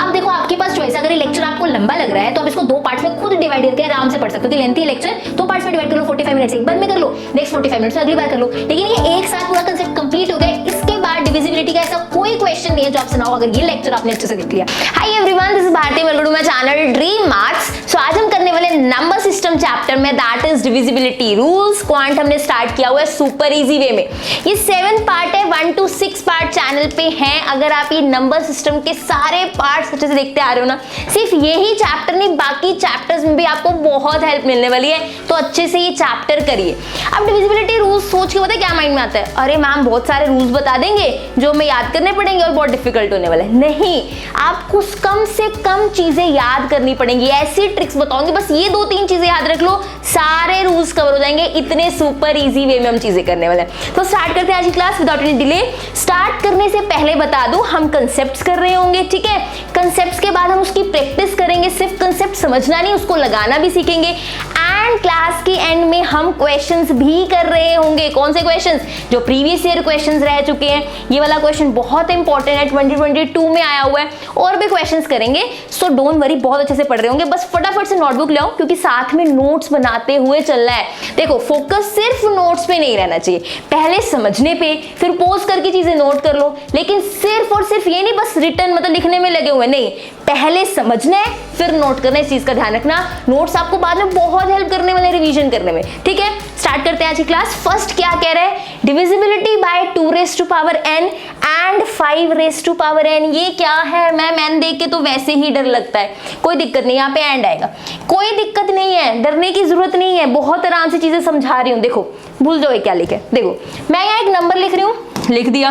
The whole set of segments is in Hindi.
अब देखो आपके पास चॉइस, अगर ये लेक्चर आपको लंबा लग रहा है तो आप इसको 2 पार्ट्स में खुद डिवाइड करके आराम से पढ़ सकते हो। लेंथी लेक्चर 2 पार्ट्स में डिवाइड कर लो, 45 मिनट्स एक बार में कर लो, नेक्स्ट 45 मिनट्स अगली बार कर लो। लेकिन ये एक साथ पूरा कंसेप्ट कंप्लीट हो गया, इसके बाद डिविजिबिलिटी का ऐसा कोई क्वेश्चन नहीं है जो आप सुनाओ अगर ये लेक्चर आपने अच्छे से देख लिया। Hi everyone, this is Bharti, welcome to my channel dream marks. So आज हम करने वाले नंबर सिस्टम चैप्टर में, that is divisibility rules. Quant हमने स्टार्ट किया हुआ है सुपर इजी वे में। ये 7 पार्ट है, 1 to 6 पार्ट चैनल पे हैं। अगर आप ये नंबर सिस्टम के सारे पार्ट्स अच्छे से देखते आ रहे हो ना, सिर्फ यही चैप्टर नहीं बाकी चैप्टर्स में भी आपको बहुत हेल्प मिलने वाली है, तो अच्छे से ये चैप्टर करिए। अब डिविजिबिलिटी रूल्स सोच के पता है क्या माइंड में आता है, अरे मैम बहुत सारे रूल्स बता देंगे जो हमें याद करने पड़ेंगे और बहुत डिफिकल्ट होने वाले। नहीं, आपको कम से कम चीजें याद करनी पड़ेंगी, ऐसी ट्रिक्स बताऊंगी, बस ये 2-3 चीजें याद रख लो, सारे रूल्स कवर हो जाएंगे। इतने सुपर इजी वे में हम चीजें करने वाले हैं। तो स्टार्ट करते हैं आज की class without any delay. Start करने से पहले बता दूं, हम कंसेप्ट्स कर रहे होंगे, ठीक है। कंसेप्ट्स के बाद हम उसकी प्रैक्टिस करेंगे, सिर्फ कंसेप्ट समझना नहीं, उसको लगाना भी सीखेंगे। एंड क्लास के एंड में हम क्वेश्चंस भी कर रहे होंगे। कौन से क्वेश्चंस? जो प्रीवियस ईयर क्वेश्चंस रह चुके हैं। ये वाला क्वेश्चन बहुत इंपॉर्टेंट है, 2022 में आया हुआ है, और भी क्वेश्चंस करेंगे। सो डोंट वरी, बहुत अच्छे से पढ़ रहे होंगे। बस फटाफट से नोटबुक लाओ, क्योंकि साथ में नोट्स बनाते हुए चलना है। देखो, फोकस सिर्फ नोट्स पे नहीं रहना चाहिए, पहले समझने पे, फिर पॉज करके चीजें नोट कर लो। लेकिन सिर्फ और सिर्फ ये नहीं बस रिटर्न मतलब लिखने में लगे हुए, नहीं, पहले समझना है फिर नोट करना है। इस चीज का ध्यान रखना, नोट्स आपको बाद में बहुत हेल्प करने वाले रिवीजन करने में, ठीक है। स्टार्ट करते हैं आज की क्लास। फर्स्ट क्या कह रहे हैं? Divisibility bye 2 raised to power n and 5 raised to power n। ये क्या है? मैम n देख के तो वैसे ही डर लगता है, कोई दिक्कत नहीं, यहाँ पे एंड आएगा, कोई दिक्कत नहीं है, डरने की जरूरत नहीं है, बहुत आराम से चीजें समझा रही हूँ। देखो, भूल जाओ क्या लिखे। देखो, मैं यहाँ एक नंबर लिख रही हूँ, लिख दिया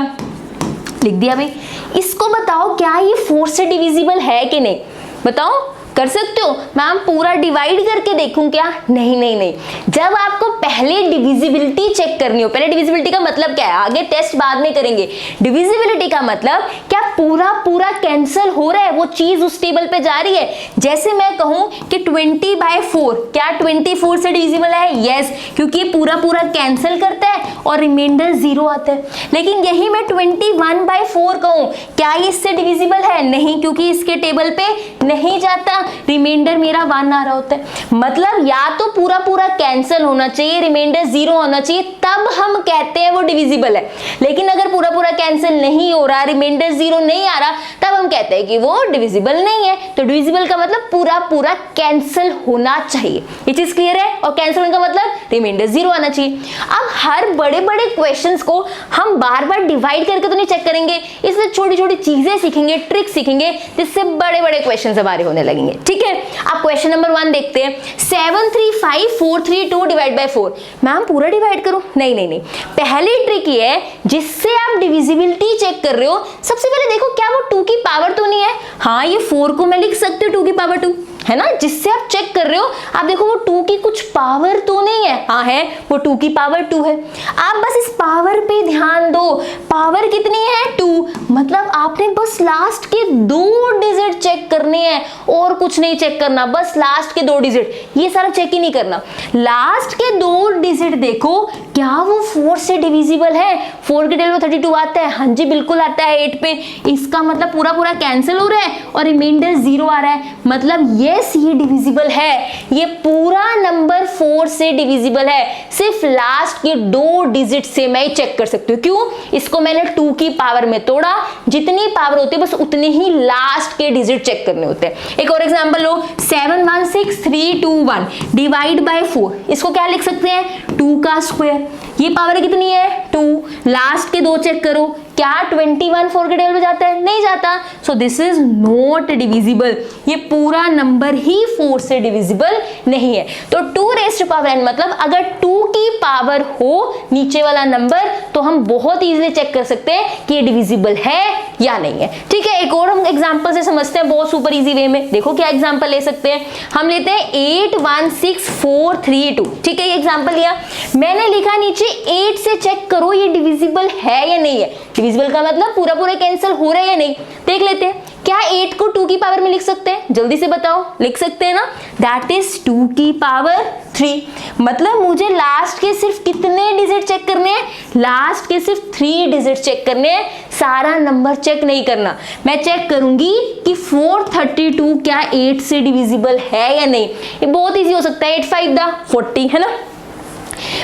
भाई। इसको बताओ क्या ये 4 से डिविजिबल है कि नहीं? बताओ, कर सकते हो? मैम पूरा डिवाइड करके देखूं क्या? नहीं। जब आपको पहले डिविजिबिलिटी चेक करनी हो, पहले डिविजिबिलिटी का मतलब क्या है, आगे टेस्ट बाद में करेंगे। डिविजिबिलिटी का मतलब क्या पूरा कैंसिल हो रहा है, वो चीज उस टेबल पे जा रही है। जैसे मैं कहूं कि 20/4, क्या 24 से डिविजिबल है? यस, क्योंकि ये पूरा कैंसिल करता है और रिमाइंडर 0 आता है। लेकिन यही मैं 21/4 कहूं, क्या ये इससे डिविजिबल है? नहीं, क्योंकि इसके टेबल पे नहीं जाता, रिमाइंडर मेरा 1 आ रहा होता है। मतलब या तो पूरा कैंसिल होना चाहिए, रिमाइंडर 0 होना चाहिए, तब हम कहते हैं वो डिविजिबल है। लेकिन अगर पूरा कैंसिल नहीं हो रहा, रिमाइंडर 0 नहीं आ रहा, तब हम कहते हैं कि वो डिविजिबल नहीं है। तो डिविजिबल का मतलब पूरा कैंसिल होना चाहिए। ये चीज क्लियर है? और कैंसिल होने का मतलब रिमाइंडर 0 आना चाहिए। अब हर बड़े क्वेश्चंस को हम बार डिवाइड करके तो नहीं चेक करेंगे, इसलिए छोटी चीजें सीखेंगे, ट्रिक सीखेंगे, जिससे बड़े क्वेश्चंस हमारे होने लगेंगे, ठीक है। आप क्वेश्चन नंबर 1 देखते हैं। 735,432 डिवाइड बाय 4। मैम पूरा डिवाइड करो? नहीं। पहली ट्रिक ये है, जिससे आप डिविजिबिलिटी चेक कर रहे हो, सबसे पहले देखो क्या वो 2 की पावर तो नहीं है। हाँ, ये 4 को मैं लिख सकती हूँ 2 की पावर 2, है ना। जिससे आप चेक कर रहे हो, आप देखो वो 2 की कुछ पावर तो नहीं है। हाँ है, वो 2 की पावर 2 है। आप बस इस पावर पे ध्यान दो, पावर कितनी है? 2। मतलब आपने बस लास्ट के 2 डिजिट चेक करने हैं, और कुछ नहीं चेक करना, बस लास्ट के 2 डिजिट, ये सारा चेक ही नहीं करना। लास्ट के 2 डिजिट देखो, क्या वो 4 से डिविजिबल है? 4 के टेबल में 32 आता है, हाँ जी बिल्कुल आता है 8 पे। इसका मतलब पूरा कैंसिल हो रहा है और रिमाइंडर 0 आ रहा है, मतलब यस ये डिविजिबल है। ये पूरा नंबर 4 से डिविजिबल है, सिर्फ लास्ट के 2 डिजिट से मैं चेक कर सकती हूँ। क्यों? इसको मैंने 2 की पावर में तोड़ा, जितनी पावर होती है बस उतने ही लास्ट के डिजिट चेक करने होते हैं। एक और एग्जांपल लो, 716,321 डिवाइड बाय 4। इसको क्या लिख सकते हैं? 2 का स्क्वायर। ये पावर कितनी है? 2। लास्ट के 2 चेक करो, क्या 21 4 के टेबल में जाता है? नहीं जाता। So this is not divisible, ये पूरा नंबर ही 4 से डिविजिबल नहीं है। तो 2 raised to power n मतलब अगर 2 की पावर हो नीचे वाला नंबर, तो हम बहुत इजीली चेक कर सकते हैं कि ये डिविजिबल है या नहीं है, ठीक है। एक और हम एग्जांपल से समझते हैं, बहुत सुपर इजी वे में। देखो क्या एग्जांपल ले सकते हैं, हम लेते हैं 816,432, ठीक है। ये एग्जांपल लिया, मैंने लिखा नीचे 8 से चेक करो ये डिविजिबल है या नहीं है। डिविजिबल का मतलब पूरा कैंसिल हो रहा है या नहीं, देख लेते हैं। क्या 8 को 2 की पावर में लिख सकते हैं? जल्दी से बताओ, लिख सकते हैं ना। दैट इज 2 की पावर 3। मतलब मुझे लास्ट के सिर्फ कितने डिजिट चेक करने हैं, लास्ट के सिर्फ 3 डिजिट चेक करने हैं, सारा नंबर चेक नहीं करना। मैं चेक करूंगी कि 432 क्या 8 से डिविजिबल है या नहीं। ये बहुत इजी हो सकता है, 8 5 दा 40 है ना,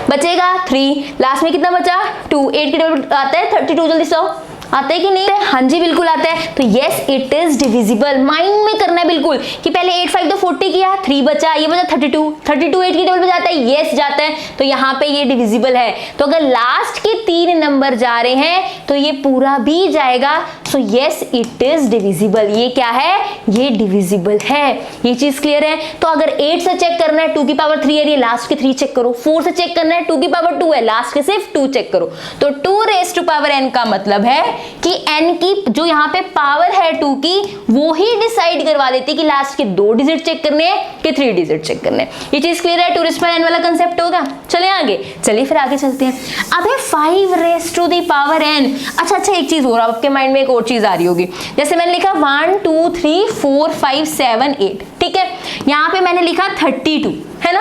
बचेगा 3, लास्ट में कितना बचा 2, 8 के डबल आता है 32, जल्दी सो आता है कि नहीं? हाँ जी बिल्कुल आता है। तो yes it is divisible. Mind में करना है बिल्कुल कि पहले 8 5 तो 40 किया, 3 बचा, ये बचा 32, 32 8 की डबल में जाता है, यस जाता है, तो यहाँ पे ये डिविजिबल है। तो अगर लास्ट के 3 नंबर जा रहे हैं तो ये पूरा भी जाएगा। So yes it is divisible. ये क्या है, ये डिविजिबल है। ये चीज क्लियर है। तो अगर 8 से चेक करना है 2 की पावर 3 है, ये लास्ट के 3 चेक करो। 4 से चेक करना है 2 की पावर 2 है, लास्ट के सिर्फ 2 चेक करो। तो 2 रेज़ टू पावर n का मतलब है कि n की जो यहाँ पे पावर है 2 की, वो ही डिसाइड करवा देती है कि लास्ट के 2 डिजिट चेक करने हैं कि 3 डिजिट चेक करने हैं। ये चीज क्लियर है। 2 रेज़ टू पावर n वाला कंसेप्ट होगा। चलिए आगे, चलिए फिर आगे चलते हैं। अब है 5 raise to the power n। अच्छा एक चीज और आपके माइंड में एक और चीज आ रही होगी। जैसे मैंने लिखा 1 2 3 4 5 7 8, ठीक है, यहाँ पे मैंने लिखा 32 है ना।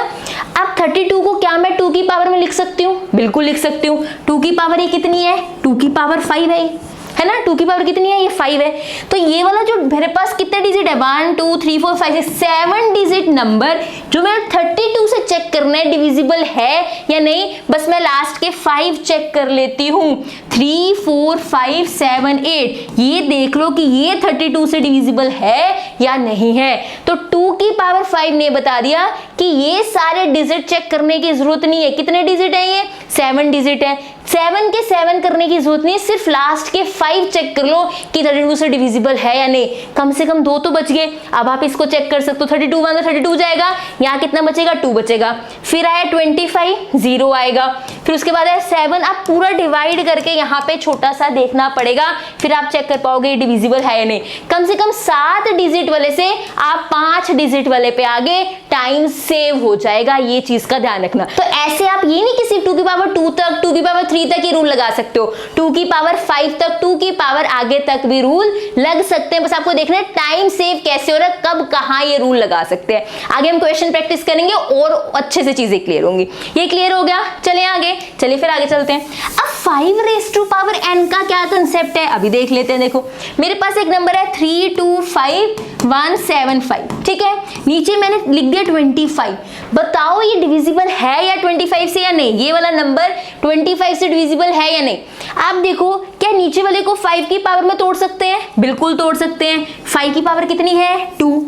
अब 32 को क्या मैं 2 की पावर में लिख सकती हूँ? बिल्कुल लिख सकती हूँ। 2 की पावर ये कितनी है? 2 की पावर 5 है ना। 2 की पावर कितनी है? ये 5 है। तो ये वाला जो मेरे पास कितने डिजिट है, 1 2 3 4 5 6 7 डिजिट नंबर जो मैं 32 से चेक करना है डिविजिबल है या नहीं, बस मैं लास्ट के 5 चेक कर लेती हूँ। 3 4 5 7 8, ये देख लो कि ये 32 से डिविजिबल है या नहीं है। तो 2 की पावर 5 ने बता दिया कि ये सारे डिजिट चेक करने की जरूरत नहीं है। कितने डिजिट है? ये 7 डिजिट है। 7 के 7 करने की जरूरत नहीं, सिर्फ लास्ट के 5 चेक कर लो कि 32 से डिविजिबल है या नहीं। कम से कम 2 तो बच गए। अब आप इसको चेक कर सकते हो। 32 1 32 जाएगा, यहाँ कितना बचेगा? 2 बचेगा। फिर आया 25, 0 आएगा। फिर उसके बाद है 7। आप पूरा डिवाइड करके यहाँ पे छोटा सा देखना पड़ेगा, फिर आप चेक कर पाओगे डिविजिबल है या नहीं। कम से कम 7 डिजिट वाले से आप 5 डिजिट वाले पे आगे, टाइम सेव हो जाएगा। ये चीज का ध्यान रखना। तो ऐसे आप ये नहीं कि सिर्फ 2 की पावर 2 तक, 2 की पावर 3 तक ही रूल लगा सकते हो। 2 की पावर 5 तक, 2 की पावर आगे तक भी रूल लग सकते हैं। बस आपको देखना है टाइम सेव कैसे हो रहा है, कब कहाँ ये रूल लगा सकते हैं। आगे हम क्वेश्चन प्रैक्टिस करेंगे और अच्छे से चीजें क्लियर होंगी। ये क्लियर हो गया। चलिए आगे, चलिए फिर आगे चलते हैं। अब 5 रेज़ टू पावर n का क्या कंसेप्ट है अभी देख लेते हैं। देखो मेरे पास एक नंबर है 325175, ठीक है, नीचे मैंने लिख दिया 25। बताओ ये डिविजिबल है या 25 से या नहीं? ये वाला नंबर 25 से डिविजिबल है या नहीं? आप देखो क्या नीचे वाले को 5 की पावर में तोड़ सकते हैं? बिल्कुल तोड़ सकते हैं। 5 की पावर कितनी है? 2।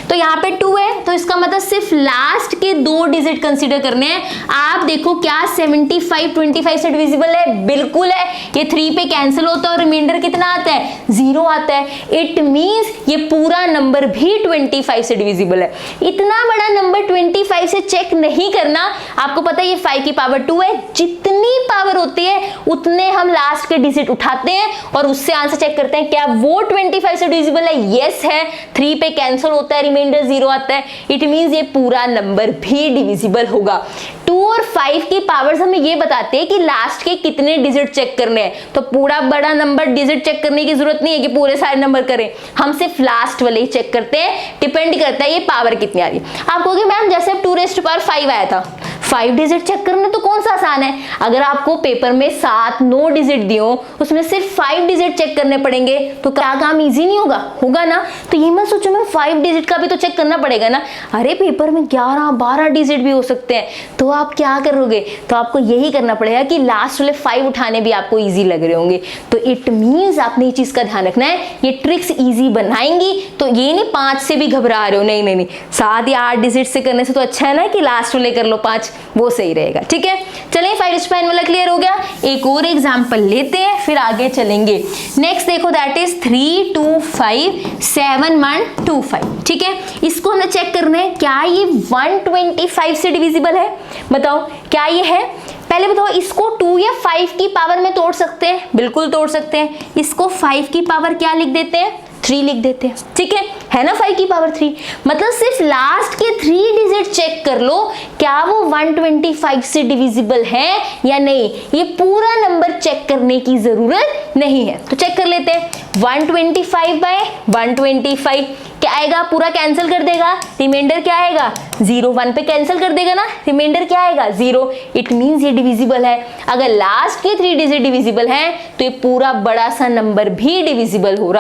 तो यहाँ पे 2 है, तो इसका मतलब सिर्फ लास्ट के 2 डिजिट कंसीडर करने हैं। आप देखो क्या 75 25 से डिविजिबल है? बिल्कुल है। ये 3 पे कैंसिल होता है और रिमाइंडर कितना आता है? 0 आता है। इट मींस ये पूरा नंबर भी 25 से डिविजिबल है। इतना बड़ा नंबर 25 से चेक नहीं करना। आपको पता है ये 5 की पावर 2 है। जितनी पावर होती है उतने हम लास्ट के डिजिट उठाते हैं और उससे आंसर चेक करते हैं क्या वो 25 से डिविजिबल है। यस है। 3 पे कैंसिल होता है, रिमाइंडर 0 आता है। इट मींस ये पूरा नंबर भी डिविजिबल होगा। 2 और 5 की पावर्स हमें ये बताते हैं कि लास्ट के कितने डिजिट चेक करने हैं। तो पूरा बड़ा नंबर डिजिट चेक करने की जरूरत नहीं है कि पूरे सारे नंबर करें, हम सिर्फ लास्ट वाले ही चेक करते हैं। डिपेंड करता है ये पावर कितनी आ रही है। आप कहोगे मैम जैसे अब 2 रेज़ टू पावर 5 आया था, 5 डिजिट चेक करना तो कौन सा आसान है? अगर आपको पेपर में 7 9 डिजिट दियो, उसमें सिर्फ 5 डिजिट चेक करने पड़ेंगे, तो क्या काम इजी नहीं होगा? होगा ना। तो ये मत सोचो मैं 5 डिजिट का भी तो चेक करना पड़ेगा ना। अरे पेपर में 11 12 डिजिट भी हो सकते हैं, तो आप क्या करोगे? तो आपको यही करना पड़ेगा कि लास्ट वाले 5 उठाने भी आपको इजी लग रहे होंगे। तो इट मींस आपने ये चीज का ध्यान रखना है, ये ट्रिक्स इजी बनाएंगी। तो ये नहीं 5 से भी घबरा रहे हो, नहीं नहीं नहीं, 7 या 8 डिजिट से करने से तो अच्छा है ना कि लास्ट वाले कर लो 5, वो सही रहेगा। ठीक है, चलिए 5 वाला क्लियर हो गया। एक और एग्जांपल लेते हैं फिर आगे चलेंगे। नेक्स्ट देखो दैट इज 3257125। ठीक है, इसको हमें चेक करना है क्या ये 125 से डिविजिबल है। बताओ क्या ये है? पहले बताओ इसको 2 या 5 की पावर में तोड़ सकते हैं? बिल्कुल तोड़ सकते हैं। इसको 5 की पावर क्या लिख देते हैं? 3 लिख देते हैं। ठीक है है ना 5 की पावर 3। मतलब सिर्फ लास्ट के 3 डिजिट चेक कर लो क्या वो 125 से डिविजिबल है या नहीं, ये पूरा नंबर चेक करने की जरूरत नहीं है। तो चेक कर लेते हैं 125 बाय 125 क्या आएगा, पूरा कैंसिल कर देगा, रिमाइंडर क्या आएगा 0, 1 पे कैंसिल कर देगा ना, रिमाइंडर क्या आएगा 0। इट मींस ये डिविजिबल है। अगर लास्ट के 3 डिजिट डिविजिबल हैं तो ये पूरा बड़ा सा नंबर भी डिविजिबल हो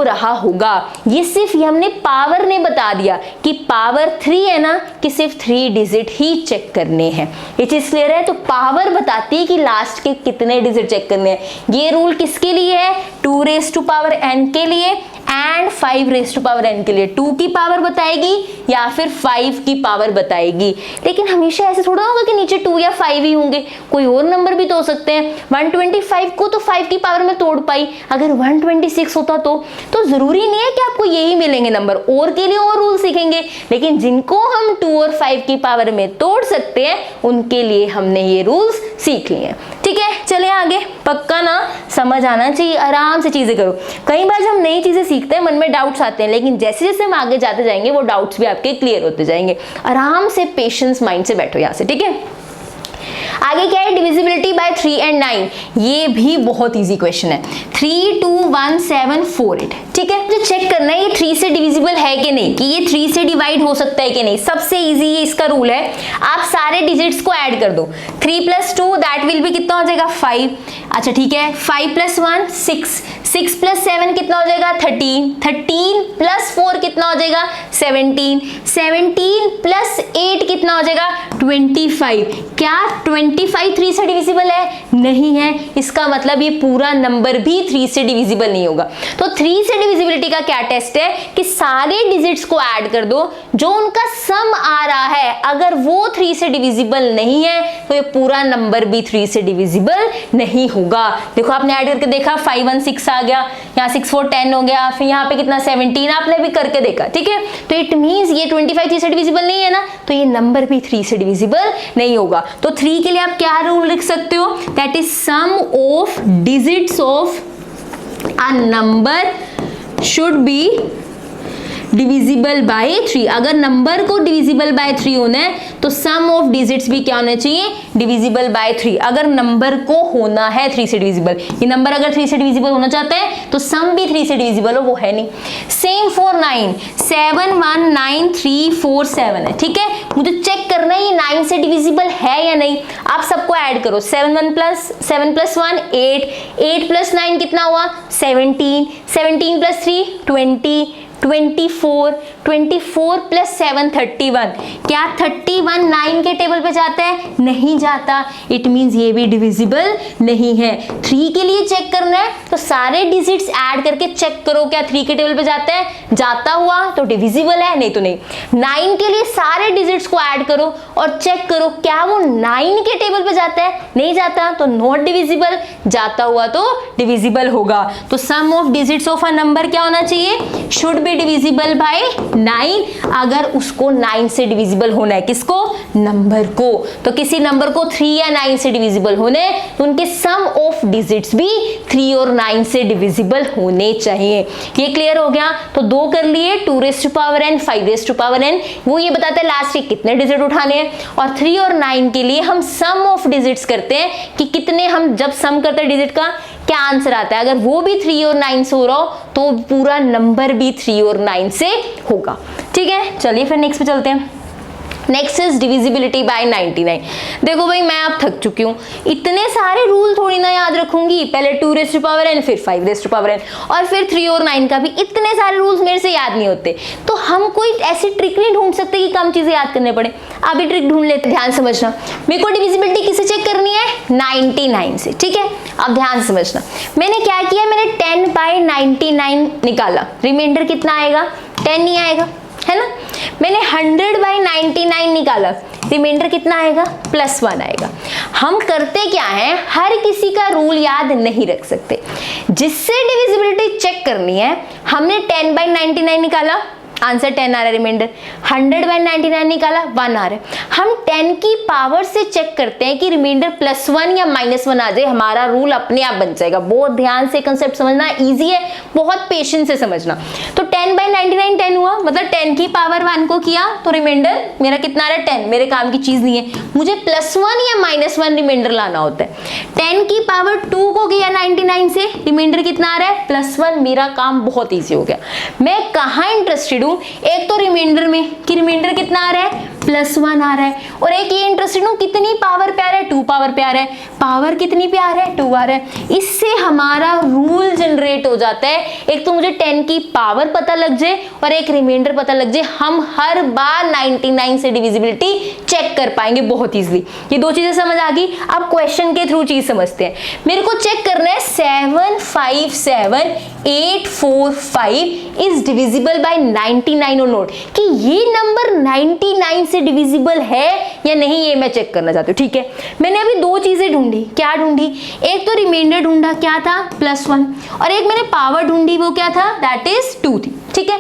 रहा होगा। ये सिर्फ ये हमने पावर ने बता दिया कि पावर 3 है ना, कि सिर्फ 3 डिजिट ही चेक करने हैं। ये चीज क्लियर है। तो पावर बताती है कि लास्ट के कितने डिजिट चेक करने हैं। ये रूल किसके लिए है, 2 रेज़ टू पावर n के लिए and 5 raise to power n के लिए। 2 की पावर बताएगी या फिर 5 की पावर बताएगी। लेकिन हमेशा ऐसे थोड़ा होगा कि नीचे 2 या 5 ही होंगे, कोई और नंबर भी तो हो सकते हैं। 125 को तो 5 की पावर में तोड़ पाई, अगर 126 होता तो जरूरी नहीं है कि आपको यही मिलेंगे नंबर, और के लिए और रूल सीखेंगे। लेकिन जिनको हम 2 और 5 की पावर में तोड़ सकते हैं उनके लिए हमने ये रूल्स सीख लिए हैं। ठीक है, चले आगे। पक्का ना समझ आना चाहिए, आराम से चीजें करो। कई बार जब हम नई चीजें सीखते हैं मन में डाउट्स आते हैं, लेकिन जैसे जैसे हम आगे जाते जाएंगे वो डाउट्स भी आपके क्लियर होते जाएंगे। आराम से पेशेंस माइंड से बैठो यहाँ से। ठीक है, आगे क्या है, डिविजिबिलिटी बाय 3 एंड 9। ये भी बहुत इजी क्वेश्चन है। 3, 2, 1, 7, 4, 8। ठीक है, मुझे चेक करना है ये 3 से डिविजिबल है कि नहीं, कि ये 3 से डिवाइड हो सकता है कि नहीं। सबसे इजी ये इसका रूल है, आप सारे डिजिट्स को ऐड कर दो। 3 + 2 दैट विल बी कितना हो जाएगा 5। अच्छा ठीक है, 5 + 1 6, 6 + 7 कितना हो जाएगा 13, 13 + 4 कितना हो जाएगा 17, 17 + 8 कितना हो जाएगा 25। क्या 25 3 से डिविजिबल है? नहीं है। इसका मतलब ये पूरा नंबर भी 3 से डिविजिबल नहीं होगा। तो 3 से डिविजिबिलिटी का क्या टेस्ट है कि सारे डिजिट्स को ऐड कर दो, जो उनका सम आ रहा है अगर वो 3 से डिविजिबल नहीं है तो ये पूरा नंबर भी 3 से डिविजिबल नहीं होगा। देखो आपने ऐड करके देखा, 5 1 6 आ गया, यहाँ 6 4 10 हो गया, फिर यहाँ पे कितना 17 आपने भी करके देखा। ठीक है, तो इट मींस ये 25 3 से डिविजिबल नहीं है ना, तो ये नंबर भी 3 से डिविजिबल नहीं होगा। तो 3 के लिए आप क्या रूल लिख सकते हो, that is sum of digits of a number should be divisible by 3। अगर नंबर को डिविजिबल बाय 3 होना है तो सम ऑफ डिजिट्स भी क्या होना चाहिए, डिविजिबल बाय 3। अगर नंबर को होना है 3 से डिविजिबल, ये नंबर अगर 3 से डिविजिबल होना चाहता है तो सम भी 3 से डिविजिबल हो, वो है नहीं। सेम फॉर 9, 7 1 9 3 4 7 है। ठीक है, मुझे चेक करना है ये 9 से डिविजिबल है या नहीं। आप सबको ऐड करो, 7 + 1 8, 8 + 9 कितना हुआ 17, 17 + 3 20, 24, 24 + 7 31। क्या 31 9 के टेबल पे जाता है? नहीं जाता। इट मींस ये भी डिविजिबल नहीं है। 3 के लिए चेक करना है तो सारे डिजिट्स ऐड करके चेक करो क्या 3 के टेबल पे जाता है, जाता हुआ तो डिविजिबल है, नहीं तो नहीं। 9 के लिए सारे डिजिट्स को ऐड करो और चेक करो क्या वो 9 के टेबल पे जाता है, नहीं जाता तो नॉट डिविजिबल, जाता हुआ तो डिविजिबल होगा। तो sum of digits of a number क्या होना चाहिए, शुड बी डिविजिबल बाय 9। अगर उसको 9 से डिविजिबल होना है, किसको, नंबर को। तो किसी नंबर को 3 या 9 से डिविजिबल होने तो उनके सम ऑफ डिजिट्स भी 3 और 9 से डिविजिबल होने चाहिए। ये क्लियर हो गया। तो 2 कर लिए, 2 raise to power n, 5 raise to power n, वो ये बताता है लास्ट के कितने डिजिट उठाने हैं। और 3 और 9 के लिए हम सम ऑफ डिजिट्स करते हैं कि कितने, हम जब सम करते हैं डिजिट का क्या आंसर आता है। अगर वो भी 3 और 9 से हो रहा हो तो पूरा नंबर भी 3 और 9 से होगा। ठीक है, चलिए फिर नेक्स्ट पे चलते हैं। Next is divisibility bye 99। देखो भाई मैं अब थक चुकी हूँ, इतने सारे रूल थोड़ी ना याद रखूंगी। पहले 2 रेज़ टू पावर n, फिर 5 रेज़ टू पावर n, और फिर 3 और 9 का भी इतने सारे रूल्स मेरे से याद नहीं होते। तो हम कोई ऐसी ट्रिक नहीं ढूंढ सकते कि कम चीजें याद करने पड़े। अभी ट्रिक ढूंढ लेते। ध्यान समझना, मेरे को डिविजिबिलिटी किससे चेक करनी है, 99 से। ठीक है, अब ध्यान से समझना, मैंने क्या किया, मैंने 10/99 निकाला, रिमाइंडर कितना आएगा 10 नहीं आएगा, है ना। मैंने 100/99 निकाला, रिमाइंडर कितना आएगा +1 आएगा। हम करते क्या है, हर किसी का रूल याद नहीं रख सकते। जिससे डिविजिबिलिटी चेक करनी है, हमने 10/99 निकाला, आंसर 10 आ रहा है रिमाइंडर। 100/99 निकाला 1 आ रहा है। हम 10 की पावर से चेक करते हैं कि रिमाइंडर +1 या -1 आ जाए, हमारा रूल अपने आप बन जाएगा। बहुत ध्यान से कंसेप्ट समझना, इजी है, बहुत पेशेंस से समझना। तो 10/99 10 हुआ, मतलब 10 की पावर 1 को किया तो रिमाइंडर मेरा कितना आ रहा है 10। मेरे काम की चीज नहीं है, मुझे +1 या -1 रिमाइंडर लाना होता है। 10 की पावर 2 को किया 99 से, रिमाइंडर कितना आ रहा है +1। मेरा काम बहुत ईजी हो गया। मैं कहाँ इंटरेस्टेड हूँ, एक तो रिमाइंडर में कि रिमाइंडर कितना आ रहा है +1 आ रहा है, और एक ये इंटरेस्टेड हूँ कितनी पावर पे आ रहा है 2 पावर पे आ रहा है। पावर कितनी पे आ रहा है 2 आ रहा है। इससे हमारा रूल जनरेट हो जाता है, एक तो मुझे 10 की पावर पता लग जाए और एक रिमाइंडर पता लग जाए, हम हर बार 99 से डिविजिबिलिटी चेक कर पाएंगे बहुत इजीली। ये दो चीजें समझ आ गई। अब क्वेश्चन के थ्रू चीज समझते हैं। मेरे को चेक करना है 757845 इज डिविजिबल बाय 99 और नोट, कि ये नंबर 99 से डिविजिबल है या नहीं, ये मैं चेक करना चाहती हूँ। ठीक है, मैंने अभी दो चीजें ढूंढी। क्या ढूंढी, एक तो रिमाइंडर ढूंढा, क्या था +1, और एक मैंने पावर ढूंढी, वो क्या था दैट इज 2 थी। ठीक है,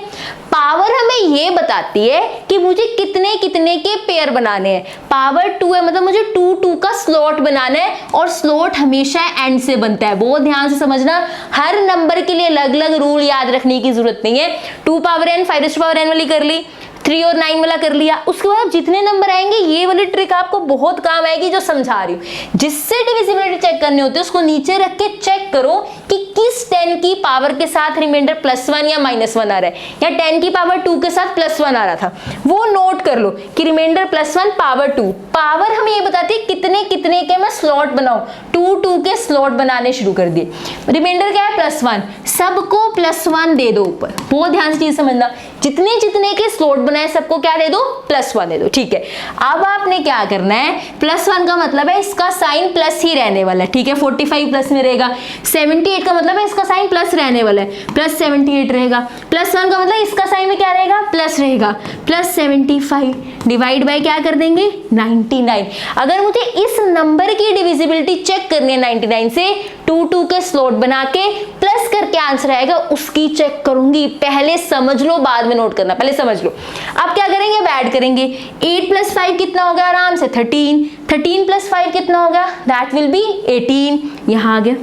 पावर हमें ये बताती है कि मुझे कितने कितने के पेयर बनाने हैं। पावर 2 है, मतलब मुझे 2 का स्लॉट बनाना है, और स्लॉट हमेशा एंड से बनता है। बहुत ध्यान से समझना, हर नंबर के लिए अलग अलग रूल याद रखने की जरूरत नहीं है। 2 पावर n 5 पावर n वाली कर ली, 3 और 9 वाला कर लिया, उसके बाद जितने नंबर आएंगे ये वाली ट्रिक आपको बहुत काम आएगी जो समझा रही हूँ। जिससे डिविजिबिलिटी चेक करनी होती है उसको नीचे रख के चेक करो कि किस 10 की पावर के साथ रिमाइंडर +1 या -1 आ रहा है, या 10 की पावर 2 के साथ +1 आ रहा था, वो नोट कर लो कि रिमाइंडर +1 पावर 2। पावर हमें ये बताती है कितने कितने के मैं स्लॉट बनाऊं, 2 के स्लॉट बनाने शुरू कर दिए। रिमाइंडर क्या है +1, सबको +1 दे दो ऊपर। बहुत ध्यान से चीज समझना, जितने जितने के स्लॉट बनाए सबको क्या दे दो +1 दे दो। ठीक है, अब आपने क्या करना है, +1 का मतलब है इसका साइन प्लस ही रहने वाला है। ठीक है, 45 प्लस में रहेगा। 78 का मतलब है इसका साइन प्लस रहने वाला है, +78 रहेगा। +1 का मतलब इसका साइन में क्या रहेगा प्लस रहेगा, +75 डिवाइड बाय क्या कर देंगे 99। अगर मुझे इस नंबर की डिविजिबिलिटी चेक करनी है 99 से, 2 के स्लॉट बना के प्लस करके आंसर आएगा उसकी चेक करूंगी। पहले समझ लो, बाद में नोट करना, पहले समझ लो। अब क्या करेंगे, अब ऐड करेंगे। 8 + 5 कितना हो गया आराम से 13, 13 + 5 कितना हो गया दैट विल बी 18, यहां आ गया।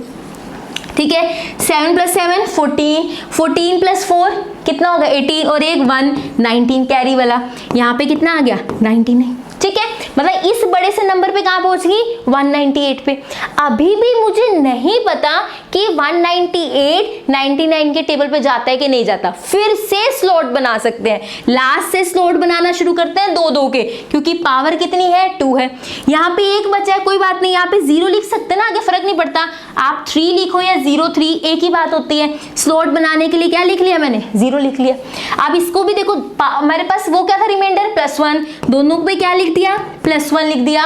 ठीक है, 7 + 7 14, 14 + 4 कितना होगा 18, और एक 1 19 कैरी वाला, यहाँ पे कितना आ गया 99। ठीक है, मतलब इस बड़े से नंबर पे कहां पहुंच गई 198 पे। अभी भी मुझे नहीं पता कि 198 99 के टेबल पे जाता है कि नहीं जाता, फिर से स्लॉट बना सकते हैं। लास्ट से स्लॉट बनाना शुरू करते हैं 2 के, क्योंकि पावर कितनी है 2 है। यहाँ पे एक बचा है, कोई बात नहीं, यहाँ पे 0 लिख सकते हैं ना, आगे फर्क नहीं पड़ता। आप 3 लिखो या 0 3 एक ही बात होती है। स्लॉट बनाने के लिए क्या लिख लिया मैंने 0 लिख लिया। अब इसको भी देखो, हमारे पास वो क्या था रिमाइंडर +1, दोनों पे क्या लिख दिया +1 लिख दिया।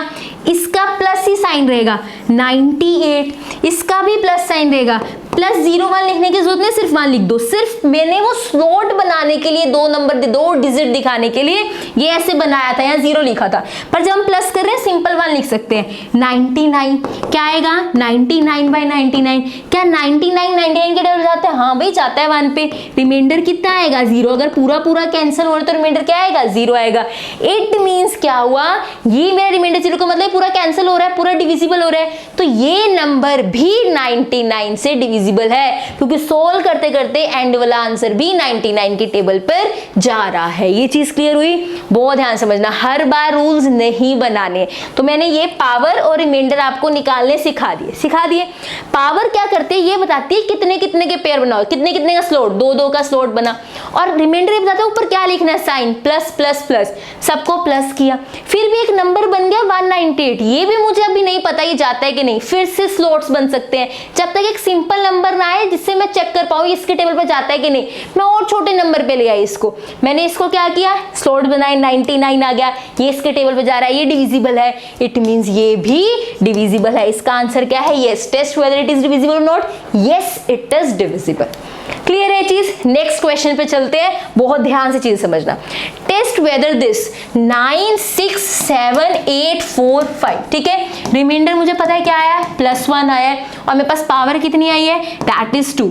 इसका प्लस ही साइन रहेगा 98, इसका भी प्लस साइन रहेगा। +01 लिखने की जरूरत नहीं, सिर्फ 1 लिख दो। सिर्फ मैंने वो स्लॉट बनाने के लिए 2 नंबर 2 डिजिट दिखाने के लिए ये ऐसे बनाया था, यहाँ 0 लिखा था, पर जब हम प्लस कर रहे हैं सिंपल 1 लिख सकते हैं। 99 क्या आएगा 99/99, क्या 99 99 के टेबल जाता है, हाँ भाई जाता है 1 पे। रिमाइंडर कितना आएगा 0, अगर पूरा पूरा कैंसिल हो रहा है तो रिमाइंडर क्या आएगा 0 आएगा। इट मीन्स क्या हुआ, ये मेरा रिमाइंडर 0 का मतलब पूरा कैंसिल हो रहा है, पूरा डिविजिबल हो रहा है, तो ये नंबर भी 99 से डिविजिबल है, क्योंकि सोल्व करते करते एंड वाला आंसर भी 99 की टेबल पर जा रहा है। ये चीज क्लियर हुई, बहुत ध्यान समझना, हर बार रूल्स नहीं बनाने। तो मैंने ये पावर और रिमाइंडर आपको निकालने सिखा दिए। पावर क्या करते हैं, ये बताती है कितने कितने के पेयर बनाओ, कितने कितने का स्लॉट, 2 का स्लॉट बना, और रिमाइंडर ये बताता है ऊपर क्या लिखना है साइन प्लस प्लस प्लस, सबको प्लस किया, फिर भी एक नंबर बन गया 198। ये भी मुझे अभी नहीं पता ये जाता है कि नहीं, फिर से स्लॉट्स बन सकते हैं जब तक एक सिंपल नंबर ना आए जिससे मैं चेक कर पाऊँ इसके टेबल पर जाता है कि नहीं। मैं और छोटे नंबर पे ले आई इसको, मैंने इसको क्या किया स्लॉट बनाए, 99 आ गया, ये इसके टेबल पे जा रहा है, ये डिविजिबल है, इट मींस ये भी डिविजिबल है। इसका आंसर क्या है, yes. Test whether it is divisible और not, yes it is divisible. Clear है चीज। नेक्स्ट क्वेश्चन पे चलते हैं, बहुत ध्यान से चीज समझना। टेस्ट वेदर दिस 9 6 7 8 4 5, ठीक है। रिमाइंडर मुझे पता है क्या आया है, +1 आया है, और मेरे पास पावर कितनी आई है, दैट इज 2।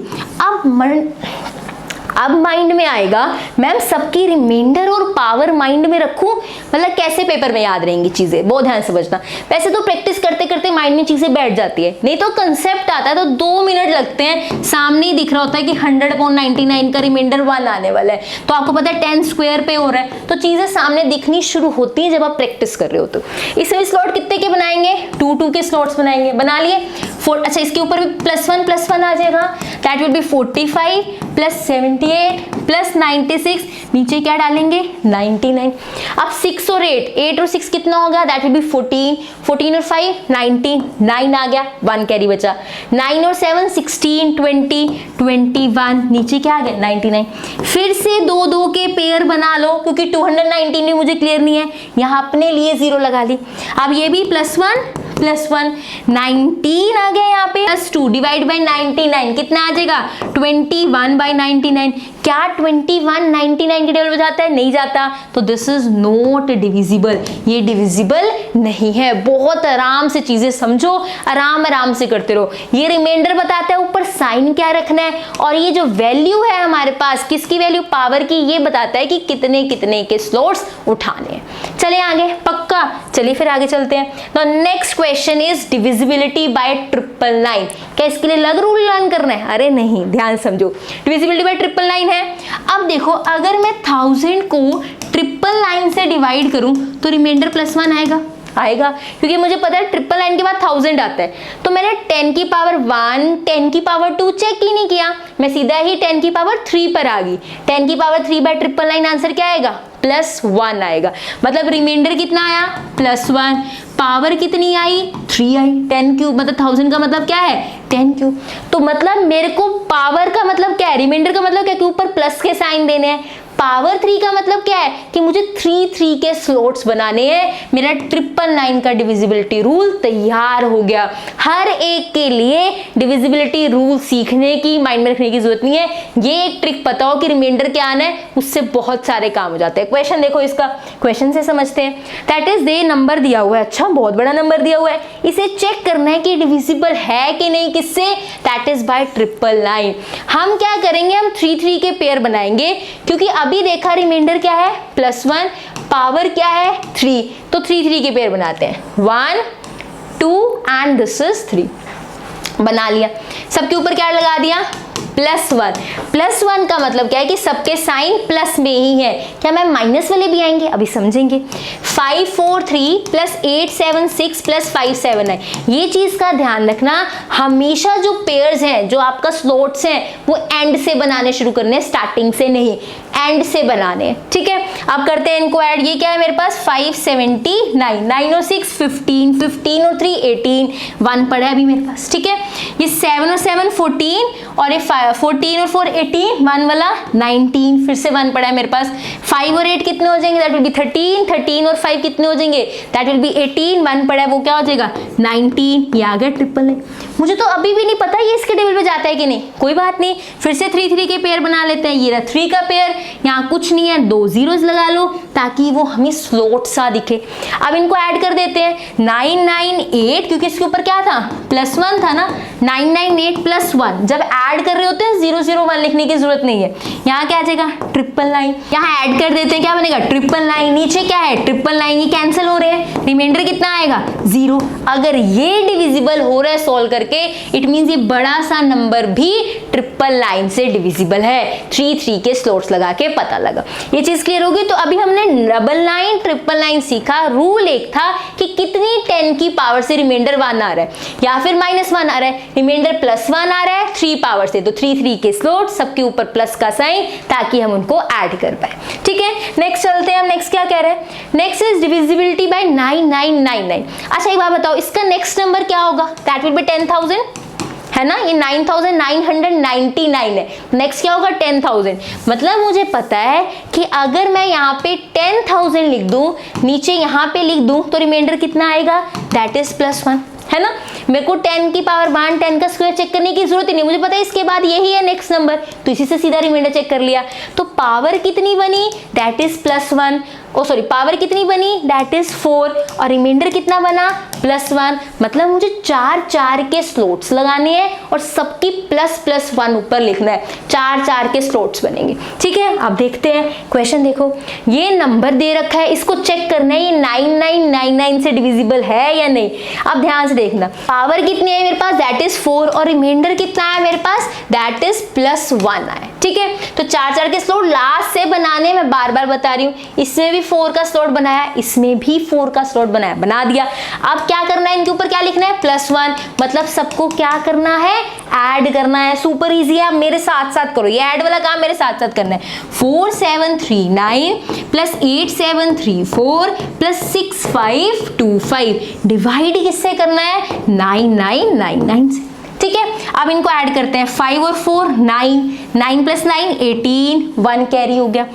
अब माइंड में आएगा मैम सबकी रिमाइंडर और पावर माइंड में रखूं, मतलब कैसे पेपर में याद रहेंगी चीजें, बहुत ध्यान समझना। वैसे तो प्रैक्टिस करते करते माइंड में चीजें बैठ जाती है, नहीं तो कंसेप्ट आता है तो 2 मिनट लगते हैं, सामने ही दिख रहा होता है कि 100/99 का रिमाइंडर 1 आने वाला है, तो आपको पता है 10 स्क्वायर पे हो रहा है, तो चीजें सामने दिखनी शुरू होती है जब आप प्रैक्टिस कर रहे हो। तो इसमें स्लॉट कितने के बनाएंगे, 2 के स्लॉट्स बनाएंगे, बना लिए। अच्छा इसके ऊपर भी +1 आ जाएगा, दैट विल बी 45 + 78 + 96, नीचे क्या डालेंगे 99। अब 6 और 8 और 6 कितना होगा, दैट विल बी 14 और 5 19, 9 आ गया, 1 कैरी बचा। 9 और 7 16 20 21, नीचे क्या आ गया 99। फिर से 2 के पेयर बना लो, क्योंकि 219 भी मुझे क्लियर नहीं है, यहाँ अपने लिए 0 लगा ली। अब ये भी +1 +1 19 आ गया यहाँ पे, +2 डिवाइड बाई 99 कितना आ जाएगा 21/99। क्या 21 99 के टेबल में जाता है, नहीं जाता, तो दिस इज नॉट डिविजिबल, ये डिविजिबल नहीं है। बहुत आराम से चीजें समझो, आराम से करते रहो। ये रिमाइंडर बताता है ऊपर साइन क्या रखना है, और ये जो वैल्यू है हमारे पास किसकी वैल्यू, पावर की, ये बताता है कि कितने कितने के स्लॉट्स उठाने हैं। चले आगे, पक्का, चलिए फिर आगे चलते हैं। तो next question is divisibility bye 999। क्या इसके लिए अलग रूल लर्न करना है, अरे नहीं, ध्यान समझो। डिविजिबिलिटी बाय 999 है। अब देखो अगर मैं 1000 को 999 से डिवाइड करूं तो रिमाइंडर +1 आएगा, क्योंकि मुझे पता है 999 के बाद 1000 आता है, तो मैंने 10 की पावर 1 10 की पावर 2 चेक ही नहीं किया, मैं सीधा ही 10 की पावर 3 पर आ गई। 10 की पावर 3/999 आंसर क्या आएगा +1 आएगा, मतलब रिमाइंडर कितना आया +1, पावर कितनी आई 3 आई, 10 क्यूब मतलब 1000 का मतलब क्या है 10 क्यूब। तो मतलब मेरे को पावर का मतलब क्या है, रिमाइंडर का मतलब क्या है कि ऊपर प्लस के साइन देने हैं, पावर 3 का मतलब क्या है कि मुझे 3 के स्लॉट्स बनाने हैं। मेरा 999 का डिविजिबिलिटी रूल तैयार हो गया। हर एक के लिए डिविजिबिलिटी रूल सीखने की, माइंड में रखने की जरूरत नहीं है, ये एक ट्रिक पता हो कि रिमाइंडर क्या आना है, उससे बहुत सारे काम हो जाते हैं। क्वेश्चन देखो, इसका क्वेश्चन से समझते हैं। दैट इज ये नंबर दिया हुआ है, अच्छा बहुत बड़ा नंबर दिया हुआ है, इसे चेक करना है कि डिविजिबल है कि नहीं, किससे, दैट इज बाय 999। हम क्या करेंगे, हम 3 के पेयर बनाएंगे, क्योंकि अभी देखा रिमाइंडर क्या है +1, पावर क्या है 3, तो 3 के पेयर बनाते हैं, 1 2 एंड दिस इज 3। बना लिया, सबके ऊपर क्या लगा दिया +1। +1 का मतलब क्या है कि सबके साइन प्लस में ही है। क्या मैम माइनस वाले भी आएंगे, अभी समझेंगे। 5 4 3 + 8 7 6 + 5 7 9, ये चीज का ध्यान रखना, हमेशा जो पेयर्स हैं, जो आपका स्लॉट्स हैं, वो एंड से बनाने शुरू करने, स्टार्टिंग से नहीं, एंड से बनाने, ठीक है। अब करते हैं इनको ऐड। ये क्या है मेरे पास 5 79, 9 और 6 15, 15 और 3 18, 1 पड़ा है अभी मेरे पास, ठीक है। ये 7 और 7 14, और ये 14 और 4 18, 1 वाला 19, फिर से 1 पड़ा है मेरे पास। 5 और 8 कितने हो जाएंगे, दैट विल बी 13, 13 और 5 कितने हो जाएंगे, दैट विल बी 18, 1 पड़ा है वो क्या हो जाएगा 19, ये आ गया 999। मुझे तो अभी भी नहीं पता ये इसके टेबल पे जाता है कि नहीं, कोई बात नहीं, फिर से 3 के पेयर बना लेते हैं। ये रहा 3 का पेयर, यहाँ कुछ नहीं है, 2 zeros लगा लो ताकि वो हमें स्लॉट सा दिखे। अब इनको ऐड कर देते हैं, 998, क्योंकि इसके ऊपर क्या था +1 था ना, 998 + 1, जब ऐड कर रहे होते हैं 001 लिखने की जरूरत नहीं है, यहाँ क्या आ जाएगा 999, यहाँ ऐड कर देते हैं, क्या बनेगा 999, नीचे क्या है 999, ये कैंसिल हो रहे हैं, रिमाइंडर कितना आएगा 0। अगर ये डिविजिबल हो रहा है सॉल्व करके, इट मींस ये बड़ा सा नंबर भी 999 से डिविजिबल है। 3 के स्लॉट्स लगा के पता लगा, ये चीज क्लियर होगी। तो अभी हमने 99 999 सीखा। रूल एक था कि कितनी 10 की पावर से रिमाइंडर 1 आ रहा है या फिर -1 आ रहा है, रिमाइंडर +1 आ रहा है 3 पावर से, तो 3 के स्लॉट, सबके ऊपर प्लस का साइन, ताकि हम उनको ऐड कर पाए, ठीक है। नेक्स्ट चलते हैं, हम नेक्स्ट क्या कह रहे हैं, नेक्स्ट इज डिविजिबिलिटी बाय 9999। अच्छा एक बात बताओ, इसका नेक्स्ट नंबर क्या होगा, दैट विल बी 10,000 है ना, ये 9999 है, नेक्स्ट क्या होगा 10,000। मतलब मुझे पता है कि अगर मैं यहाँ पे 10,000 लिख दूं, नीचे यहाँ पे लिख दूं, तो रिमाइंडर कितना आएगा, दैट इज +1, है ना। मेरे को 10 की पावर 1 10 का स्क्वायर चेक करने की जरूरत ही नहीं, मुझे पता है इसके बाद यही है नेक्स्ट नंबर, तो इसी से सीधा रिमाइंडर चेक कर लिया। तो पावर कितनी बनी, दैट इज +1, पावर कितनी बनी, दैट इज 4, और रिमाइंडर कितना बना, +1। मतलब मुझे 4 के स्लॉट्स लगाने हैं और सबकी ++1 ऊपर लिखना है, 4 के स्लॉट्स बनेंगे। ठीक है, अब देखते हैं क्वेश्चन। देखो ये नंबर दे रखा है, इसको चेक करना है ये 9999 से डिविजिबल है या नहीं। अब ध्यान से देखना, पावर कितनी है मेरे पास, दैट इज 4, और रिमाइंडर कितना है मेरे पास, दैट इज +1 है। ठीक है, तो 4 के स्लॉट लास्ट से बनाने, मैं बार बार बता रही हूँ, इसमें भी 4 का स्लॉट बनाया, इसमें भी 4 का स्लॉट बनाया, बना दिया। अब क्या करना है, इनके ऊपर क्या लिखना है, +1, मतलब सबको क्या करना है, ऐड करना है। सुपर इजी है, आप मेरे साथ साथ करो, ये ऐड वाला काम मेरे साथ साथ करना है। 4739 + 8734 + 6525 डिवाइड किससे करना है, 9999 से। ठीक है, अब इनको ऐड करते हैं, 5 और 4 9, 9 + 9 18, 1 कैरी हो गया,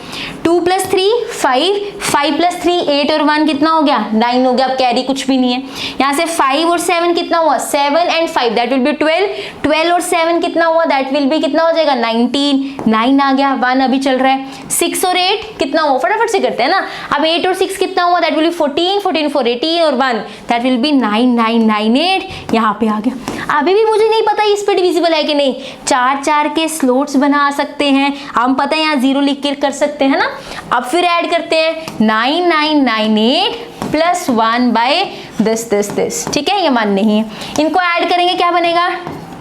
2 + 3 5, 5 + 3 8 और 1 कितना हो गया, 9 हो गया। अब कैरी कुछ भी नहीं है, यहाँ से 5 और 7 कितना हुआ, 7 and 5 दैट विल बी 12, 12 और 7 कितना हुआ, दैट विल बी कितना हो जाएगा, 19, 9 आ गया, 1 अभी चल रहा है। 6 और 8 कितना हुआ, फटाफट से करते हैं ना। अब 8 और 6 कितना हुआ, दैट विल बी 14, 14 4 18 और 1 दैट विल बी 9998, यहाँ पे आ गया। अभी भी मुझे नहीं पता इस पे डिविजिबल है कि नहीं, 4 के स्लॉट्स बना सकते हैं हम, पता है यहाँ 0 लिख के कर सकते हैं ना। अब फिर ऐड करते हैं 9998 + 1 this। ठीक है, ये मान नहीं है, इनको ऐड करेंगे क्या बनेगा,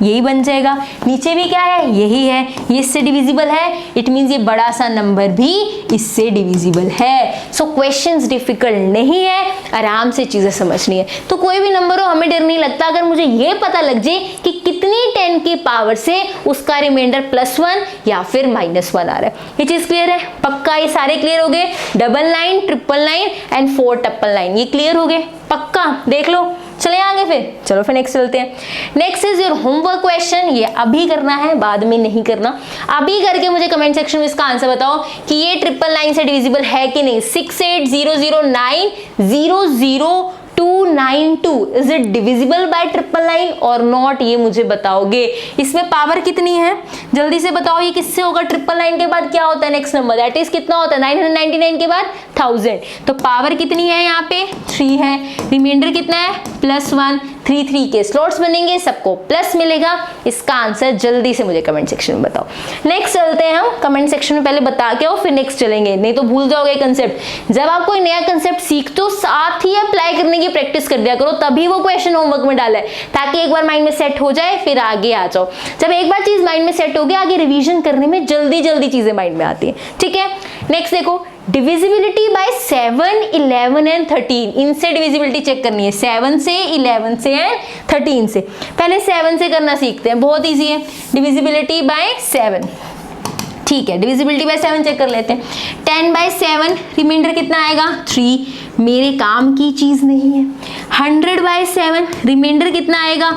यही बन जाएगा। नीचे भी क्या है, यही है, ये इससे डिविजिबल है, इट मींस ये बड़ा सा नंबर भी इससे डिविजिबल है। सो क्वेश्चंस डिफिकल्ट नहीं है, आराम से चीजें समझनी है। तो कोई भी नंबर हो हमें डर नहीं लगता, अगर मुझे ये पता लग जाए कि कितनी 10 की पावर से उसका रिमाइंडर +1 या फिर -1 आ रहा है। ये चीज क्लियर है, पक्का ये सारे क्लियर हो गए, 99 999 एंड 499 ये क्लियर हो गए, पक्का देख लो। चले आगे फिर, चलो फिर नेक्स्ट चलते हैं। Next is your homework question, ये अभी करना है, बाद में नहीं करना। अभी करके मुझे कमेंट सेक्शन में इसका आंसर बताओ कि ये 999 से डिविजिबल है कि नहीं। 6800900292 इज इट डिविजिबल बाय 999 और नॉट, ये मुझे बताओगे। इसमें पावर कितनी है, जल्दी से बताओ, ये किससे होगा, 999 के बाद क्या होता है नेक्स्ट नंबर, दैट इज कितना होता है, 999 के बाद 1000। तो पावर कितनी है, यहाँ पे 3 है, रिमाइंडर कितना है, +1, 3 के स्लॉट्स बनेंगे, सबको प्लस मिलेगा। इसका आंसर जल्दी से मुझे कमेंट सेक्शन में बताओ। नेक्स्ट चलते हैं हम, कमेंट सेक्शन में पहले बता के आओ फिर नेक्स्ट चलेंगे, नहीं तो भूल जाओगे कंसेप्ट। जब आप कोई नया कंसेप्ट सीखते हो साथ ही अप्लाई करने की प्रैक्टिस कर दिया करो, तभी वो क्वेश्चन होमवर्क में डाला है, ताकि एक बार माइंड में सेट हो जाए फिर आगे आ जाओ। जब एक बार चीज माइंड में सेट हो गई, आगे रिवीजन करने में जल्दी चीजें माइंड में आती है। ठीक है, नेक्स्ट देखो, डिविजिबिलिटी बाय 7, 11 एंड 13, इनसे डिविजिबिलिटी चेक करनी है, 7 से, 11 से एंड 13 से। पहले 7 से करना सीखते हैं, बहुत इजी है, डिविजिबिलिटी बाय 7। ठीक है, डिविजिबिलिटी बाय 7 चेक कर लेते हैं। 10/7 रिमाइंडर कितना आएगा, 3, मेरे काम की चीज नहीं है। 100/7 रिमाइंडर कितना आएगा,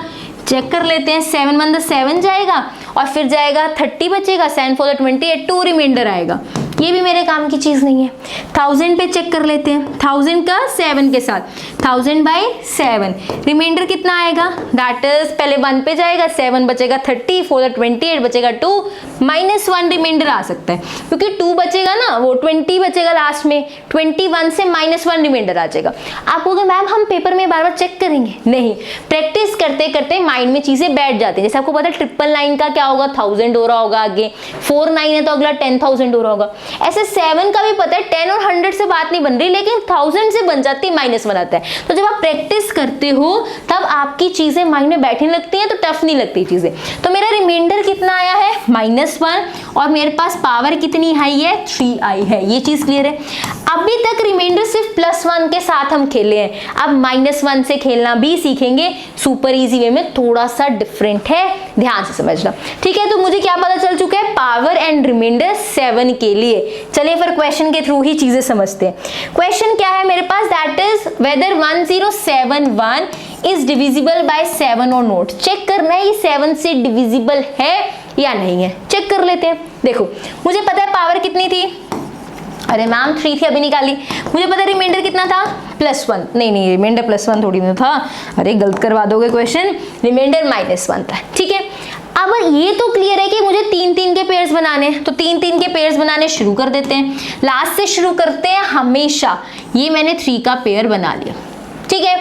चेक कर लेते हैं। 7 1 7 जाएगा और फिर जाएगा 30 बचेगा, 7 4 28, 2 रिमाइंडर आएगा, ये भी मेरे काम की चीज नहीं है। 1000 पे चेक कर लेते हैं, 1000 का 7 के साथ, 1000/7 रिमाइंडर कितना आएगा, दैट इज पहले 1 पे जाएगा, 7 बचेगा, 30 4 28 बचेगा 2, -1 रिमाइंडर आ सकता है, क्योंकि 2 बचेगा ना, वो 20 बचेगा लास्ट में, 21 से -1 रिमाइंडर आ जाएगा। आप कहोगे मैम हम पेपर में बार बार चेक करेंगे, नहीं, प्रैक्टिस करते करते माइंड में चीजें बैठ जाती है। जैसे आपको पता है 999 का क्या होगा, 1000 हो रहा होगा, आगे 49 है तो अगला 10,000 हो रहा होगा। ऐसे 7 का भी पता है, 10 और 100 से बात नहीं बन रही, लेकिन 1000 से बन जाती है, -1 आता है। तो जब आप प्रैक्टिस करते हो तब आपकी चीजें माइंड में बैठने लगती हैं, तो टफ नहीं लगती चीजें। तो मेरा रिमाइंडर कितना आया है, -1, और मेरे पास पावर कितनी आई है, 3 आई है, ये चीज क्लियर है। अभी तक रिमाइंडर सिर्फ +1 के साथ हम खेले हैं, अब -1 से खेलना भी सीखेंगे, सुपर इजी वे में, थोड़ा सा डिफरेंट है, ध्यान से समझना। ठीक है, तो मुझे क्या पता चल चुका है, पावर एंड रिमाइंडर 7 के लिए। चलिए फिर क्वेश्चन के थ्रू ही चीजें समझते हैं। क्वेश्चन क्या है मेरे पास, that is whether 1071 is divisible by 7 और नॉट। चेक करना है ये 7 से डिविजिबल है या नहीं है, चेक कर लेते हैं। देखो मुझे पता है पावर कितनी थी, अरे मैम 3 थी अभी निकाली, मुझे पता रिमाइंडर कितना था +1, नहीं रिमाइंडर +1 थोड़ी ना था, अरे गलत करवा दोगे क्वेश्चन, रिमाइंडर -1 था, ठीक है। अब ये तो क्लियर है कि मुझे 3-3 के पेयर्स बनाने हैं, तो 3-3 के पेयर्स बनाने शुरू कर देते हैं, लास्ट से शुरू करते हैं हमेशा। ये मैंने 3 का पेयर बना लिया, ठीक है।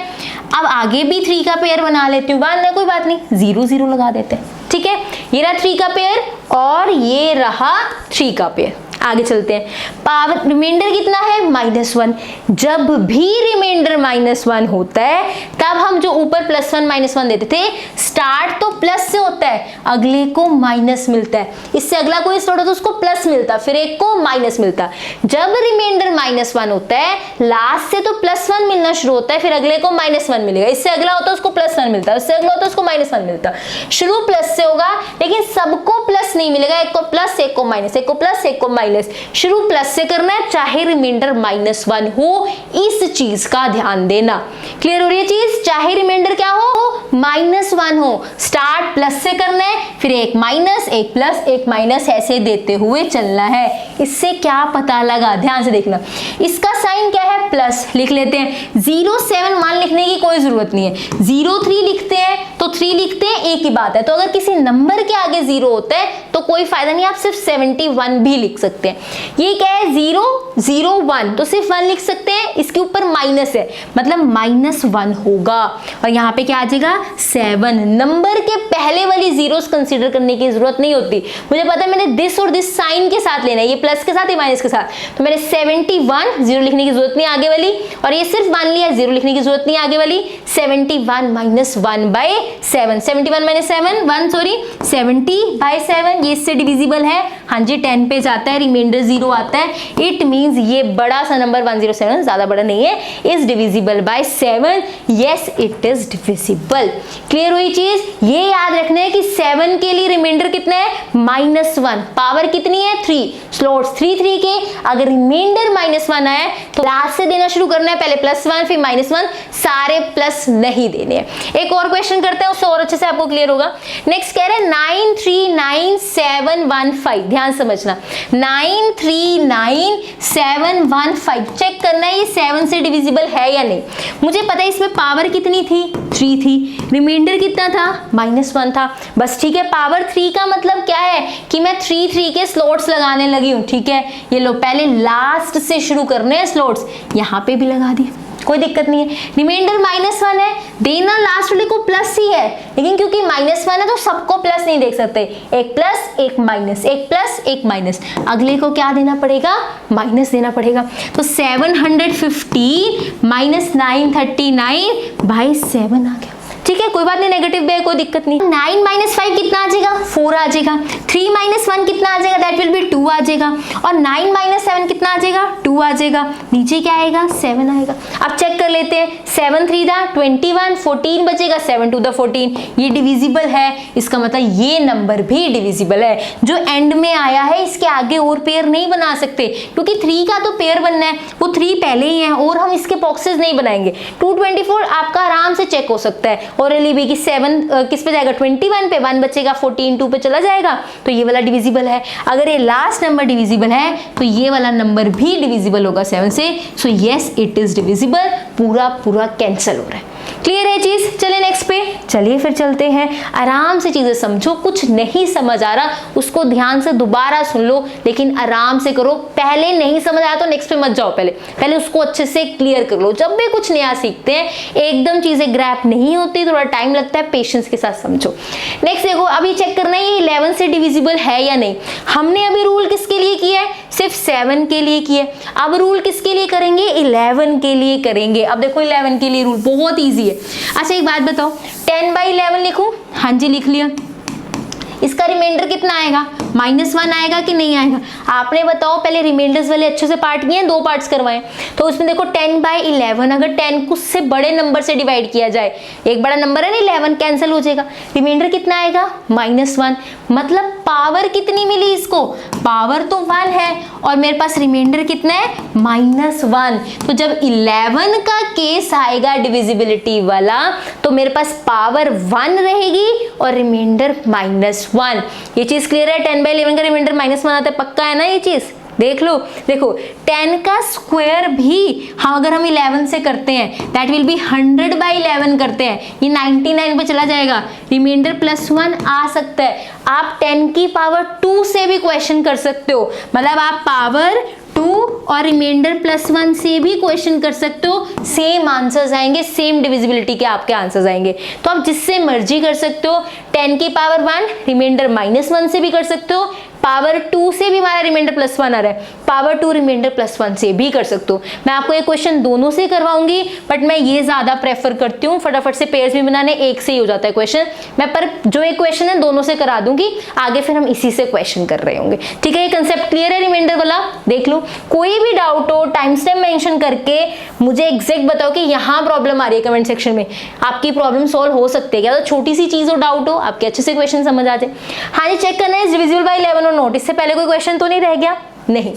अब आगे भी 3 का पेयर बना लेती हूँ, ना कोई बात नहीं, 0 0 लगा देते हैं, ठीक है। ये रहा 3 का पेयर और ये रहा 3 का पेयर। आगे चलते हैं, पावर रिमाइंडर कितना है -1। जब भी रिमाइंडर -1 होता है तब हम जो ऊपर +1 -1 देते थे, स्टार्ट तो प्लस से होता है, अगले को माइनस मिलता है, इससे अगला कोई स्टार्ट होता है उसको प्लस मिलता, फिर एक को माइनस मिलता। जब रिमाइंडर -1 होता है, लास्ट से तो +1 मिलना शुरू होता है, फिर अगले को -1 मिलेगा, इससे अगला होता है उसको +1 मिलता है, उससे अगला होता है उसको -1 मिलता। शुरू प्लस से होगा लेकिन सबको प्लस नहीं मिलेगा, एक को प्लस एक को माइनस, एक को प्लस एक को माइनस। शुरू प्लस से करना है चाहे रिमाइंडर -1 हो, इस चीज का ध्यान देना। क्लियर हो रही है चीज? चाहे रिमाइंडर क्या हो, -1 हो, स्टार्ट प्लस से करना है, फिर एक माइनस एक प्लस एक माइनस ऐसे देते हुए चलना है। इससे क्या पता लगा, ध्यान से देखना, इसका साइन क्या है, प्लस लिख लेते हैं। 0 7 1 लिखने की कोई जरूरत नहीं है, 0 3 लिखते हैं तो 3 लिखते हैं, एक ही बात है। तो अगर किसी नंबर के आगे 0 होता है तो कोई फायदा नहीं, आप सिर्फ 71 भी लिख सकते हैं। ये क्या है, 0 0 1, तो सिर्फ 1 लिख सकते हैं, इसके ऊपर माइनस है मतलब -1 होगा, और यहाँ पे क्या आ जाएगा 7। नंबर के पहले वाली जीरोस कंसीडर करने की जरूरत नहीं होती। मुझे पता है मैंने दिस और दिस साइन के साथ लेना है, ये प्लस के साथ, ये माइनस के साथ, तो मैंने 71 0 लिखने की जरूरत नहीं आगे वाली, और ये सिर्फ मान लिया 0 लिखने की जरूरत नहीं आगे वाली। 71 -1/7, 71 -7 1 सॉरी 70/7, ये इससे डिविजिबल है, हाँ जी 10 पे जाता है, रिमाइंडर 0 आता है। इट मींस ये बड़ा सा नंबर 107 ज्यादा बड़ा नहीं है, is divisible by 7। Yes it is divisible. Clear हुई चीज? ये याद रखना है कि 7 के लिए रिमाइंडर कितना है, -1, पावर कितनी है 3, स्लॉट्स 3 3 के। अगर रिमाइंडर -1 आए तो लास्ट से देना शुरू करना है, पहले +1 फिर -1, सारे प्लस नहीं देने हैं। एक और क्वेश्चन करते हैं, उससे और अच्छे से आपको क्लियर होगा। नेक्स्ट कह रहे हैं 939715, ध्यान समझना, 939715 चेक करना है ये 7 से डिविजिबल है या नहीं। मुझे पता है इसमें पावर कितनी थी, 3 थी, रिमाइंडर कितना था, -1 था, बस ठीक है। पावर 3 का मतलब क्या है कि मैं 3 3 के स्लॉट्स लगाने लगी हूं, ठीक है। ये लो पहले लास्ट से शुरू करने हैं स्लॉट्स, यहां पे भी लगा दिए, कोई दिक्कत नहीं है। रिमाइंडर -1 है, देना लास्ट वाले को प्लस ही है, लेकिन क्योंकि -1 है तो सबको प्लस नहीं देख सकते, एक प्लस एक माइनस, एक प्लस एक माइनस, अगले को क्या देना पड़ेगा, माइनस देना पड़ेगा। तो 715 -939/7 आ गया, ठीक है, कोई बात नहीं, नेगेटिव भी है, कोई दिक्कत नहीं। 9 - 5 कितना आ जाएगा, 4 आ जाएगा। 3 - 1 कितना आ जाएगा, दैट विल बी 2 आ जाएगा। और 9 - 7 कितना आ जाएगा, 2 आ जाएगा। नीचे क्या आएगा, 7 आएगा। अब चेक कर लेते हैं, 7 3 दा 21, 14 बचेगा, 7 2 दा 14, ये डिविजिबल है, इसका मतलब ये नंबर भी डिविजिबल है। जो एंड में आया है इसके आगे और पेयर नहीं बना सकते, क्योंकि 3 का तो पेयर बनना है, वो 3 पहले ही है और हम इसके बॉक्सेस नहीं बनाएंगे। 224 आपका आराम से चेक हो सकता है, और एलईबी की 7 किस पे जाएगा, 21 पे, 1 बचेगा, 14 2 पे चला जाएगा, तो ये वाला डिविजिबल है। अगर ये लास्ट नंबर डिविजिबल है तो ये वाला नंबर भी डिविजिबल होगा 7 से। So yes it is divisible, पूरा कैंसिल हो रहा है। क्लियर है चीज? चलिए नेक्स्ट पे, चलिए फिर चलते हैं। आराम से चीजें समझो, कुछ नहीं समझ आ रहा उसको ध्यान से दोबारा सुन लो, लेकिन आराम से करो। पहले नहीं समझ आया तो नेक्स्ट पे मत जाओ, पहले उसको अच्छे से क्लियर कर लो। जब भी कुछ नया सीखते हैं एकदम चीजें ग्रैप नहीं होती, थोड़ा टाइम लगता है, पेशेंस के साथ समझो। नेक्स्ट देखो, अभी चेक करना है ये 11 से डिविजिबल है या नहीं। हमने अभी रूल किसके लिए किया है, सिर्फ 7 के लिए किया है। अब रूल किसके लिए करेंगे, 11 के लिए करेंगे। अब देखो 11 के लिए रूल बहुत ईजी है। अच्छा एक बात बताओ, 10/11 लिखूं, हाँ जी लिख लिया। इसका रिमाइंडर कितना आएगा, -1 आएगा कि नहीं आएगा, आपने बताओ। पहले रिमाइंडर्स वाले अच्छे से पार्ट किए, 2 पार्ट्स करवाएं। तो उसमें देखो 10/11, अगर 10 को उससे बड़े नंबर से डिवाइड किया जाए, एक बड़ा नंबर है ना 11, कैंसिल हो जाएगा, रिमाइंडर कितना आएगा, -1। मतलब पावर कितनी मिली इसको, पावर तो 1 है और मेरे पास रिमाइंडर कितना है, -1। तो जब 11 का केस आएगा डिविजिबिलिटी वाला, तो मेरे पास पावर 1 रहेगी और रिमाइंडर -1। ये चीज क्लियर है? 10/11 का रिमाइंडर -1 आता है, पक्का है ना ये चीज? देख लो, देखो 10 का स्क्वायर भी अगर हम 11 से करते हैं दैट विल बी 100/11 करते हैं, ये 99 पे चला जाएगा, रिमाइंडर +1 आ सकता है। आप 10 की पावर 2 से भी क्वेश्चन कर सकते हो, मतलब आप पावर 2 और रिमाइंडर +1 से भी क्वेश्चन कर सकते हो, सेम आंसर्स आएंगे, सेम डिविजिबिलिटी के आपके आंसर्स आएंगे। तो आप जिससे मर्जी कर सकते हो, 10 की पावर 1 रिमाइंडर -1 से भी कर सकते हो, पावर 2 से भी हमारा रिमाइंडर +1 आ रहा है, पावर 2 रिमाइंडर +1 से भी कर सकते हो। मैं आपको ये क्वेश्चन दोनों से करवाऊंगी, बट मैं ये ज्यादा प्रेफर करती हूँ, फटाफट से पेयर्स भी बनाने, एक से ही हो जाता है क्वेश्चन। मैं पर जो एक क्वेश्चन है दोनों से करा दूंगी, आगे फिर हम इसी से क्वेश्चन कर रहे होंगे। ठीक है, ये कंसेप्ट क्लियर है रिमाइंडर वाला? देख लो, कोई भी डाउट हो टाइम स्टैम्प मेंशन करके मुझे एग्जैक्ट बताओ कि यहाँ प्रॉब्लम आ रही है, कमेंट सेक्शन में आपकी प्रॉब्लम सॉल्व हो सकती है क्या? तो छोटी सी चीज हो, डाउट हो, आपके अच्छे से क्वेश्चन समझ आ जाए। हाँ जी, चेक करना है डिविजिबल बाय 11 और नोट। इससे पहले कोई क्वेश्चन तो नहीं रह गया? नहीं,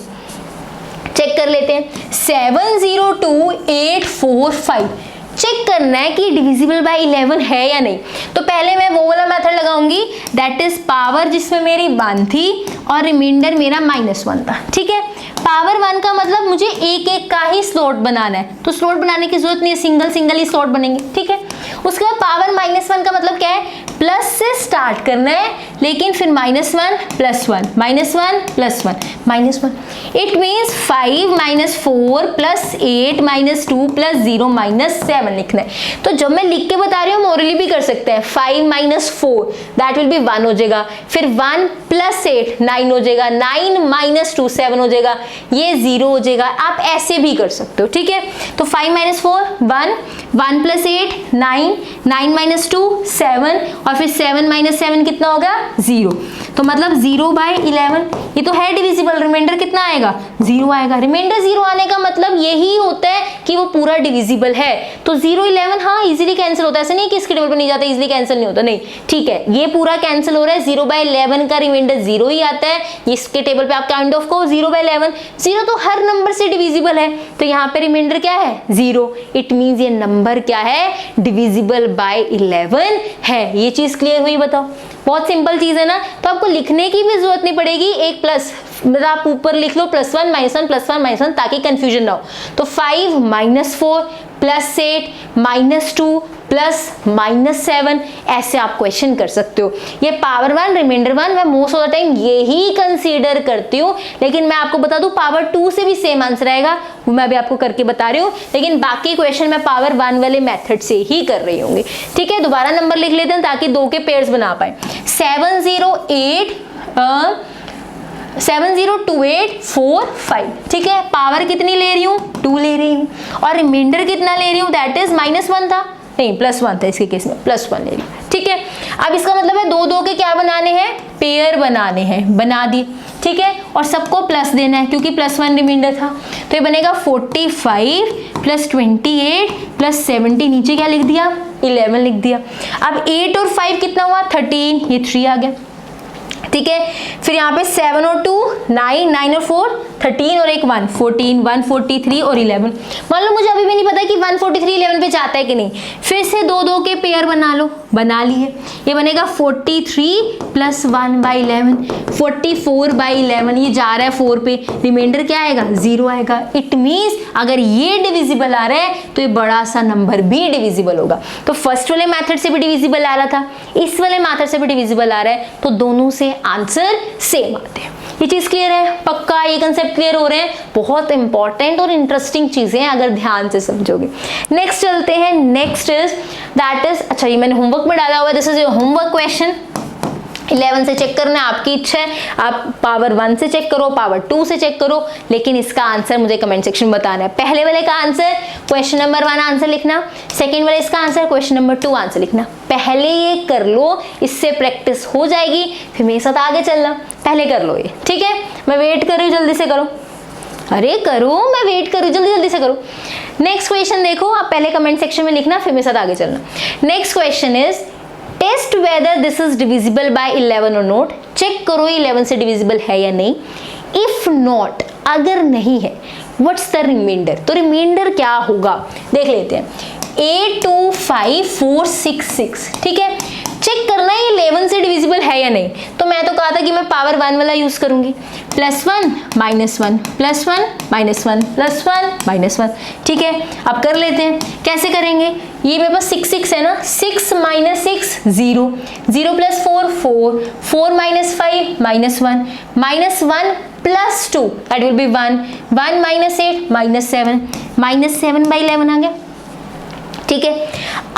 चेक कर लेते हैं। 702,845 चेक करना है कि डिविजिबल बाय 11 है या नहीं। तो पहले मैं वो वाला मेथड लगाऊंगी, दैट इज पावर जिसमें मेरी 1 थी और रिमाइंडर मेरा -1 था। ठीक है, पावर 1 का मतलब मुझे एक एक का ही स्लॉट बनाना है, तो स्लॉट बनाने की जरूरत नहीं है, सिंगल सिंगल ही स्लॉट बनेंगे। ठीक है, उसके बाद पावर -1 का मतलब क्या है, प्लस से स्टार्ट करना है, लेकिन फिर -1 +1 -1 +1 -1, इट मीन्स 5 -4 + 8 -2 + 0 -7 लिखना है। तो जब मैं लिख के बता रही हूँ मोरली भी कर सकते हैं, 5 - 4 दैट विल बी 1 हो जाएगा, फिर 1 + 8 9 हो जाएगा, 9 - 2 7 हो जाएगा, ये 0 हो जाएगा। आप ऐसे भी कर सकते हो। ठीक है, तो 5 - 4 1 1 + 8 9 9 - 2 7 और फिर 7 - 7 कितना होगा, 0। तो मतलब 0/11 ये तो है डिविजिबल, रिमाइंडर कितना आएगा, 0 आएगा। रिमाइंडर 0 आने का मतलब यही होता है कि वो पूरा डिविजिबल है। तो 0 11 हाँ इजीली कैंसिल होता है, ऐसा नहीं कि इसके टेबल पर नहीं जाता, इजीली कैंसिल नहीं होता, नहीं। ठीक है, ये पूरा कैंसिल हो रहा है, 0/11 का रिमाइंडर 0 ही आता है। इसके टेबल पे आप काइंड ऑफ को 0/11, 0 तो हर नंबर से डिविजिबल है, तो यहाँ पे रिमाइंडर क्या है, 0। इट मीन्स ये नंबर क्या है, डिविजिबल बाय 11 है। ये चीज क्लियर हुई? बताओ, बहुत सिंपल चीज है ना। तो आपको लिखने की भी जरूरत नहीं पड़ेगी, एक प्लस मतलब आप ऊपर लिख लो +1 - 1 +1 - 1 ताकि कंफ्यूजन ना हो। तो 5 - 4 + 8 -2 + -7 ऐसे आप क्वेश्चन कर सकते हो। ये पावर 1 रिमाइंडर 1 मैं मोस्ट ऑफ द टाइम यही कंसीडर करती हूँ, लेकिन मैं आपको बता दूं पावर 2 से भी सेम आंसर आएगा, वो मैं अभी आपको करके बता रही हूँ, लेकिन बाकी क्वेश्चन मैं पावर 1 वाले मेथड से ही कर रही होंगी। ठीक है, दोबारा नंबर लिख लेते हैं ताकि 2 के पेयर्स बना पाए। 702,845। ठीक है, पावर कितनी ले रही हूँ, 2 ले रही हूँ, और रिमाइंडर कितना ले रही हूँ, दैट इज -1 था, नहीं +1 था इसके केस में, +1 ले रही हूँ। ठीक है, अब इसका मतलब है 2 के क्या बनाने हैं, पेयर बनाने हैं, बना दी। ठीक है, और सबको प्लस देना है क्योंकि +1 रिमाइंडर था, तो ये बनेगा 45 + 28 + 70, नीचे क्या लिख दिया, 11 लिख दिया। अब 8 और 5 कितना हुआ, 13, ये 3 आ गया। ठीक है, फिर यहाँ पे 7 और 2 9 9 और 4 13 और एक 1 14 143 और 11। मान लो मुझे अभी भी नहीं पता कि 143 11 पे जाता है कि नहीं, फिर से 2 के पेयर बना लो, बना लिए। ये बनेगा 43 + 1/11 44/11, ये जा रहा है 4 पे, रिमाइंडर क्या आएगा, 0 आएगा। इट मीन्स अगर ये डिविजिबल आ रहा है तो ये बड़ा सा नंबर भी डिविजिबल होगा। तो फर्स्ट वाले मेथड से भी डिविजिबल आ रहा था, इस वाले मेथड से भी डिविजिबल आ रहा है, तो दोनों से आंसर सेम आते हैं। ये चीज क्लियर है? पक्का ये कंसेप्ट क्लियर हो रहे हैं? बहुत इंपॉर्टेंट और इंटरेस्टिंग चीजें हैं अगर ध्यान से समझोगे। नेक्स्ट चलते हैं, नेक्स्ट इज दैट इज, अच्छा ये मैंने होमवर्क में डाला हुआ है, this is your homework question. 11 से चेक करना है, आपकी इच्छा है, आप पावर 1 से चेक करो, पावर 2 से चेक करो, लेकिन इसका आंसर मुझे कमेंट सेक्शन में बताना है। पहले वाले का आंसर क्वेश्चन नंबर 1 आंसर लिखना, सेकंड वाले इसका आंसर क्वेश्चन नंबर 2 आंसर लिखना। पहले ये कर लो, इससे प्रैक्टिस हो जाएगी, फिर मेरे साथ आगे चलना। पहले कर लो ये, ठीक है? मैं वेट कर रही हूँ, जल्दी से करो। अरे करो, मैं वेट कर रही हूँ, जल्दी जल्दी से करो। नेक्स्ट क्वेश्चन देखो, आप पहले कमेंट सेक्शन में लिखना, फिर मेरे साथ आगे चलना। Next question is test whether this is divisible by 11 और नॉट। चेक करो 11 से डिविजिबल है या नहीं। इफ नॉट, अगर नहीं है, व्हाट्स द रिमाइंडर? तो रिमाइंडर क्या होगा देख लेते हैं। 825466, ठीक है? चेक चेक करना है ये 11 से डिविजिबल है या नहीं। तो मैं तो कहा था कि मैं पावर 1 वाला यूज करूंगी, +1 -1 +1 -1 +1 -1। ठीक है, अब कर लेते हैं। कैसे करेंगे, ये मेरे पास 6 6 है ना, 6 - 6 0, 0 + 4 4, 4 - 5 -1, -1 + 2 that will be 1, 1 - 8 -7, -7/11 आ गया। ठीक है,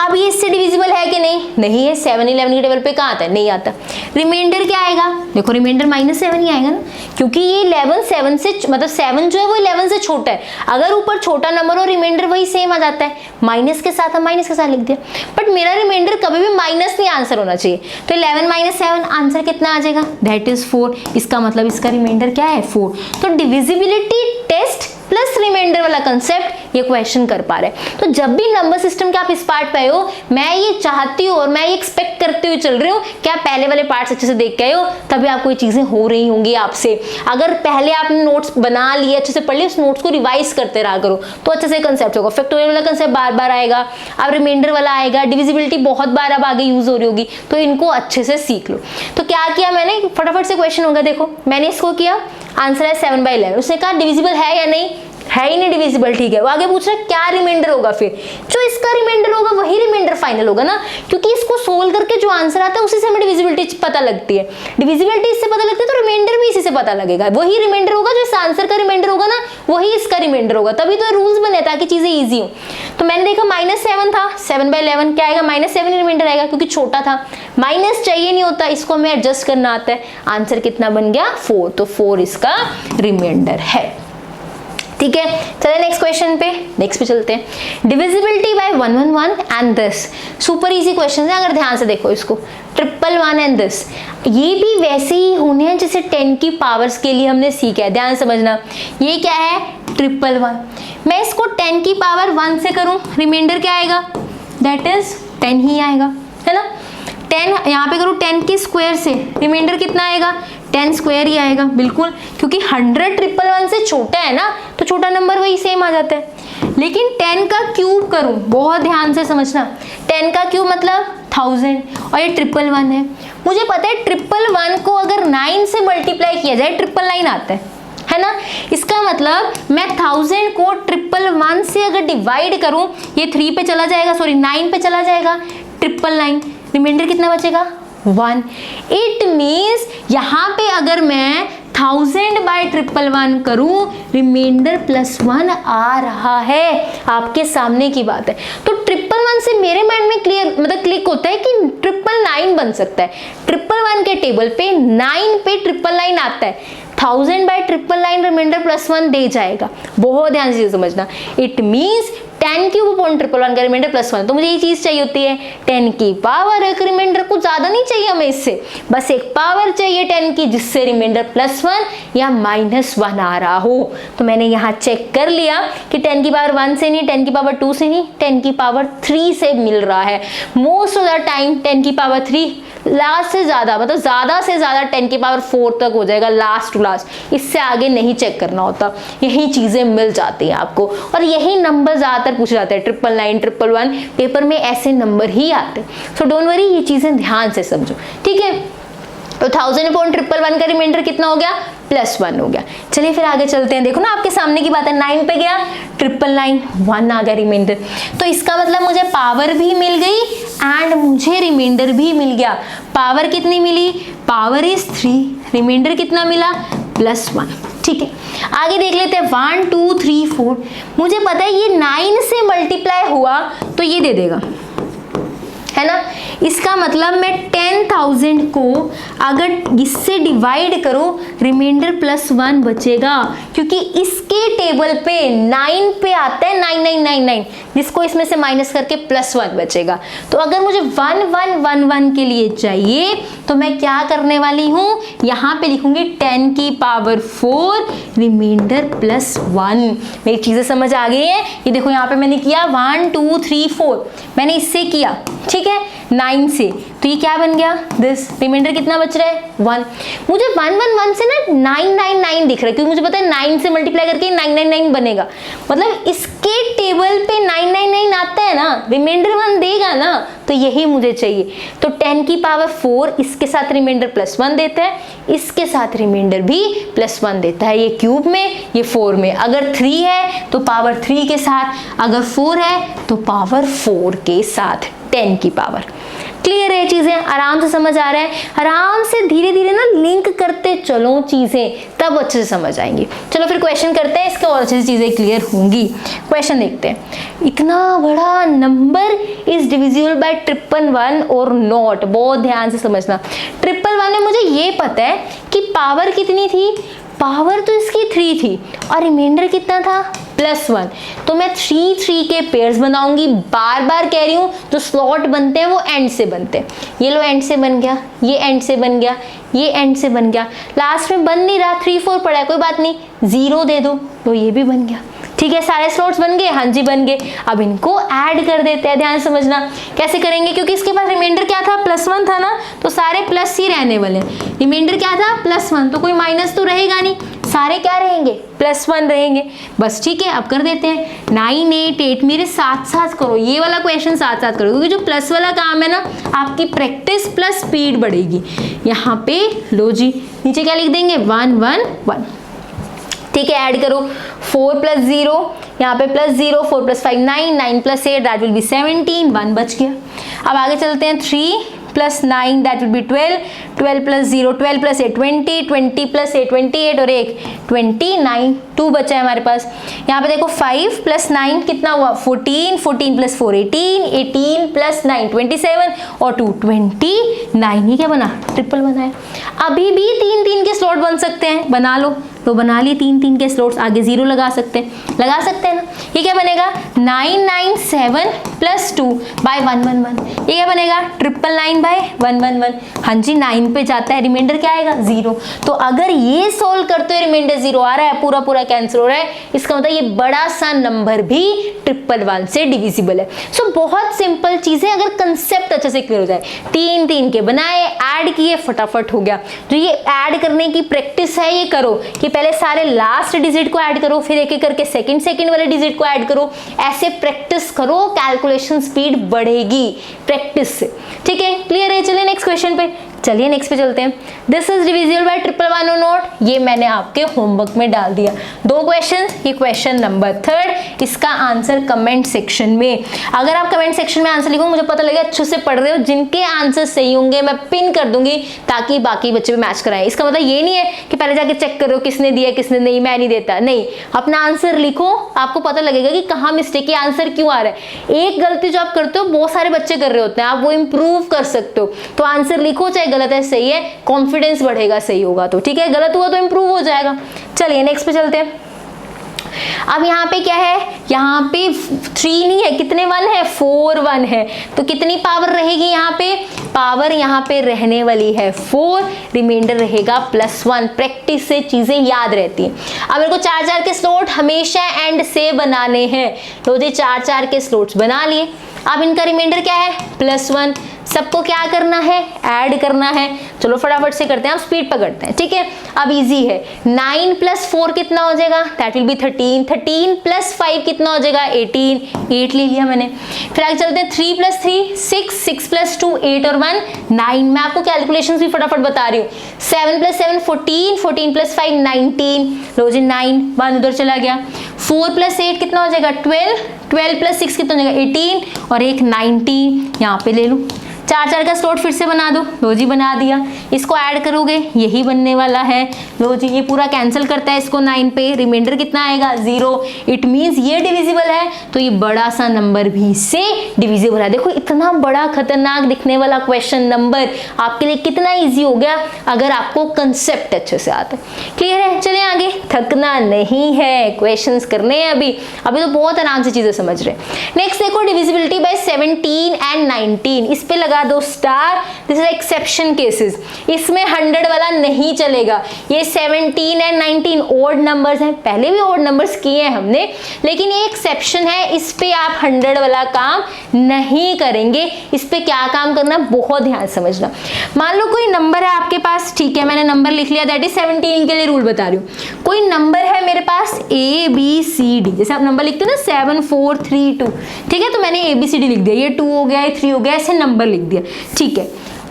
अब ये इससे डिविजिबल है कि नहीं, नहीं है। 7 11 के टेबल पे कहाँ आता है, नहीं आता। रिमाइंडर क्या आएगा, देखो रिमाइंडर -7 ही आएगा ना, क्योंकि ये 11 7 से मतलब 7 जो है वो 11 से छोटा है। अगर ऊपर छोटा नंबर हो रिमाइंडर वही सेम आ जाता है, माइनस के साथ हम माइनस के साथ लिख दिया। बट मेरा रिमाइंडर कभी भी माइनस नहीं आंसर होना चाहिए, तो 11 - 7 आंसर कितना आ जाएगा, दैट इज 4। इसका मतलब इसका रिमाइंडर क्या है, 4। तो डिविजिबिलिटी टेस्ट प्लस रिमाइंडर वाला कंसेप्ट ये क्वेश्चन कर पा रहे हैं। तो जब भी नंबर सिस्टम के आप इस पार्ट पे आए हो, मैं ये चाहती हूँ और मैं ये एक्सपेक्ट करते हुए चल रही हूँ कि आप पहले वाले पार्ट्स अच्छे से देख के आए हो, तभी आपको ये चीजें हो रही होंगी आपसे। अगर पहले आपने नोट्स बना लिए, अच्छे से पढ़ लिए, उस नोट्स को रिवाइज करते रहा करो, तो अच्छे से कंसेप्ट होगा। फैक्टोरियल वाला कंसेप्ट बार बार आएगा, अब रिमाइंडर वाला आएगा, डिविजिबिलिटी बहुत बार अब आगे यूज हो रही होगी, तो इनको अच्छे से सीख लो। तो क्या किया मैंने, फटाफट से क्वेश्चन होगा, देखो मैंने इसको किया, आंसर है 7/11। उसने कहा डिविजिबल है या नहीं, है ही नहीं डिविजिबल। ठीक है, वो आगे पूछ रहा है क्या रिमाइंडर होगा, फिर जो इसका रिमाइंडर होगा वही रिमाइंडर फाइनल होगा ना, क्योंकि इसको सोल्व करके जो आंसर आता है उसी से हमें डिविजिबिलिटी पता लगती है। डिविजिबिलिटी इससे पता लगती है तो रिमाइंडर भी इसी से पता लगेगा। वही रिमाइंडर होगा जो इस आंसर का रिमाइंडर होगा ना, वही इसका रिमाइंडर होगा। तभी तो रूल्स बने ताकि चीजें ईजी हो। तो मैंने देखा -7 था, 7/11 क्या आएगा, -7 ही रिमाइंडर आएगा, क्योंकि छोटा था। माइनस चाहिए नहीं होता, इसको हमें एडजस्ट करना आता है। आंसर कितना बन गया, 4। तो 4 इसका रिमाइंडर है। ठीक है, चलिए नेक्स्ट क्वेश्चन पे, नेक्स्ट पे चलते हैं। Divisibility bye 1 1 1 and this, super easy question है, अगर ध्यान से देखो इसको। 1 1 1 एंड दिस, ये भी वैसे ही होने हैं जैसे 10 की पावर्स के लिए हमने सीखा है। ध्यान समझना, ये क्या है, 1 1 1। मैं इसको 10 की पावर 1 से करूं, रिमाइंडर क्या आएगा, दैट इज 10 ही आएगा, है ना। 10 यहाँ पे करूँ 10 के स्क्वायर से, रिमाइंडर कितना आएगा, 10 स्क्वायर ही आएगा, बिल्कुल, क्योंकि 100 1 1 1 से छोटा है ना, तो छोटा नंबर वही सेम आ जाता है। लेकिन 10 का क्यूब करूं, बहुत ध्यान से समझना, 10 का क्यूब मतलब 1000, और ये 1 1 1 है। मुझे पता है 1 1 1 को अगर 9 से मल्टीप्लाई किया जाए 999 आता है ना। इसका मतलब मैं 1000 को 1 1 1 से अगर डिवाइड करूं, ये 3 पे चला जाएगा, सॉरी 9 पे चला जाएगा, 999, रिमाइंडर कितना बचेगा, 1। इट मीन्स यहाँ पे अगर मैं 1000/111 करूं, रिमाइंडर +1 आ रहा है। आपके सामने की बात है। तो 111 से मेरे माइंड में क्लियर मतलब क्लिक होता है कि 999 बन सकता है। 111 के टेबल पे 9 पे 999 आता है, 1000/111 रिमाइंडर +1 दे जाएगा। बहुत ध्यान से समझना, इट मीन्स 10 क्यूब अपॉन 111 का रिमाइंडर +1। तो मुझे ये चीज चाहिए होती है 10 की पावर, एक रिमाइंडर, कुछ ज्यादा नहीं चाहिए हमें इससे, बस एक पावर चाहिए 10 की, जिससे रिमाइंडर +1 या -1 आ रहा हो। तो मैंने यहाँ चेक कर लिया कि 10 की पावर 1 से नहीं, 10 की पावर 2 से नहीं, 10 की पावर 3 से मिल रहा है। मोस्ट ऑफ द टाइम 10 की पावर 3, लास्ट से ज्यादा मतलब ज्यादा से ज्यादा 10 की पावर 4 तक हो जाएगा, लास्ट टू लास्ट। इससे आगे नहीं चेक करना होता, यही चीजें मिल जाती हैं आपको, और यही नंबर ज्यादातर पूछे जाते हैं। 999 111 पेपर में ऐसे नंबर ही आते हैं। सो डोंट वरी, ये चीजें ध्यान से समझो, ठीक है। तो 1000/111 का रिमाइंडर कितना हो गया, +1 हो गया। चलिए फिर आगे चलते हैं। देखो ना आपके सामने की बात है, 9 पे गया, 999, 1 आ गया रिमाइंडर। तो इसका मतलब मुझे पावर भी मिल गई एंड मुझे रिमाइंडर भी मिल गया। पावर कितनी मिली, पावर इज 3, रिमाइंडर कितना मिला, +1। ठीक है, आगे देख लेते हैं 1 2 3 4। मुझे पता है ये 9 से मल्टीप्लाई हुआ तो ये दे देगा, है ना। इसका मतलब मैं 10,000 को अगर इससे डिवाइड करो, रिमाइंडर +1 बचेगा, क्योंकि इसके टेबल पे 9 पे आता है 9999, जिसको इसमें से माइनस करके +1 बचेगा। तो अगर मुझे 1111 के लिए चाहिए तो मैं क्या करने वाली हूं, यहां पे लिखूंगी 10 की पावर 4 रिमाइंडर +1। मेरी चीजें समझ आ गई है। ये देखो यहाँ पे मैंने किया 1 2 3 4, मैंने इससे किया, ठीक है। 9 से, तो ये क्या बन गया दिस, रिमाइंडर कितना बच रहा है 1। मुझे 111 से ना 999 दिख रहा है क्योंकि मुझे पता है 9 से मल्टीप्लाई करके 999 बनेगा, मतलब इसके टेबल पे 999 आता है ना, रिमाइंडर 1 देगा ना, तो यही मुझे चाहिए। तो 10 की पावर 4 इसके साथ रिमाइंडर +1 देता है, इसके साथ रिमाइंडर भी +1 देता है, ये क्यूब में ये 4 में। अगर 3 है तो पावर 3 के साथ, अगर 4 है तो पावर 4 के साथ 10 की पावर। क्लियर है चीजें, आराम से समझ आ रहा है, आराम से धीरे धीरे ना लिंक करते चलो चीजें, तब अच्छे से समझ आएंगी। चलो फिर क्वेश्चन करते हैं, इसके और अच्छे से चीजें क्लियर होंगी। क्वेश्चन देखते हैं, इतना बड़ा नंबर इज डिविजिबल बाय 111 और नॉट। बहुत ध्यान से समझना, 111 में मुझे ये पता है कि पावर कितनी थी, पावर तो इसकी 3 थी और रिमाइंडर कितना था +1, तो मैं 3 के पेयर्स बनाऊंगी। बार बार कह रही हूँ, जो स्लॉट बनते हैं वो एंड से बनते हैं। ये लो एंड से बन गया, ये एंड से बन गया, ये एंड से बन गया, लास्ट में बन नहीं रहा, 3 4 पड़ा है, कोई बात नहीं, 0 दे दो, तो ये भी बन गया। ठीक है, सारे स्लॉट्स बन गए, हाँ जी बन गए। अब इनको ऐड कर देते हैं, ध्यान समझना कैसे करेंगे, क्योंकि इसके पास रिमाइंडर क्या था +1 था ना, तो सारे प्लस ही रहने वाले। रिमाइंडर क्या था +1, तो कोई माइनस तो रहेगा नहीं, सारे क्या रहेंगे +1 रहेंगे बस। ठीक है, अब कर देते हैं 9 8 8, मेरे साथ साथ करो, ये वाला क्वेश्चन साथ साथ करो, क्योंकि जो प्लस वाला काम है ना, आपकी प्रैक्टिस प्लस स्पीड बढ़ेगी। यहाँ पे लो जी, नीचे क्या लिख देंगे 1 1 1। ठीक है, ऐड करो 4 + 0, यहाँ पे +0, 4 + 5 9, 9 + 8 दैट विल बी 17, 1 बच गया। अब आगे चलते हैं, 3 + 9 दैट विल बी 12, 12 + 0 12 + 8 20, 20 + 8 28 और 1 29, 2 बचा है हमारे पास। यहाँ पे देखो 5 + 9 कितना हुआ 14, 14 + 4 18, 18 + 9 27 और 2 29, ये क्या बना ट्रिपल बना है। अभी भी 3 3 के स्लॉट बन सकते हैं, बना लो, तो बना लिए 3 3 के स्लॉट्स, आगे 0 लगा सकते हैं ना। ये क्या बनेगा 997 + 2 / 1 1 1, ये क्या बनेगा 999 / 1 1 1। हाँ जी, 9 पे जाता है, रिमाइंडर क्या आएगा 0। तो अगर ये सोल्व करते हो रिमाइंडर 0 आ रहा है, पूरा पूरा कैंसिल हो रहा है, इसका मतलब ये बड़ा सा नंबर भी 111 से डिविजिबल है। सो बहुत सिंपल चीजें, अगर कंसेप्ट अच्छे से क्लियर हो जाए, 3 3 के बनाए, ऐड किए, फटाफट हो गया। जो ये ऐड करने की प्रैक्टिस है, ये करो कि पहले सारे लास्ट डिजिट को ऐड करो, फिर एक एक करके सेकंड वाले डिजिट को ऐड करो, ऐसे प्रैक्टिस करो, कैलकुलेशन स्पीड बढ़ेगी प्रैक्टिस से। ठीक है, क्लियर है। चलिए नेक्स्ट क्वेश्चन पे, चलिए नेक्स्ट पे चलते हैं। दिस इज डिविजिबल बाय 111 और नॉट, ये मैंने आपके होमवर्क में डाल दिया। 2 क्वेश्चन, ये क्वेश्चन नंबर 3, इसका आंसर कमेंट सेक्शन में। अगर आप कमेंट सेक्शन में आंसर लिखो, मुझे पता लगेगा अच्छे से पढ़ रहे हो। जिनके आंसर सही होंगे मैं पिन कर दूंगी ताकि बाकी बच्चे भी मैच कराएं। इसका मतलब ये नहीं है कि पहले जाके चेक करो किसने दिया किसने नहीं, मैं नहीं देता, नहीं, अपना आंसर लिखो, आपको पता लगेगा कि कहाँ मिस्टेक है, आंसर क्यों आ रहा है। एक गलती जो आप करते हो बहुत सारे बच्चे कर रहे होते हैं, आप वो इंप्रूव कर सकते हो। तो आंसर लिखो, चाहे गलत है सही है, कॉन्फिडेंस बढ़ेगा सही होगा तो। ठीक है, गलत हुआ तो इंप्रूव हो जाएगा। चलिए नेक्स्ट पे चलते हैं। अब यहाँ पे क्या है, यहाँ पे 3 नहीं है, कितने 1 है 4 1 है, तो कितनी पावर रहेगी यहाँ पे, पावर यहाँ पे रहने वाली है 4, रिमाइंडर रहेगा +1। प्रैक्टिस से चीजें याद रहती हैं। अब मेरे को 4 4 के स्लॉट हमेशा एंड से बनाने हैं, तो ये 4 4 के स्लॉट्स बना लिए। अब इनका रिमाइंडर क्या है +1, सबको क्या करना है ऐड करना है। चलो फटाफट से करते हैं, हम स्पीड पकड़ते हैं। ठीक है, अब इजी है, 9 + 4 कितना हो जाएगा, दैट विल बी 13, 13 + 5 कितना हो जाएगा 18, 8 ले लिया मैंने। फिर आगे चलते हैं, 3 + 3 6, 6 + 2 8 और 1 9। मैं आपको कैलकुलेशंस भी फटाफट बता रही हूँ। 7 + 7 14, 14 + 5 19, लो जी 9, 1 उधर चला गया। 4 + 8 कितना हो जाएगा 12, 12 + 6 कितना हो जाएगा 18 और एक 19, यहाँ पे ले लूँ। 4 4 का स्लॉट फिर से बना दो, लो जी बना दिया। इसको ऐड करोगे यही बनने वाला है, लो जी ये पूरा कैंसिल करता है इसको 9 पे, रिमाइंडर कितना आएगा 0। इट मींस ये डिविजिबल है, तो ये बड़ा सा नंबर भी से डिविजिबल है। देखो इतना बड़ा खतरनाक दिखने वाला क्वेश्चन नंबर आपके लिए कितना ईजी हो गया अगर आपको कंसेप्ट अच्छे से आता है। क्लियर है, चलिए आगे, थकना नहीं है, क्वेश्चन क्वेश्चंस करने हैं अभी तो बहुत आराम से चीजें समझ रहे हैं। नेक्स्ट देखो डिविजिबिलिटी बाय 17 एंड 19, इस पे लगा दो star, this is exception cases, इसमें 100 वाला नहीं चलेगा। ये 17 एंड 19 ओड नंबर्स हैं, पहले भी ओड नंबर्स किए हैं हमने, लेकिन ये एक्सेप्शन है, इस पे आप 100 वाला काम नहीं करेंगे। इस पे क्या काम करना, बहुत ध्यान समझना। मान लो कोई नंबर है आपके पास, ठीक है, मैंने नंबर लिख लिया, दैट इज 17 के लिए रूल बता रही हूँ। कोई नंबर है मेरे पास ABCD, जैसे आप नंबर लिखते हो ना 7 4 3 2, ठीक है, तो मैंने ABCD लिख दिया, ये 2 हो गया, ये 3 हो गया, ऐसे नंबर लिख दिया, ठीक है।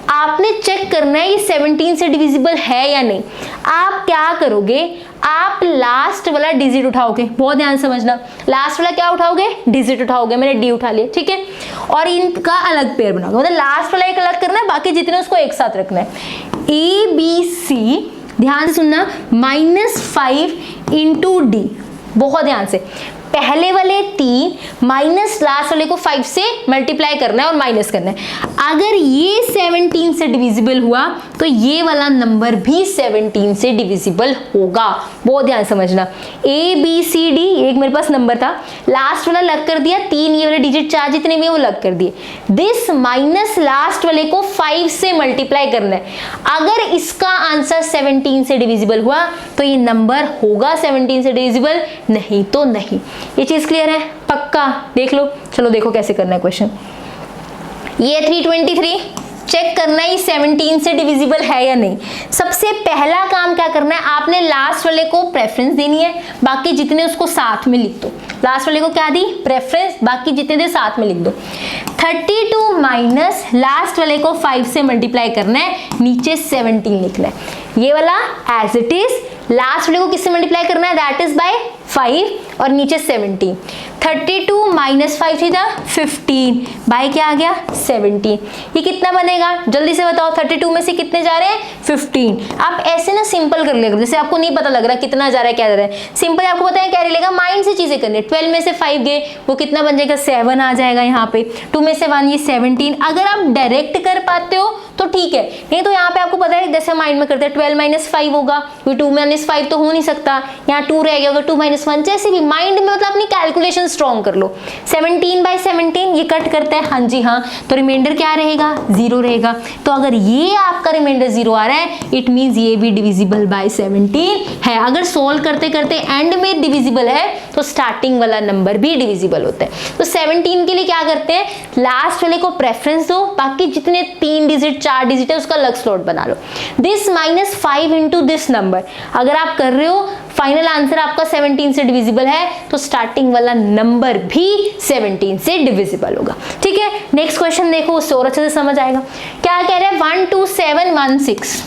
आपने चेक करना है ये 17 से डिविजिबल है या नहीं। आप क्या करोगे, आप लास्ट वाला डिजिट उठाओगे, बहुत ध्यान समझना, लास्ट वाला क्या उठाओगे, डिजिट उठाओगे, मैंने D उठा लिया, ठीक है, और इनका अलग पेयर बनाओगे, मतलब लास्ट वाला एक अलग करना है, बाकी जितने उसको एक साथ रखना है। ABC, ध्यान से सुनना, -5 इंटू D, बहुत ध्यान से, पहले वाले 3 माइनस लास्ट वाले को 5 से मल्टीप्लाई करना है और माइनस करना है। अगर ये 17 से डिविजिबल हुआ तो ये वाला नंबर भी 17 से डिविजिबल होगा, बहुत ध्यान समझना। ABCD, एक मेरे पास नंबर था, लास्ट वाला लग कर दिया, 3 ये वाले डिजिट 4 जितने भी वो लग कर दिए, दिस माइनस लास्ट वाले को 5 से मल्टीप्लाई करना है। अगर इसका आंसर 17 से डिविजिबल हुआ तो ये नंबर होगा 17 से डिविजिबल, नहीं तो नहीं। ये चीज क्लियर है, पक्का देख लो। चलो देखो कैसे करना है क्वेश्चन। ये 323 चेक करना है 17 से डिविजिबल है या नहीं। सबसे पहला काम क्या करना है, आपने लास्ट वाले को प्रेफरेंस देनी है, बाकी जितने उसको साथ में लिख दो। लास्ट वाले को क्या दी, प्रेफरेंस, बाकी जितने दे साथ में लिख दो। 32 माइनस लास्ट वाले को 5 से मल्टीप्लाई करना है, नीचे 17 लिखना है। ये वाला एज इट इज, लास्ट वाले को किससे मल्टीप्लाई करना है, दैट इज बाय 5 और नीचे 17। 32 माइनस 5 थी था 15, बाय क्या आ गया 17। ये कितना बनेगा, जल्दी से बताओ, 32 में से कितने जा रहे हैं 15। आप ऐसे ना सिंपल कर लेगा, जैसे आपको नहीं पता लग रहा कितना जा रहा है क्या जा रहा है, सिंपल आपको पता है क्या लेगा, माइंड से चीजें करनी है। 12 में से 5 गए, वो कितना बन जाएगा 7 आ जाएगा यहाँ पे, 2 में से 1 ये 17। अगर आप डायरेक्ट कर पाते हो तो ठीक है, नहीं तो यहाँ पे आपको पता है जैसे माइंड में करते हैं 12 माइनस 5 होगा, 2 माइनस 5 तो हो नहीं सकता, यहाँ 2 रह गया होगा, 2 माइनस 1, जैसे भी माइंड में मतलब अपनी कैलकुलेशन स्ट्रॉन्ग कर लो। 17/17 ये कट करता है, हाँ जी हाँ, तो रिमाइंडर क्या रहेगा 0 रहेगा। तो अगर ये आपका रिमाइंडर 0 आ रहा है, इट मींस ये भी डिविजिबल बाय 17 है। अगर सोल्व करते करते एंड में डिविजिबल है तो स्टार्टिंग वाला नंबर भी डिविजिबल होता है। तो 17 के लिए क्या करते हैं, लास्ट वाले को प्रेफरेंस दो, बाकी जितने 3 डिजिट 4 डिजिट है उसका अलग स्लॉट बना लो। This minus 5 into this number, अगर आप कर रहे हो फाइनल आंसर आपका 17 से डिविजिबल है तो स्टार्टिंग वाला नंबर भी 17 से डिविजिबल होगा। ठीक है, नेक्स्ट क्वेश्चन देखो, उससे और अच्छे से समझ आएगा। क्या कह रहे हैं, 12716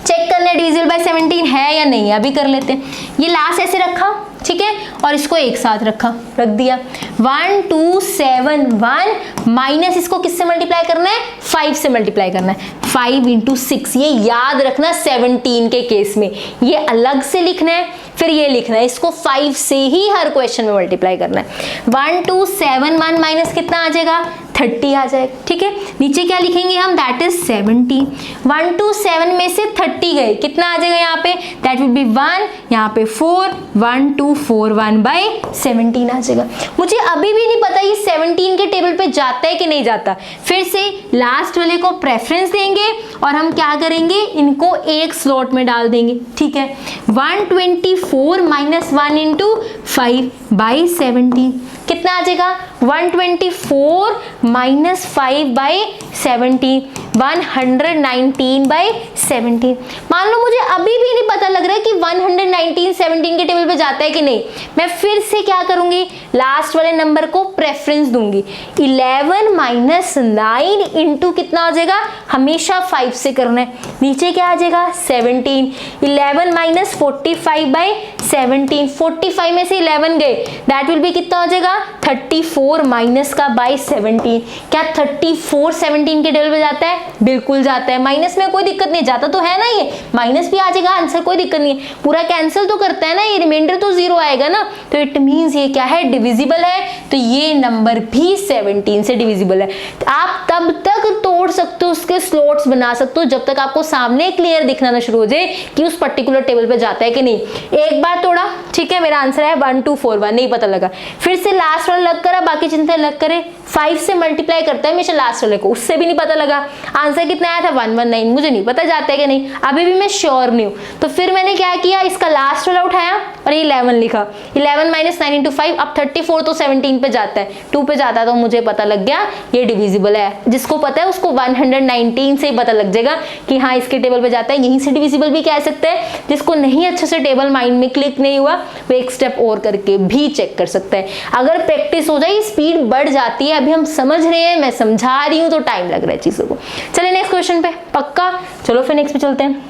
चेक करना है डिविजिबल बाय 17 है या नहीं, अभी कर लेते हैं। ये लास्ट ऐसे रखा, ठीक है, और इसको एक साथ रख दिया। 1271 माइनस इसको किससे मल्टीप्लाई करना है, 5 से मल्टीप्लाई करना है, 5 इंटू 6। ये याद रखना 17 के केस में ये अलग से लिखना है, फिर ये लिखना है, इसको 5 से ही हर क्वेश्चन में मल्टीप्लाई करना है। 1271 माइनस कितना आ जाएगा, 30 आ जाएगा। ठीक है, नीचे क्या लिखेंगे हम, दैट इज 17। 127 में से 30 गए, कितना आ जाएगा यहाँ पे, दैट विल बी 1, यहाँ पे 4, 1241/17 आ जाएगा। मुझे अभी भी नहीं पता ये 17 के टेबल पे जाता है कि नहीं जाता। फिर से लास्ट वाले को प्रेफरेंस देंगे और हम क्या करेंगे, इनको एक स्लॉट में डाल देंगे। ठीक है, 124 माइनस 1 इंटू 5/17 कितना आ जाएगा, 124 माइनस 5/17 119/17। मान लो मुझे अभी भी नहीं पता लग रहा है कि 119 17 के टेबल पे जाता है कि नहीं, मैं फिर से क्या करूंगी, लास्ट वाले नंबर को प्रेफरेंस दूंगी। 11 माइनस 9 इंटू कितना आ जाएगा, हमेशा 5 से करना है, नीचे क्या आ जाएगा 17। 11 माइनस 45/17, 45 में से 11 गए, दैट विल बी कितना हो जाएगा 34 माइनस का बाय 17। क्या 34 17 के टेबल पे जाता है, बिल्कुल जाता है, माइनस में कोई दिक्कत नहीं, जाता तो है ना, ये माइनस भी आ जाएगा आंसर, कोई दिक्कत नहीं है, पूरा कैंसिल तो करता है ना, ये रिमाइंडर तो 0 आएगा ना, तो इट मींस ये क्या है, डिविजिबल है। तो ये नंबर भी 17 से डिविजिबल है। आप तब तक तोड़ सकते हो, उसके स्लॉट्स बना सकते हो जब तक आपको सामने क्लियर दिखना ना शुरू हो जाए कि उस पर्टिकुलर टेबल पे जाता है कि नहीं। एक बार पार्ट तोड़ा, ठीक है, मेरा आंसर है 1241, नहीं पता लगा। फिर से लास्ट वाला लग करा, बाकी चिंता लग करे, 5 से मल्टीप्लाई करता है हमेशा लास्ट वाले को, उससे भी नहीं पता लगा। आंसर कितना आया था 119, मुझे नहीं पता जाता है कि नहीं, अभी भी मैं श्योर नहीं हूँ। तो फिर मैंने क्या किया, इसका लास्ट वाला उठाया और ये 11 लिखा, 11 माइनस 9 इंटू 5, अब 34 तो 17 पे जाता है, 2 पे जाता है, तो मुझे पता लग गया ये डिविजिबल है। जिसको पता है उसको 119 से ही पता लग जाएगा कि हाँ इसके टेबल पे जाता है, यहीं से डिविजिबल भी कह सकते हैं। जिसको नहीं अच्छे से टेबल माइंड में क्लिक नहीं हुआ वो एक स्टेप और करके भी चेक कर सकता है। अगर प्रैक्टिस हो जाए स्पीड बढ़ जाती है। अभी हम समझ रहे हैं, मैं समझा रही हूँ तो टाइम लग रहा है चीजों को। चलिए नेक्स्ट क्वेश्चन पे, पक्का? चलो फिर नेक्स्ट पे चलते हैं।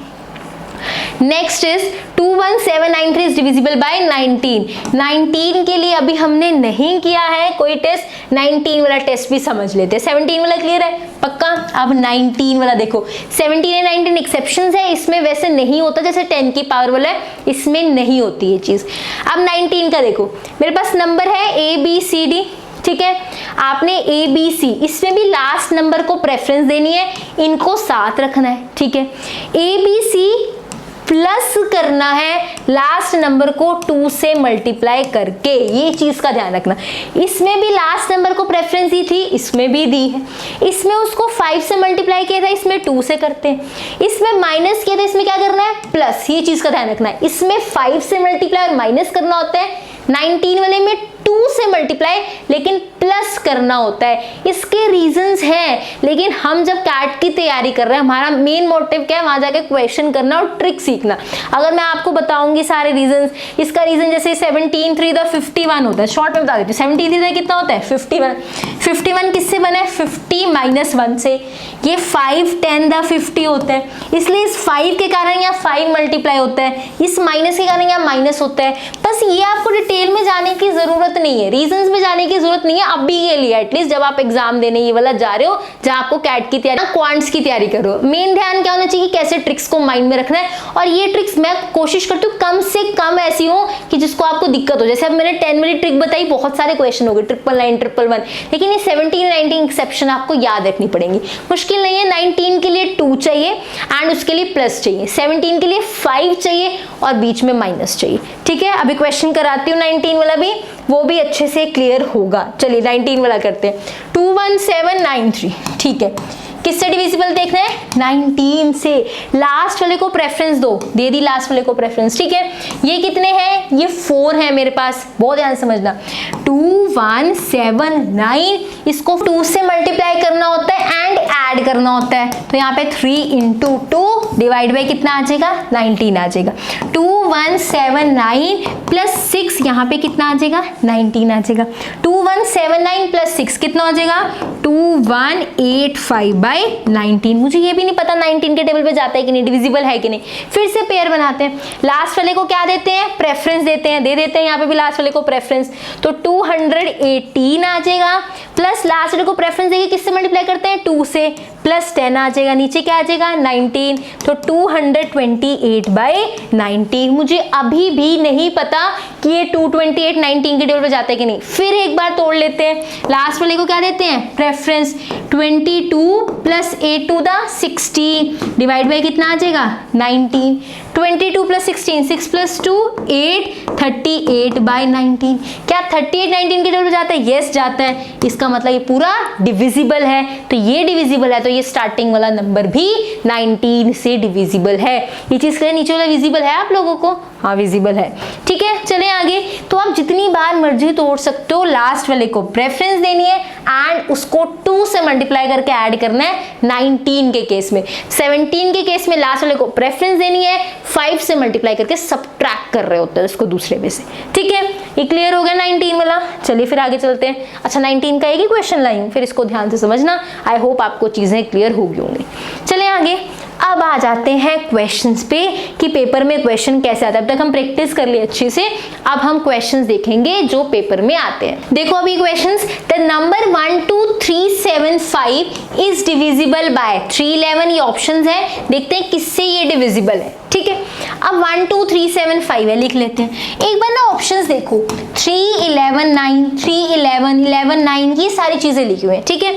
Next is 21793 is divisible bye 19। 19 के लिए अभी हमने नहीं किया है कोई टेस्ट, 19 वाला टेस्ट भी समझ लेते हैं। 17 वाला क्लियर है पक्का? अब 19 वाला देखो, 17 और 19 एक्सेप्शंस है, इसमें वैसे नहीं होता, जैसे 10 की पावर वाला है इसमें नहीं होती ये चीज। अब 19 का देखो, मेरे पास नंबर है ABCD, ठीक है, आपने ABC, इसमें भी लास्ट नंबर को प्रेफरेंस देनी है, इनको साथ रखना है, ठीक है। ABC प्लस करना है लास्ट नंबर को 2 से मल्टीप्लाई करके, ये चीज का ध्यान रखना। इसमें भी लास्ट नंबर को प्रेफरेंस दी थी, इसमें भी दी है। इसमें उसको 5 से मल्टीप्लाई किया था, इसमें 2 से करते हैं। इसमें माइनस किया था, इसमें क्या करना है, प्लस, ये चीज का ध्यान रखना है। इसमें 5 से मल्टीप्लाई और माइनस करना होता है, 19 वाले में 2 से मल्टीप्लाई लेकिन प्लस करना होता है। इसके रीजंस हैं, लेकिन हम जब कैट की तैयारी कर रहे हैं हमारा मेन मोटिव क्या है, वहां जाके क्वेश्चन करना और ट्रिक सीखना। अगर मैं आपको बताऊंगी सारे रीजंस, इसका रीजन जैसे 17 3 द 51 होता है, शॉर्ट में बता देती हूँ। 17 3 कितना होता है 51, 51 किससे बना है 50 माइनस 1 से। ये 5 10 द 50 होता है, इसलिए इस 5 के कारण यहाँ 5 मल्टीप्लाई होता है, इस माइनस के कारण यहाँ माइनस होता है। बस ये आपको डिटेल में जाने की जरूरत नहीं है, रीजंस में जाने की जरूरत नहीं है अभी के लिए, एटलीस्ट जब आप एग्जाम देने ये वाला जा रहे हो जहां आपको कैट की तैयारी, क्वांट्स की तैयारी करो। मेन ध्यान क्या होना चाहिए, कैसे ट्रिक्स को माइंड में रखना है। और ये ट्रिक्स मैं कोशिश करती हूँ कम से कम ऐसी हो कि जिसको आपको दिक्कत हो। जैसे अब मैंने 10 वाली ट्रिक बताई, बहुत सारे क्वेश्चन हो गए 999 111, लेकिन ये 17 19 एक्सेप्शन आपको याद रखनी पड़ेंगी। मुश्किल नहीं है। 19 के लिए 2 चाहिए एंड उसके लिए प्लस चाहिए, 17 के लिए 5 चाहिए और बीच में माइनस चाहिए, ठीक है। अभी क्वेश्चन कराती हूँ 19 वाला भी, वो भी अच्छे से क्लियर होगा। चलिए 19 वाला करते हैं। 21793, ठीक है, किससे डिविजिबल देखना है 19 से। लास्ट वाले को प्रेफरेंस दो, दे दी लास्ट वाले को प्रेफरेंस, ठीक है। ये कितने हैं, ये 4 है मेरे पास, बहुत ध्यान समझना। 2179, इसको 2 से मल्टीप्लाई करना होता है एंड ऐड करना होता है, तो यहाँ पे 3 इंटू 2 डिवाइड बाई कितना आ जाएगा 19 आ जाएगा। 2179 प्लस 6, यहाँ पे कितना आ जाएगा 19 आ जाएगा। 2179 प्लस 6 कितना हो जाएगा 2185 बाई 19। मुझे ये भी नहीं पता 19 के टेबल पे जाता है कि नहीं, डिविजिबल है कि नहीं। फिर से पेयर बनाते हैं, लास्ट वाले को क्या देते हैं प्रेफरेंस देते हैं, दे देते हैं यहाँ पे भी लास्ट वाले को प्रेफरेंस, तो 218 आ जाएगा प्लस लास्ट वाले को प्रेफरेंस देके किससे मल्टीप्लाई करते हैं 2 से, प्लस 10 आ जाएगा, नीचे क्या आ जाएगा 19, तो 228 बाई 19। मुझे अभी भी नहीं पता कि ये 228 19 के टेबल पे जाता है कि नहीं। फिर एक बार तोड़ लेते हैं, लास्ट वाले को क्या देते हैं preference, 22 plus 8 to the 16 divide by कितना आ जाएगा 19। 22 प्लस 16, 6 प्लस 2 8, 38 बाई 19। क्या 38 19 के टेबल पे जाता है? यस जाता है। इसका मतलब ये पूरा डिविजिबल है, तो ये डिविजिबल है, तो ये स्टार्टिंग वाला नंबर भी 19 से डिविजिबल है। ये चीज करें, नीचे वाला विजिबल है आप लोगों को? हाँ विजिबल है, ठीक है। चले आगे, तो आप जितनी बार मर्जी तोड़ सकते हो, लास्ट वाले को प्रेफरेंस देनी है एंड उसको 2 से मल्टीप्लाई करके ऐड करना है 19 के केस में। 17 के केस में लास्ट वाले को प्रेफरेंस देनी है, 5 से मल्टीप्लाई करके सबट्रैक्ट कर रहे होते हैं उसको दूसरे में से, ठीक है। ये क्लियर हो गया 19 वाला। चलिए फिर आगे चलते हैं। अच्छा 19 का एक ही क्वेश्चन लाई हूँ, फिर इसको ध्यान से समझना, आई होप आपको चीजें क्लियर हो गई होंगी। चले आगे, अब आ जाते हैं क्वेश्चंस पे कि पेपर में क्वेश्चन कैसे आता है। अब तक हम प्रैक्टिस कर लिए अच्छे से, अब हम क्वेश्चंस देखेंगे जो पेपर में आते हैं। देखो अभी questions, the number 12375 is divisible bye 311, ये ऑप्शंस है, देखते हैं किससे ये डिविजिबल है, ठीक है। अब 1 2 3 7 5 है, लिख लेते हैं। एक बार ना ऑप्शंस देखो, 3 11 9, 3 11 11 9, ये सारी चीजें लिखी हुई है, ठीक है।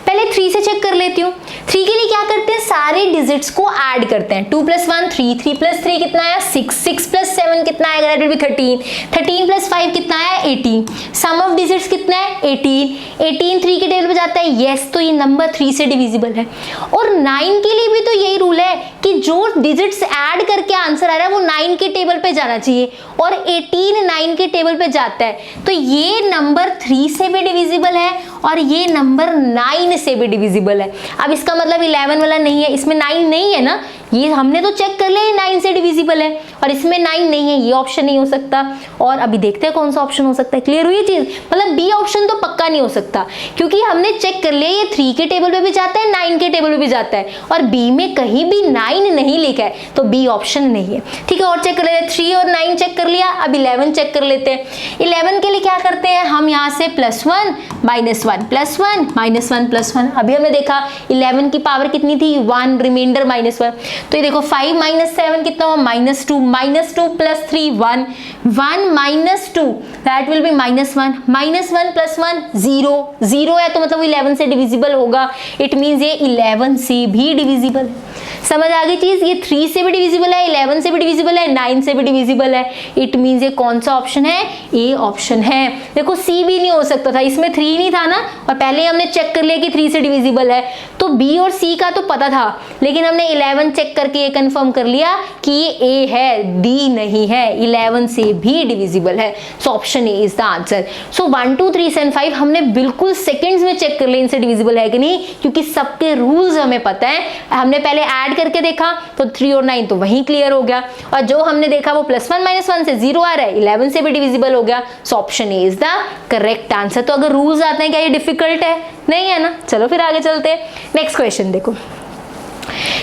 पहले 3 से चेक कर लेती हूँ। 3 के लिए क्या करते हैं, सारे डिजिट्स को ऐड करते हैं। 2 + 1 3, 3 + 3 कितना आया 6, 6 + 7 कितना आएगा, दैट विल बी 13, 13 + 5 कितना आया 18, सम ऑफ डिजिट्स कितना है 18, 18 3 के टेबल पे जाता है, यस, तो ये नंबर 3 से डिविजिबल है। और 9 के लिए भी तो यही रूल है कि जो डिजिट्स ऐड करके आंसर आ रहा है वो 9 के टेबल पे जाना चाहिए, और 18 9 के टेबल पे जाता है, तो ये नंबर 3 से भी डिविजिबल है और ये नंबर 9 से भी डिविजिबल है। अब इसका मतलब 11 वाला नहीं है, इसमें 9 नहीं है ना, ये हमने तो चेक कर लिया ये 9 से डिविजिबल है, और इसमें 9 नहीं है, ये ऑप्शन नहीं हो सकता। और अभी देखते हैं कौन सा ऑप्शन हो सकता है। क्लियर हुई चीज, मतलब बी ऑप्शन तो पक्का नहीं हो सकता, क्योंकि हमने चेक कर लिया ये 3 के टेबल पे भी जाता है, 9 के टेबल पे भी जाता है, और बी में कहीं भी 9 नहीं लिखा है, तो बी ऑप्शन नहीं है। ठीक है, और चेक कर लेते हैं, 3 और 9 चेक कर लिया, अब 11 चेक कर लेते हैं। 11 के लिए क्या करते हैं हम, यहाँ से +1 -1 +1 -1 +1, अभी हमने देखा 11 की पावर कितनी थी 1, रिमाइंडर -1, तो ये देखो 5 - 7 कितना हुआ -2, -2 + 3 1, 1 - 2 दैट विल बी -1, -1 + 1 0, 0 है तो मतलब 11 से डिविजिबल होगा, इट मींस ये 11 से भी डिविजिबल है। समझ आ गई चीज, ये 3 से भी डिविजिबल है, 11 से भी डिविजिबल है, 9 से भी डिविजिबल है, इट मींस ये कौन सा ऑप्शन है, ए ऑप्शन है। देखो सी भी नहीं हो सकता था, इसमें 3 नहीं था ना, और पहले हमने चेक कर लिया कि 3 से डिविजिबल है, तो बी और सी का तो पता था, लेकिन हमने 11 चेक करके ये कंफर्म कर लिया कि ये ए है, डी नहीं है, 11 से भी डिविजिबल है, so option A is the answer. सो 1 2 3 7 5 हमने बिल्कुल सेकंड्स में चेक कर लिया इनसे डिविजिबल है कि नहीं, क्योंकि सबके रूल्स हमें पता है। हमने पहले ऐड करके देखा तो 3 और 9 तो वहीं क्लियर हो गया, और जो हमने देखा वो +1 -1 से 0 आ रहा है, 11 से भी डिविजिबल हो गया, so option A is the correct answer. तो अगर रूल्स आते हैं क्या ये डिफिकल्ट है, नहीं है ना। चलो फिर आगे चलते हैं, नेक्स्ट क्वेश्चन देखो।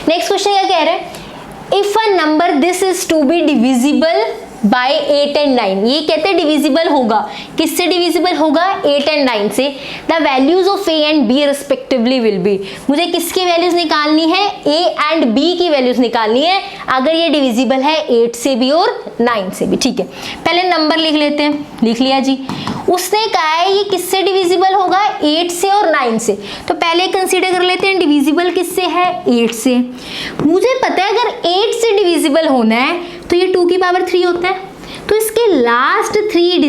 नेक्स्ट क्वेश्चन क्या कह रहे हैं, if a number this is to be divisible by 8 and 9, ये कहते हैं डिविजिबल होगा, किससे डिविजिबल होगा 8 and 9 से, the values of A and B respectively will be, मुझे किसकी वैल्यूज निकालनी है, ए एंड बी की वैल्यूज निकालनी है, अगर ये डिविजिबल है 8 से भी और 9 से भी। ठीक है, पहले नंबर लिख लेते हैं, लिख लिया जी। उसने कहा है ये किससे डिविजिबल होगा, 8 से और 9 से, तो पहले कंसीडर कर लेते हैं डिविजिबल किससे है, 8 से। मुझे पता है अगर 8 से डिविजिबल होना है तो ये 2 की पावर 3 होता है, तो इसके लास्ट 3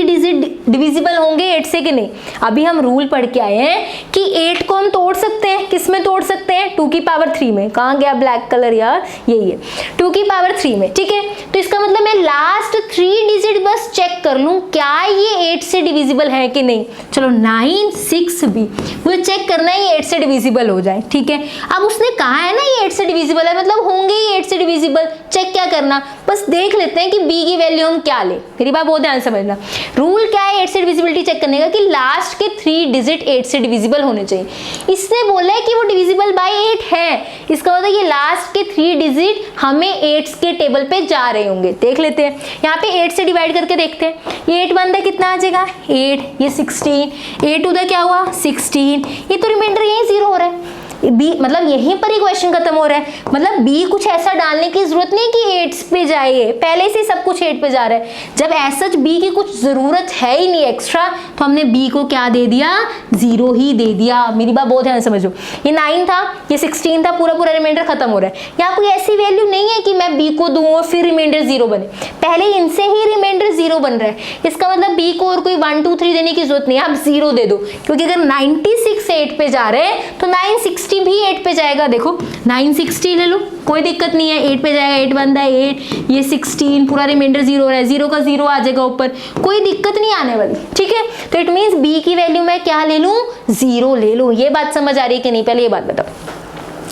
डिजिट डिविजिबल होंगे 8 से कि नहीं। अभी हम रूल पढ़ के आए हैं कि 8 को हम तोड़ सकते हैं, किस में तोड़ सकते हैं, 2 की पावर 3 में। कहाँ गया ब्लैक कलर यार, यही है 2 की पावर 3 में। ठीक है, तो इसका मतलब मैं लास्ट 3 डिजिट बस चेक कर लूं क्या ये 8 से डिविजिबल है कि नहीं। चलो 9 6 भी मुझे चेक करना है ये 8 से डिविजिबल हो जाए। ठीक है, अब उसने कहा है ना ये 8 से डिविजिबल है, मतलब होंगे ही 8 से डिविजिबल। चेक क्या करना, बस देख लेते हैं कि बी की वैल्यू हम क्या ले। मेरी बात बहुत ध्यान समझना, रूल क्या है 8 से डिविजिबिलिटी चेक करने का कि लास्ट के 3 डिजिट 8 से डिविजिबल होने चाहिए। इसने बोला है कि वो डिविजिबल बाय 8 है, इसका मतलब ये लास्ट के 3 डिजिट हमें 8 के टेबल पे जा रहे होंगे। देख लेते हैं, यहाँ पे 8 से डिवाइड करके देखते हैं, ये 8 बनता है कितना आ जाएगा 8, ये 16, 8 उधर क्या हुआ 16, ये तो रिमाइंडर यही 0 हो रहा है। बी मतलब यहीं पर ही क्वेश्चन खत्म हो रहा है, मतलब बी कुछ ऐसा डालने की जरूरत नहीं कि 8 पे जाए, पहले से सब कुछ 8 पे जा रहा है। जब ऐसा बी की कुछ जरूरत है ही नहीं एक्स्ट्रा, तो हमने बी को क्या दे दिया 0 ही दे दिया। मेरी बात बहुत ध्यान समझो, ये 9 था, ये 16 था, पूरा पूरा रिमाइंडर खत्म हो रहा है। यहाँ कोई ऐसी वैल्यू नहीं है कि मैं बी को दूं और फिर रिमाइंडर 0 बने, पहले इनसे ही रिमाइंडर 0 बन रहा है। इसका मतलब बी को और कोई 1 2 3 देने की जरूरत नहीं है, आप 0 दे दो, क्योंकि अगर 96 8 पे जा रहे हैं तो 960 भी 8 पे जाएगा। देखो 960 ले लो, कोई दिक्कत नहीं है, 8 पे जाएगा, 8 बनता है 8, ये 16 पूरा रिमाइंडर 0 हो रहा है, 0 का 0 आ जाएगा ऊपर, कोई दिक्कत नहीं आने वाली। ठीक है, तो इट मींस बी की वैल्यू मैं क्या ले लूं 0 ले लूं। ये बात समझ आ रही है कि नहीं, पहले ये बात बताओ।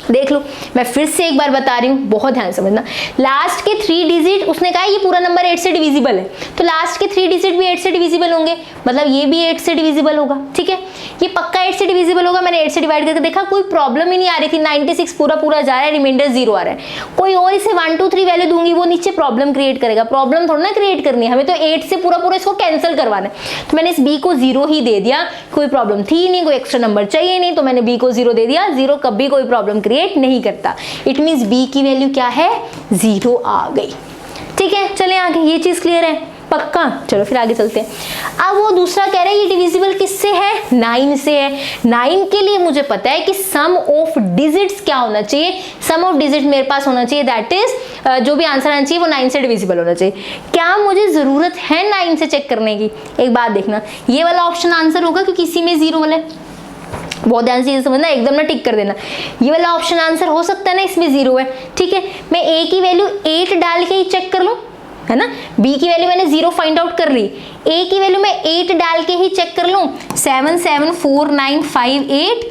देख लो, मैं फिर से एक बार बता रही हूँ, बहुत ध्यान समझना। लास्ट के 3 डिजिट उसने कहा ये पूरा नंबर 8 से डिविजिबल है, तो लास्ट के 3 डिजिट भी 8 से डिविजिबल होंगे, मतलब ये भी 8 से डिविजिबल होगा। ठीक है, ये पक्का 8 से डिविजिबल होगा। मैंने 8 से डिवाइड करके देखा, कोई प्रॉब्लम ही नहीं आ रही थी, 96 पूरा पूरा जा रहा है, रिमाइंडर 0 आ रहा है। कोई और इसे 1 2 3 वैल्यू दूंगी, वो नीचे प्रॉब्लम क्रिएट करेगा। प्रॉब्लम थोड़ा ना क्रिएट करनी है, हमें तो 8 से पूरा पूरा इसको कैंसिल करवाना है। तो मैंने इस बी को 0 ही दे दिया, कोई प्रॉब्लम थी नहीं, कोई एक्स्ट्रा नंबर चाहिए नहीं, तो मैंने बी को 0 दे दिया। 0 कभी कोई प्रॉब्लम क्रिएट नहीं करता। इट मीन्स बी की वैल्यू क्या है, 0 आ गई। ठीक है, चलें आगे, ये चीज क्लियर है पक्का। चलो फिर आगे चलते हैं। अब वो दूसरा कह रहा है ये डिविजिबल किससे है, 9 से है। 9 के लिए मुझे पता है कि सम ऑफ डिजिट्स क्या होना चाहिए, सम ऑफ डिजिट मेरे पास होना चाहिए, दैट इज जो भी आंसर आना चाहिए वो 9 से डिविजिबल होना चाहिए। क्या मुझे जरूरत है 9 से चेक करने की, एक बात देखना, ये वाला ऑप्शन आंसर होगा क्योंकि इसी में 0 वाला है, बहुत ध्यान से ये समझना, एकदम ना टिक कर देना। ये वाला ऑप्शन आंसर हो सकता है ना, इसमें 0 है। ठीक है, मैं ए की वैल्यू 8 डाल के ही चेक कर लूं, है ना। बी की वैल्यू मैंने 0 फाइंड आउट कर ली, ए की वैल्यू मैं 8 डाल के ही चेक कर लूं। 7 7 4 9 5 8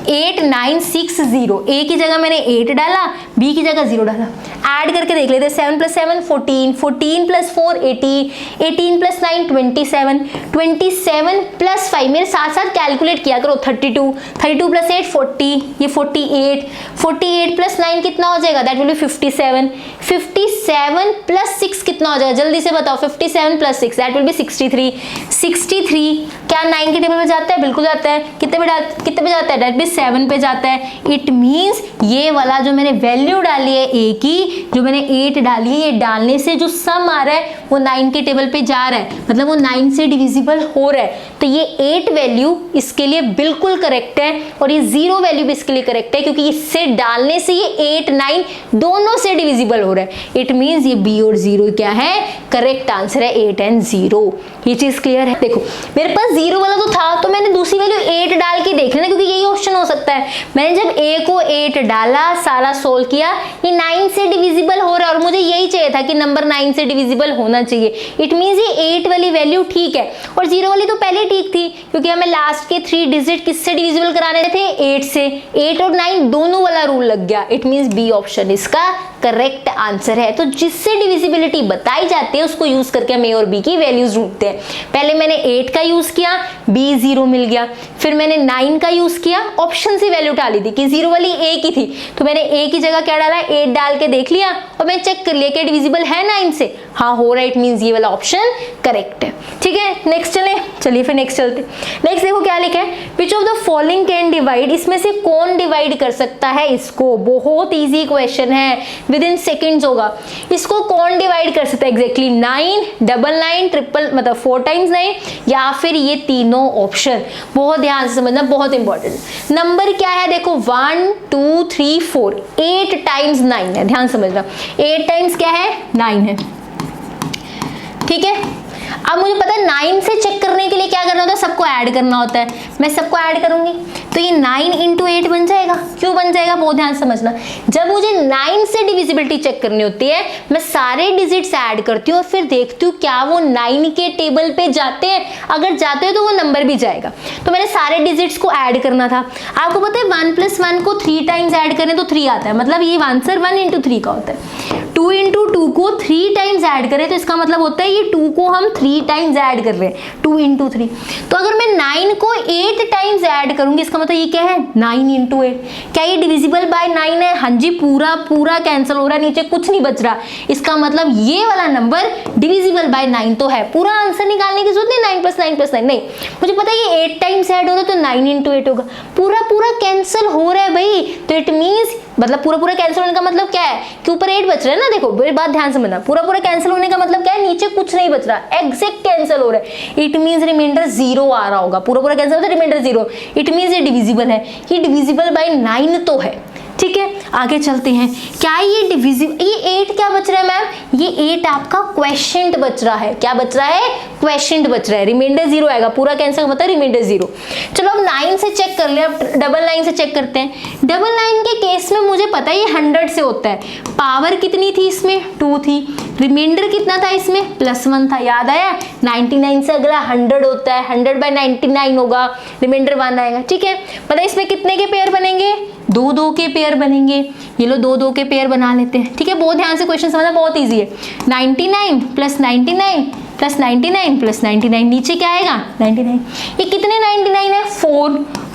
8 9 6 0, ए की जगह मैंने 8 डाला, बी की जगह 0 डाला। ऐड करके देख लेते हैं, 7 + 7 14, 14 + 4 18, 18 + 9 27, 27 + 5 मेरे साथ साथ कैलकुलेट किया करो, 32, 32 + 8 40, ये 48, 48 + 9 कितना हो जाएगा, दैट विल बी 57, 57 + 6 कितना हो जाएगा, जल्दी से बताओ, 57 + 6 दैट विल बी 63, 63 क्या 9 के टेबल में जाता है, बिल्कुल जाता है। कितने पे जाता है, दैट भी 7 पे जाता है। इट मींस ये वाला जो मैंने वैल्यू डाली है ए की, जो मैंने 8 डाली है, ये डालने से जो सम आ रहा है वो 9 के टेबल पे जा रहा है, मतलब वो 9 से डिविजिबल हो रहा है। तो ये 8 वैल्यू इसके लिए बिल्कुल करेक्ट है और ये 0 वैल्यू भी इसके लिए करेक्ट है, क्योंकि इससे डालने से ये 8 9 दोनों से डिविजिबल हो रहा है। इट मींस ये बी और 0 क्या है, करेक्ट आंसर है 8 और 0। ये चीज क्लियर है। देखो मेरे पास 0 वाला तो था, तो मैंने दूसरी वैल्यू 8 डाल के देख लेना, क्योंकि यही ऑप्शन हो सकता है। मैंने जब a को 8 डाला, सारा सोल्व किया, ये 9 से डिविजिबल हो रहा है और मुझे यही चाहिए था कि नंबर 9 से डिविजिबल होना चाहिए। इट मींस ये 8 वाली वैल्यू ठीक है और 0 वाली तो पहले ठीक थी, क्योंकि हमें लास्ट के 3 डिजिट किससे डिविजिबल कराने थे, 8 से। 8 और 9 दोनों वाला रूल लग गया। इट मींस बी ऑप्शन इसका करेक्ट आंसर है। तो जिससे डिविजिबिलिटी बताई जाती है उसको यूज करके हम ए और बी की वैल्यूज ढूंढते हैं। पहले मैंने 8 का यूज किया, बी 0 मिल गया। फिर मैंने 9 का यूज किया, ऑप्शन से वैल्यू डाली थी कि 0 वाली ए की थी, तो मैंने ए की जगह क्या डाला, 8 डाल के देख लिया और मैं चेक कर लिया कि डिविजिबल है 9 से, हाँ हो रहा है। इट मींस ये वाला ऑप्शन करेक्ट है। ठीक है, नेक्स्ट चलिए फिर नेक्स्ट चलते। नेक्स्ट देखो क्या लिखा है, which of the following can divide, इसमें से कौन डिवाइड कर सकता है इसको। बहुत इजी क्वेश्चन है, विद इन सेकेंड्स होगा। इसको कौन डिवाइड कर सकता है एग्जैक्टली, 9, 9, ट्रिपल मतलब 4 टाइम्स 9 या फिर ये तीनों ऑप्शन। बहुत ध्यान से समझना, बहुत इंपॉर्टेंट। नंबर क्या है देखो, 1 2 3 4, 8 टाइम्स 9 है, ध्यान समझना। 8 टाइम्स क्या है, 9 है। ठीक है, अब मुझे पता है 9 से चेक करने के लिए क्या करना होता है, सबको ऐड करना होता है। मैं सबको ऐड करूंगी तो ये 9 × 8 बन जाएगा। क्यों बन जाएगा, बहुत ध्यान समझना। जब मुझे 9 से डिविजिबिलिटी चेक करनी होती है, मैं सारे डिजिट्स ऐड करती हूँ और फिर देखती हूँ क्या वो 9 के टेबल पे जाते हैं। अगर जाते हैं तो वो नंबर भी जाएगा। तो मैंने सारे डिजिट्स को ऐड करना था। आपको पता है 1 + 1 को 3 टाइम्स ऐड करें तो 3 आता है, मतलब ये आंसर 1 × 3 का होता है। 2 × 2 को 3 टाइम्स ऐड करें तो इसका मतलब होता है ये 2 को हम 3 टाइम्स ऐड कर रहे हैं, 2 × 3। तो अगर मैं 9 को 8 टाइम्स ऐड करूंगी, इसका मतलब ये क्या है, 9 × 8। क्या ये डिविजिबल बाय 9 है, हाँ जी, पूरा कैंसिल हो रहा है, नीचे कुछ नहीं बच रहा। इसका मतलब ये वाला नंबर डिविजिबल बाय 9 तो है। पूरा आंसर निकालने की जरूरत नहीं, 9 + 9 + 9 नहीं, मुझे पता है ये 8 टाइम्स ऐड हो रहा है तो 9 × 8 होगा। पूरा कैंसिल हो रहा है भाई, तो इट मींस मतलब पूरा कैंसिल होने का मतलब क्या है कि ऊपर 8 बच रहा है ना। देखो मेरी बात ध्यान से समझना, पूरा कैंसिल होने का मतलब क्या है, नीचे कुछ नहीं बच रहा, एग्जैक्ट कैंसिल हो रहा है। इट मींस रिमाइंडर 0 आ रहा होगा। पूरा कैंसिल होता है, रिमाइंडर 0। इट मींस ये डिविजिबल है, ये डिविजिबल बाय 9 तो है। ठीक है, आगे चलते हैं। क्या ये डिविजिबल, ये 8 क्या बच रहा है मैम, ये 8 आपका क्वेश्चंट बच रहा है। क्या बच रहा है, क्वेश्चंट बच रहा है। रिमाइंडर 0 आएगा, पूरा कैंसिल मतलब रिमाइंडर 0। चलो अब 9 से चेक कर लिया, अब 999 से चेक करते हैं। 999 के केस में मुझे पता है ये 100 से होता है। पावर कितनी थी इसमें, 2 थी। रिमाइंडर कितना था इसमें, +1 था, याद आया। 99 से अगला 100 होता है, 100/99 होगा, रिमाइंडर 1 आएगा। ठीक है, पता है इसमें कितने के पेयर बनेंगे, 2 के पेयर बनेंगे। ये लो 2 के पेयर बना लेते हैं। ठीक है, बहुत ध्यान से क्वेश्चन समझना, बहुत इजी है। 99 + 99 + 99 + 99, नीचे क्या आएगा, 99। ये कितने 99 है, 4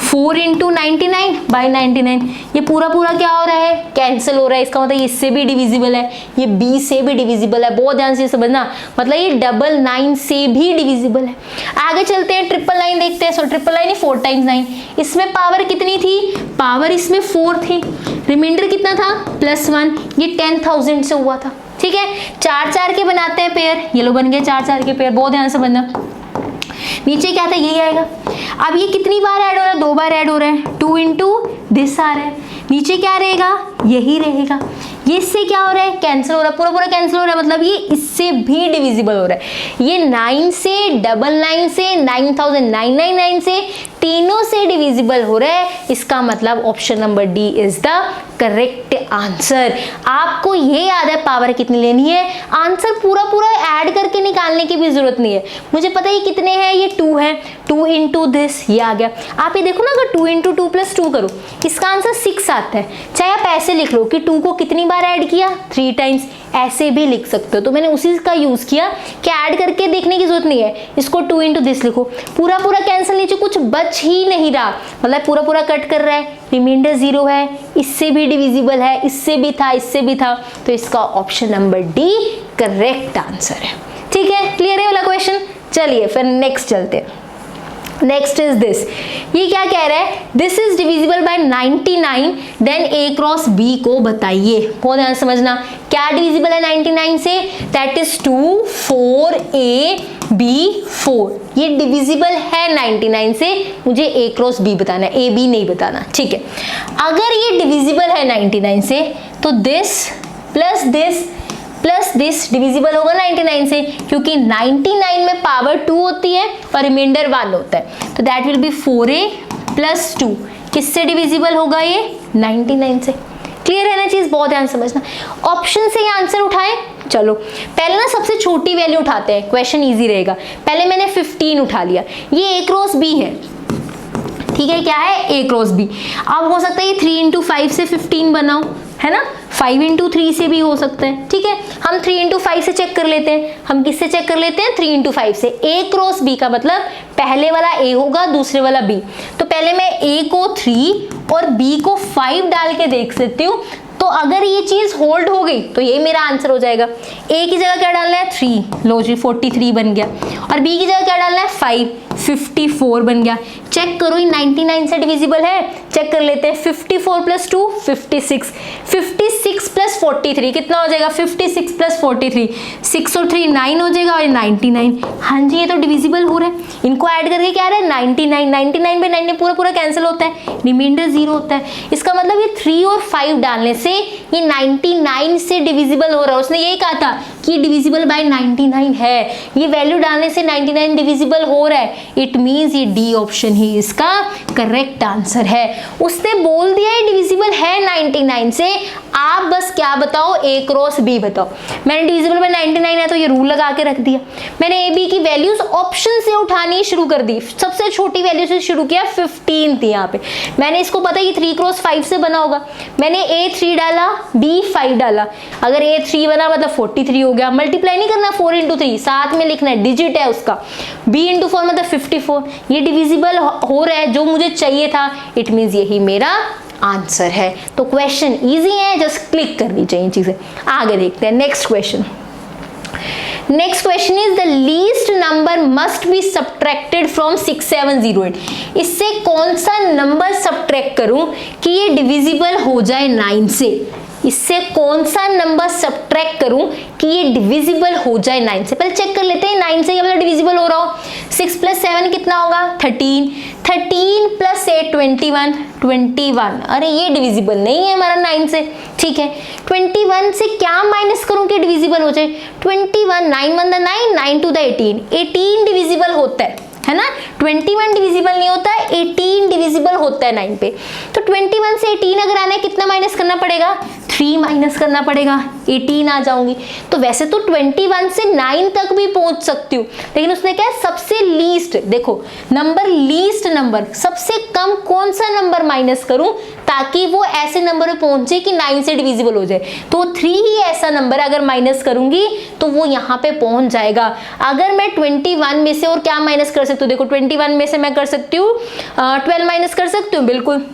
× 99/99। ये पूरा क्या हो रहा है, कैंसिल हो रहा है। इसका मतलब इससे भी डिविजिबल है, ये बी से भी डिविजिबल है। बहुत ध्यान से समझना, मतलब ये 999 से भी डिविजिबल है। आगे चलते हैं, 999 देखते हैं। 999 4 टाइम्स 9, इसमें पावर कितनी थी, पावर इसमें 4 थी। रिमाइंडर कितना था +1, ये 10,000 से हुआ था। ठीक है, 4-4 के बनाते हैं पेयर, ये लो बन गए 4-4 के पेयर, बहुत ध्यान से बनना। नीचे क्या था, यही आएगा। अब ये कितनी बार ऐड हो रहा है, 2 बार ऐड हो रहा है, 2 इंटू दिस आ रहा है। नीचे क्या रहेगा, यही रहेगा। ये इससे क्या हो रहा है, कैंसिल हो रहा है, पूरा पूरा कैंसिल हो रहा है, मतलब ये इससे भी डिविजिबल हो रहा है। ये 9 से, 999 से, 9999 से, तीनों से डिविजिबल हो रहा है। इसका मतलब option number D is the correct answer. आपको ये याद है पावर कितनी लेनी है, आंसर पूरा पूरा ऐड करके निकालने की भी जरूरत नहीं है। मुझे पता है ये कितने हैं, ये 2 है, 2 इंटू दिस, ये आ गया। आप ये देखो ना, अगर 2 इंटू 2 प्लस 2 करो, इसका आंसर 6 आता है। चाहे आप ऐसे लिख लो कि 2 को कितनी बार ऐड किया, 3 टाइम्स, ऐसे भी लिख सकते हो। तो मैंने उसी का यूज किया कि ऐड करके देखने की जरूरत नहीं है। इसको 2 इंटू दिस लिखो, पूरा पूरा कैंसिल, नीचे कुछ बच ही नहीं रहा, मतलब पूरा पूरा कट कर रहा है, रिमाइंडर 0 है, इससे भी डिविजिबल है, इससे भी था, इससे भी था, तो इसका option number D correct answer है। ठीक है, क्लियर है वाला क्वेश्चन। चलिए फिर नेक्स्ट चलते हैं। नेक्स्ट इज दिस, ये क्या कह रहा है, this is divisible by 99, then A cross B को बताइए। बहुत ध्यान समझना, क्या डिविजिबल है 99 से, दैट इज 2, 4, ए, बी, 4। ये डिविजिबल है 99 से, मुझे ए क्रॉस बी बताना है, ए बी नहीं बताना। ठीक है, अगर ये डिविजिबल है 99 से, तो दिस प्लस दिस डिविजिबल होगा 99 से, क्योंकि 99 में पावर 2 होती है और रिमाइंडर 1 होता है, तो that will be 4a plus 2। किससे डिविजिबल होगा ये, 99 से। क्लियर है ना चीज, बहुत ध्यान समझना। ऑप्शन से ये आंसर उठाएं। चलो पहले ना सबसे छोटी वैल्यू उठाते हैं, क्वेश्चन इजी रहेगा। पहले मैंने 15 उठा लिया, ये ए क्रॉस बी है। ठीक है, क्या है, ए क्रॉस बी। अब हो सकता है ये 3 इंटू 5 से 15 बनाओ, है ना, 5 इंटू 3 से भी हो सकता है। ठीक है, हम 3 इंटू 5 से चेक कर लेते हैं। हम किससे चेक कर लेते हैं, 3 इंटू 5 से। ए क्रॉस बी का मतलब पहले वाला ए होगा, दूसरे वाला बी। तो पहले मैं ए को 3 और बी को 5 डाल के देख सकती हूँ। तो अगर ये चीज होल्ड हो गई तो ये मेरा आंसर हो जाएगा। ए की जगह क्या डालना है, 3, लो जी 43 बन गया। और बी की जगह क्या डालना है, 5, 54 बन गया। चेक करो, ये 99 से डिविजिबल है, चेक कर लेते हैं। 54 प्लस 2 56, 56 प्लस 43 कितना हो जाएगा, 56 प्लस 43, 6 और 3 9 हो जाएगा, और 99। हाँ जी, ये तो डिविजिबल हो रहा है। इनको ऐड करके क्या आ रहा है, 99, 99 पे 9 पूरा पूरा कैंसिल होता है, रिमाइंडर 0 होता है। इसका मतलब ये 3 और 5 डालने से ये 99 से डिविजिबल हो रहा है। उसने यही कहा था कि डिविजिबल बाय 99 है, ये वैल्यू डालने से 99 डिविजिबल हो रहा है। इट मींस ये डी ऑप्शन ही इसका करेक्ट आंसर है। उसने बोल दिया है डिविजिबल है 99 से, आप बस क्या बताओ, ए क्रॉस बी बताओ। मैंने डिविजिबल बाय 99 है तो ये रूल लगा के रख दिया। मैंने ए बी की वैल्यूज ऑप्शन से उठानी शुरू कर दी, सबसे छोटी वैल्यू से शुरू किया, 15 थी यहाँ पे। मैंने इसको पता ये 3 क्रॉस 5 से बना होगा, मैंने ए 3 डाला, बी 5 डाला। अगर ए 3 बना मतलब 43 हो गया। मल्टीप्लाई नहीं करना 4 इंटू 3, साथ में लिखना है, डिजिट है उसका। बी इंटू 4 मतलब 54। ये डिविजिबल हो रहा है, जो मुझे चाहिए था। इट मीन्स यही मेरा आंसर है। तो क्वेश्चन इजी है, जस्ट क्लिक करनी चाहिए चीजें। आगे देखते हैं next question. Next question is the least number must be subtracted from 6708। इससे कौन सा नंबर सब्ट्रैक्ट करूं कि ये डिविजिबल हो जाए 9 से। इससे कौन सा नंबर सब्ट्रैक्ट करूं कि ये डिविजिबल हो जाए 9 से। पहले चेक कर लेते हैं 9 से ये वाला डिविजिबल हो रहा हो। 6 प्लस 7 कितना होगा, 13, 13 प्लस 8 21, 21। अरे ये डिविजिबल नहीं है हमारा 9 से। ठीक है, 21 से क्या माइनस करूं कि डिविजिबल हो जाए, 21, 9 1 9, 9 2 18, 18 डिविजिबल होता है ना। 21 डिविजिबल नहीं होता है, 18 डिविजिबल होता है 9 पे। तो 21 से 18 अगर आना है, कितना माइनस करना पड़ेगा, 3 माइनस करना पड़ेगा, 18 आ जाऊंगी। तो वैसे तो 21 से 9 तक भी पहुंच सकती हूँ, लेकिन उसने क्या सबसे लीस्ट, देखो नंबर लीस्ट नंबर, सबसे कम कौन सा नंबर माइनस करूं ताकि वो ऐसे नंबर पे पहुंचे कि 9 से डिविजिबल हो जाए। तो 3 ही ऐसा नंबर अगर माइनस करूंगी तो वो यहाँ पे पहुंच जाएगा। अगर मैं 21 में से और क्या माइनस कर सकती हूँ, देखो 21 में से मैं कर सकती हूँ 12 माइनस कर सकती हूँ, बिल्कुल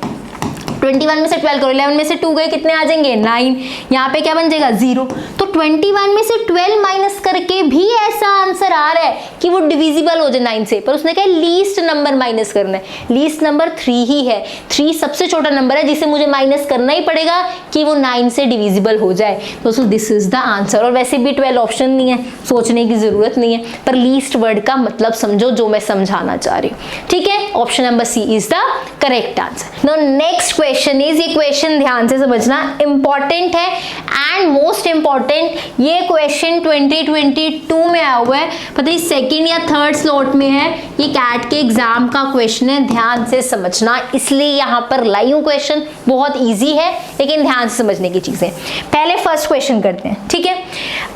21 में से 12 करो, 11 में से 2 गए, कितने आ जाएंगे 9, यहाँ पे क्या बन जाएगा 0। तो 21 में से 12 माइनस करके भी ऐसा आंसर आ रहा है कि वो डिविजिबल हो जाए 9 से, पर उसने कहा लीस्ट नंबर माइनस करना है, लीस्ट नंबर 3 ही है, 3 सबसे छोटा नंबर है जिसे मुझे माइनस करना ही पड़ेगा कि वो 9 से डिविजिबल हो जाए। तो दिस इज द आंसर। और वैसे भी 12 ऑप्शन नहीं है, सोचने की जरूरत नहीं है, पर लीस्ट वर्ड का मतलब समझो जो मैं समझाना चाह रही हूँ, ठीक है। Option number C is the correct answer. Now next question is, ये क्वेश्चन ध्यान से समझना, इंपॉर्टेंट है एंड मोस्ट इंपॉर्टेंट। ये क्वेश्चन 2022 में आया हुआ है, पता है सेकंड या थर्ड स्लॉट में है, ये कैट के एग्जाम का क्वेश्चन है, ध्यान से समझना, इसलिए यहाँ पर लाई हूँ क्वेश्चन। बहुत इजी है लेकिन ध्यान से समझने की चीजें। पहले फर्स्ट क्वेश्चन करते हैं, ठीक है।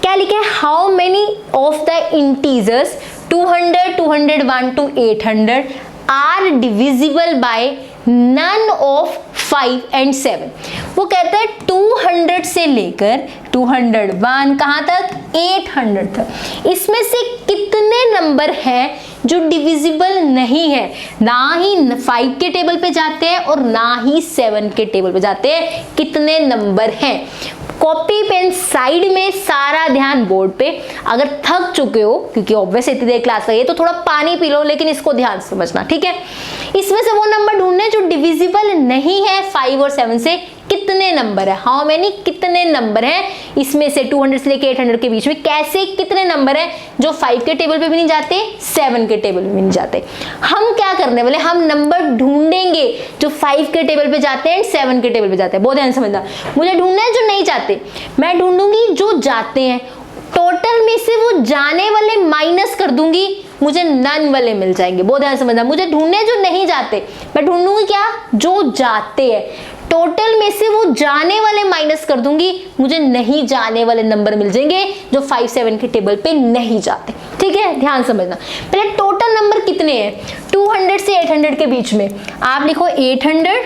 क्या लिखे, how many of the integers 200, 201 to 800 are divisible by none of 5 and 7। वो कहता है 200 से लेकर 201 कहाँ तक, 800 तक, इसमें से कितने नंबर हैं जो डिविजिबल नहीं है, ना ही 5 के टेबल पे जाते हैं और ना ही 7 के टेबल पे जाते हैं, कितने नंबर हैं। कॉपी पेन साइड में, सारा ध्यान बोर्ड पे। अगर थक चुके हो, क्योंकि ऑब्वियस इतनी देर क्लास लगी है, तो थोड़ा पानी पी लो, लेकिन इसको ध्यान से समझना, ठीक है। इसमें से वो नंबर ढूंढने जो डिविजिबल नहीं है 5 और 7 से, कितने नंबर है, हाउ मेनी, कितने नंबर हैं इसमें से 200 से लेके 800 के बीच में, कैसे कितने नंबर हैं जो 5 के टेबल पे भी नहीं जाते, 7 के टेबल पे भी नहीं जाते। हम क्या करने वाले, हम नंबर ढूंढेंगे जो 5 के टेबल पे जाते हैं, 7 के टेबल पे जाते हैं। बहुत ध्यान समझना, मुझे ढूंढना है जो नहीं जाते, मैं ढूंढूंगी जो जाते हैं, टोटल में से वो जाने वाले माइनस कर दूंगी, मुझे नन वाले मिल जाएंगे। बहुत ध्यान समझना, मुझे ढूंढने जो नहीं जाते, मैं ढूंढूंगी क्या, जो जाते हैं, टोटल में से वो जाने वाले माइनस कर दूंगी, मुझे नहीं जाने वाले नंबर मिल जाएंगे जो 5, 7 के टेबल पे नहीं जाते, ठीक है। ध्यान समझना, पहले टोटल नंबर कितने हैं 200 से 800 के बीच में, आप लिखो 800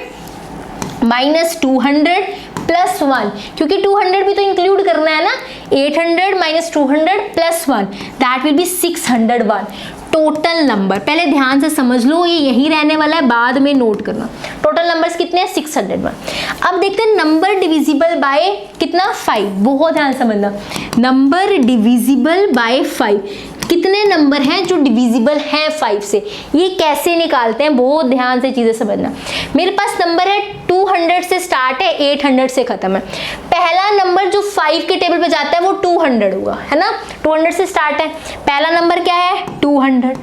माइनस 200 प्लस 1, क्योंकि 200 भी तो इंक्लूड करना है ना, 800 minus 200 plus 1, that will be 601 total number. पहले ध्यान से समझ लो, ये यही रहने वाला है, बाद में नोट करना। टोटल नंबर्स कितने हैं 601। अब देखते हैं नंबर डिविजिबल बाय कितना 5। बहुत ध्यान समझना, नंबर डिविजिबल बाय 5, कितने नंबर हैं जो डिविजिबल हैं 5 से, ये कैसे निकालते हैं, बहुत ध्यान से चीजें समझना। मेरे पास नंबर है 200 से स्टार्ट है, 800 से खत्म है। पहला नंबर जो 5 के टेबल पे जाता है वो 200 होगा, है ना, 200 से स्टार्ट है, पहला नंबर क्या है 200।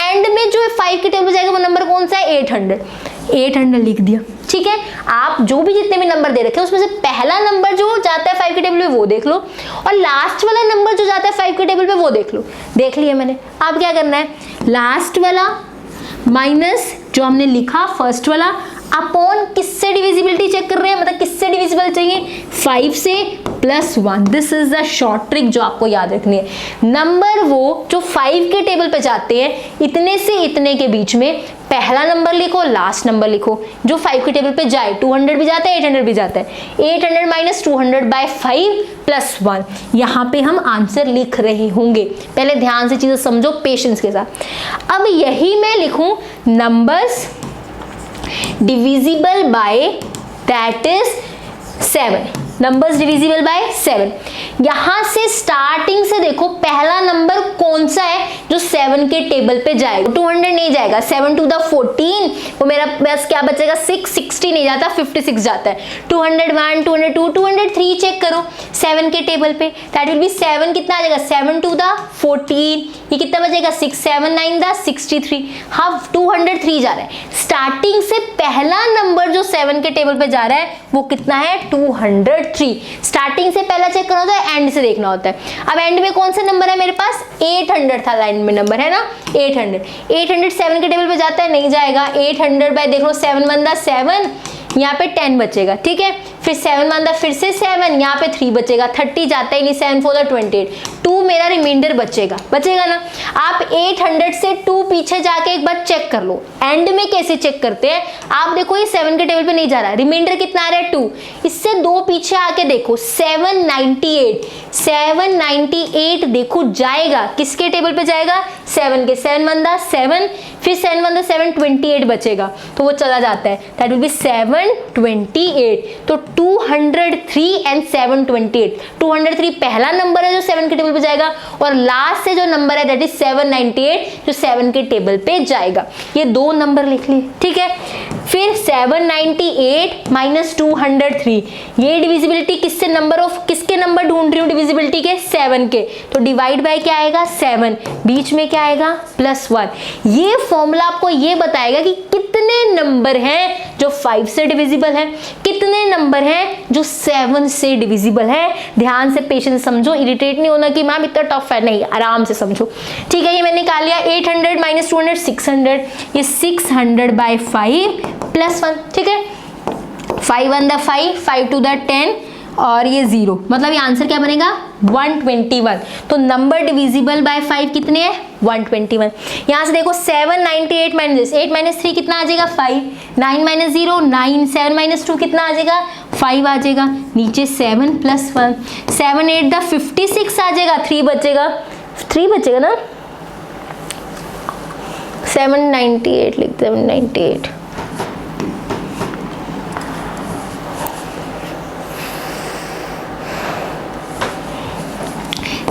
एंड में जो 5 के टेबल पे जाएगा वो नंबर कौन सा है 800 लिख दिया, ठीक है। आप जो भी जितने भी नंबर दे रखे हैं उसमें से पहला नंबर जो जाता है 5 के टेबल पे वो देख लो, और लास्ट वाला नंबर जो जाता है 5 के टेबल पे वो देख लो। देख लिया मैंने, आप क्या करना है, लास्ट वाला माइनस जो हमने लिखा फर्स्ट वाला, अपॉन किससे डिविजिबिलिटी चेक कर रहे हैं, मतलब किससे डिविजिबल चाहिए 5 से plus 1। This is the short trick जो आपको याद रखनी है। नंबर वो जो 5 के टेबल पे जाते हैं, इतने से इतने के बीच में पहला नंबर लिखो, लास्ट नंबर लिखो, जो 5 के टेबल पे जाए। 200 भी जाता है, 800 भी जाता है, 800 माइनस 200 बाय 5 प्लस 1। यहाँ पे हम आंसर लिख रहे होंगे, पहले ध्यान से चीजें समझो पेशेंस के साथ। अब यही मैं लिखूं numbers divisible by that is 7, numbers divisible by 7। यहां से स्टार्टिंग से देखो पहला नंबर कौन सा है जो 7 के टेबल पे जाएगा, 200 नहीं जाएगा, 7 to the 14, वो मेरा बस क्या बचेगा 6, 60 नहीं जाता, 56 जाता है। 201, 202, 203 चेक करो 7 के टेबल पे, दैट विल बी 7 कितना आ जाएगा 7 to the 14, ये कितना बचेगा 6, 7, 9 the 63, हाँ 203 जा रहा है। स्टार्टिंग से पहला नंबर जो 7 के टेबल पे जा रहा है वो कितना है 203। स्टार्टिंग से पहला चेक करना होता है, एंड से देखना होता है। अब एंड में कौन सा नंबर है मेरे पास 800 था, लाइन में नंबर है ना 800 7 के टेबल पे जाता है, नहीं जाएगा। 800 बाय देख लो 7 1 दा 7, यहाँ पे 10 बचेगा, ठीक है। फिर 7 1 दा फिर से 7, यहाँ पे 3 बचेगा, 30 जाता ही नहीं, 7 4 दा 28, 2 मेरा रिमाइंडर बचेगा ना। आप 800 से 2 पीछे जाके एक बार चेक कर लो, एंड में कैसे चेक करते हैं। आप देखो ये 7 के टेबल पे नहीं जा रहा, रिमाइंडर कितना आ रहा है 2, इससे 2 पीछे आके देखो 798 देखो जाएगा, किसके टेबल पे जाएगा 7 के, 7 1 दा 7, फिर 7 1 7 28 बचेगा, तो वो चला जाता है, दैट विल बी 728। तो 203 एंड 728, 203 पहला नंबर है जो 7 के टेबल पे जाएगा, और लास्ट से जो नंबर है दैट इज 798 जो 7 के टेबल पे जाएगा। ये दो नंबर लिख लिए, ठीक है। फिर 798 माइनस 203, ये डिविजिबिलिटी किससे किसके नंबर ढूंढ रही हूँ डिविजिबिलिटी के, 7 के, तो डिवाइड बाय क्या आएगा 7, बीच में क्या आएगा +1। ये फॉर्मूला आपको ये बताएगा कि कितने नंबर हैं जो 5 से डिविजिबल है, कितने नंबर हैं जो 7 से डिविजिबल है। ध्यान से पेशेंस समझो, इरिटेट नहीं होना कि मैम इतना टफ है, नहीं, आराम से समझो, ठीक है। ये मैंने निकाल लिया 800 माइनस 200 600, ये 600 बाय 5 +1, ठीक है। 5 1 द 5, 5 2 द 10 और ये 0, मतलब ये आंसर क्या बनेगा 121। तो नंबर डिविजिबल बाय 5 कितने हैं 121। यहां से देखो 798 माइनस 8 माइनस 3 कितना आ जाएगा 5, 9 माइनस 0 9, 7 माइनस 2 कितना आ जाएगा 5 आ जाएगा, नीचे 7 +1, 7 8 द 56 आ जाएगा, 3 बचेगा ना, 798 लिख 798,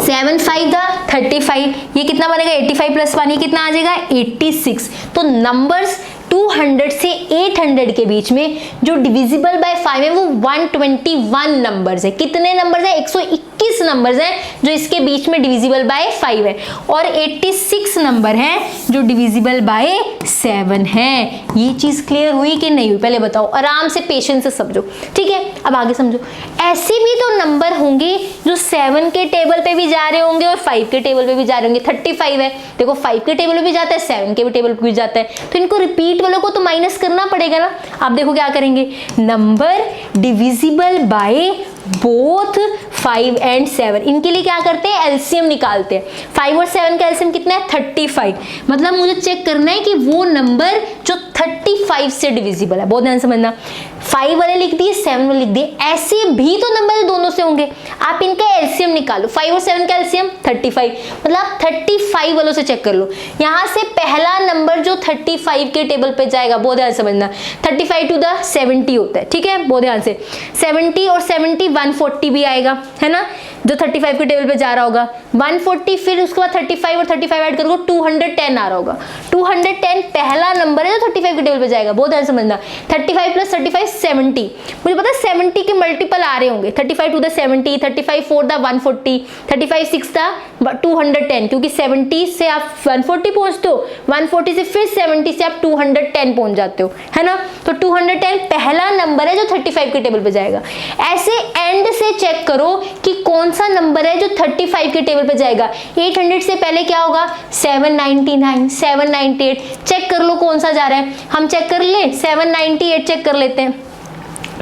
7 5 द 35, ये कितना बनेगा 85 + 1, ये कितना आ जाएगा 86। तो नंबर्स 200 से 800 के बीच में जो डिविजिबल बाय 5 है वो 121 नंबर्स है। कितने नंबर्स है 121 नंबर्स हैं जो इसके बीच में डिविजिबल बाय 5 है, और 86 नंबर हैं जो डिविजिबल बाय 7 है। ये चीज क्लियर हुई कि नहीं हुई पहले बताओ, आराम से पेशेंस से समझो, ठीक है। अब आगे समझो, ऐसे भी तो नंबर होंगे जो 7 के टेबल पे भी जा रहे होंगे और 5 के टेबल पे भी जा रहे होंगे। 35 है, देखो 5 के टेबल पे भी जाता है, 7 के भी टेबल पे भी जाता है, तो इनको रिपीट वालों को तो माइनस करना पड़ेगा ना। आप देखो क्या करेंगे, number divisible by both 5 and 7, इनके लिए क्या करते हैं एलसीएम निकालते हैं। 5 और 7 का एलसीएम कितना है 35, मतलब मुझे चेक करना है कि वो नंबर जो 35 से डिविजिबल है। बहुत ध्यान समझना, 5 वाले लिख दिए 7 वाले लिख दिए, ऐसे भी तो नंबर दोनों से होंगे, आप इनका एलसीएम निकालो। 5 और 7 का एलसीएम 35, मतलब 35 वालों से चेक कर लो। यहां से पहला नंबर जो 35 के टेबल पे जाएगा, बहुत ध्यान समझना, 35 टू द 70 होता है, ठीक है, बहुत ध्यान से। 70 और 70 140 भी आएगा, है ना, जो 35 के टेबल पे जा रहा होगा 140, फिर उसके बाद 35 और 35 ऐड करोगे 210 आ रहा होगा। 210 पहला नंबर है जो 35 के टेबल पे जाएगा, बहुत ध्यान समझना। 35 + 35 70, मुझे पता है 70 के मल्टीपल आ रहे होंगे, 35 टू द 70, 35 4 द 140, 35 6 द 210, क्योंकि 70 से आप 140 पहुंचते हो, 140 से फिर 70 से आप 210 पहुंच जाते हो, है ना। तो 210 पहला नंबर है जो 35 के टेबल पे जाएगा। ऐसे एंड से चेक करो कि कौन सा नंबर है जो 35 के टेबल पे जाएगा। 800 से पहले क्या होगा 799, 798, चेक कर लो कौन सा जा रहा है। हम चेक कर ले, 798 चेक कर लेते हैं।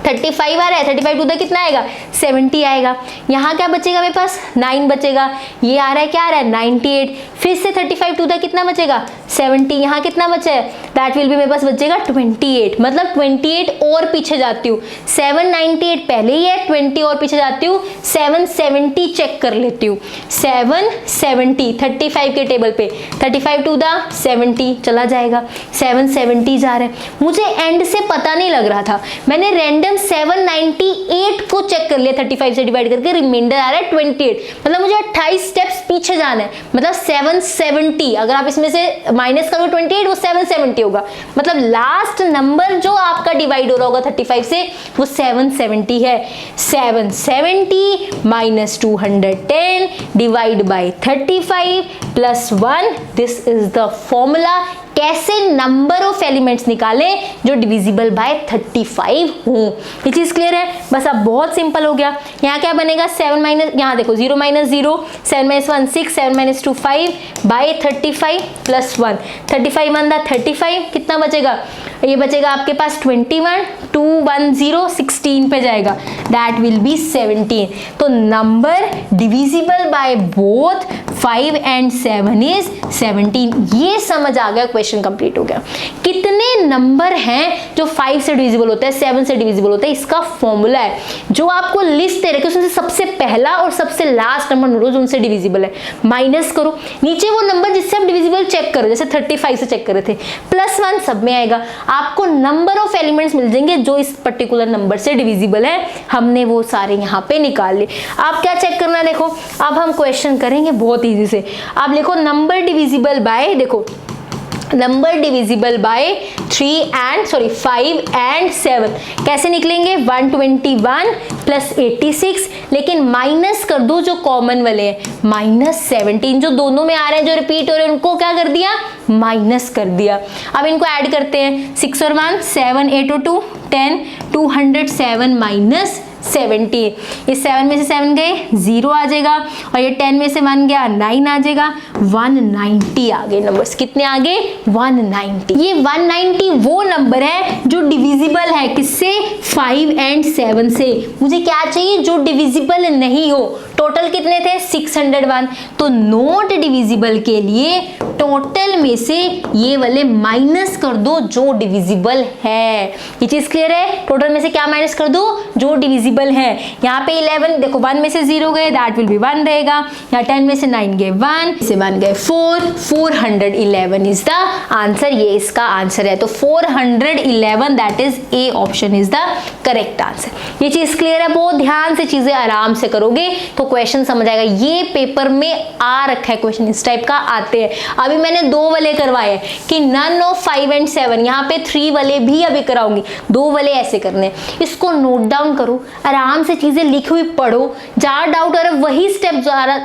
35 आ रहा है, 35 टू द कितना आएगा 70 आएगा। यहाँ क्या बचेगा मेरे पास 9 बचेगा। ये आ रहा है, क्या आ रहा है 98, फिर से 35 टू द कितना बचेगा 70, यहाँ कितना बचा है दैट विल बी मेरे पास बचेगा 28, मतलब 28 और पीछे जाती हूँ। 798 पहले ही है, 20 और पीछे जाती हूँ, 770 चेक कर लेती हूँ। 770 35 के टेबल पे, 35 टू द 70 चला जाएगा, 770 जा रहा है। मुझे एंड से पता नहीं लग रहा था, मैंने रैंडम 798 को चेक कर लिया 35 से डिवाइड करके, रिमाइंडर आ रहा है 28, मतलब मुझे 28 स्टेप्स पीछे जाना है, मतलब 770। अगर आप इसमें से माइनस करो 28, वो 770 होगा, मतलब लास्ट नंबर जो आपका डिवाइड हो रहा होगा 35 से वो 770 है। 770 minus 210 divide by 35 plus 1, this is the formula कैसे नंबर ऑफ एलिमेंट्स निकालें जो डिविजिबल बाय 35 हो। ये चीज क्लियर है, बस अब बहुत सिंपल हो गया। यहाँ क्या बनेगा 7 माइनस, यहाँ देखो 0 minus 0, 7 minus 1 6, 7 minus 2 5 by 35 plus 1, 35 1 the 35, कितना बचेगा, ये बचेगा आपके पास 21, 210 16 पे जाएगा, दैट विल बी 17। तो number divisible by both 5 and 7 is 17। ये समझ आ गया, क्वेश्चन कंप्लीट हो गया। कितने नंबर हैं जो 5 से डिविजिबल होता है, 7 से डिविजिबल होता है, इसका फॉर्मूला है। जो आपको लिस्ट दे रखे उसमें से सबसे पहला और सबसे लास्ट नंबर नोट, जो उनसे डिविजिबल है, माइनस करो। नीचे वो नंबर जिससे आप डिविजिबल चेक करो, जैसे 35 से चेक कर रहे थे, +1 सब में आएगा। आपको नंबर ऑफ एलिमेंट्स मिल जाएंगे जो इस पर्टिकुलर नंबर से डिविजिबल है। हमने वो सारे यहाँ पे निकाल लिए। आप क्या चेक करना है, देखो अब हम क्वेश्चन करेंगे बहुत इजी से। आप लिखो नंबर डिविजिबल बाय, देखो नंबर डिविजिबल बाय 5 and 7 कैसे निकलेंगे, 121 + 86, लेकिन माइनस कर दो जो कॉमन वाले हैं, -17। जो दोनों में आ रहे हैं, जो रिपीट हो रहे हैं, उनको क्या कर दिया, माइनस कर दिया। अब इनको ऐड करते हैं, 6 और 1 7, 8 और 2 10, 207 - 17। इस 7 में से 7 गए 0 आ जाएगा, और ये 10 में से 1 गया 9 आ जाएगा, 190 आ गए। नंबर्स कितने आ गए, 190। ये 190 वो नंबर है जो डिविजिबल है, किससे, 5 and 7 से। मुझे क्या चाहिए, जो डिविजिबल नहीं हो। टोटल कितने थे, 601। तो नॉट डिविजिबल के लिए टोटल में से ये वाले माइनस कर दो जो डिविजिबल है। ये चीज क्लियर है, टोटल में से क्या माइनस कर दो, जो डिविजिबल है। यहाँ पे 11 देखो, 1 में से 0 गए, दैट विल बी 1 रहेगा। यहाँ 10 में से 9 गए 1, से 1 गए 4, 411 इज द आंसर। ये इसका आंसर है। तो 411, that is A option is the correct answer. ये चीज क्लियर है, बहुत ध्यान से चीजें आराम से करोगे तो क्वेश्चन समझ आएगा। ये पेपर में आ रखा है, क्वेश्चन इस टाइप का आते हैं। अभी मैंने 2 वाले करवाए कि नन ऑफ 5 and 7, यहाँ पे 3 वाले भी अभी कराऊंगी, 2 वाले ऐसे करने। इसको नोट डाउन करो, आराम से चीजें लिखी हुई पढ़ो, जहाँ डाउट हो रहा है वही स्टेप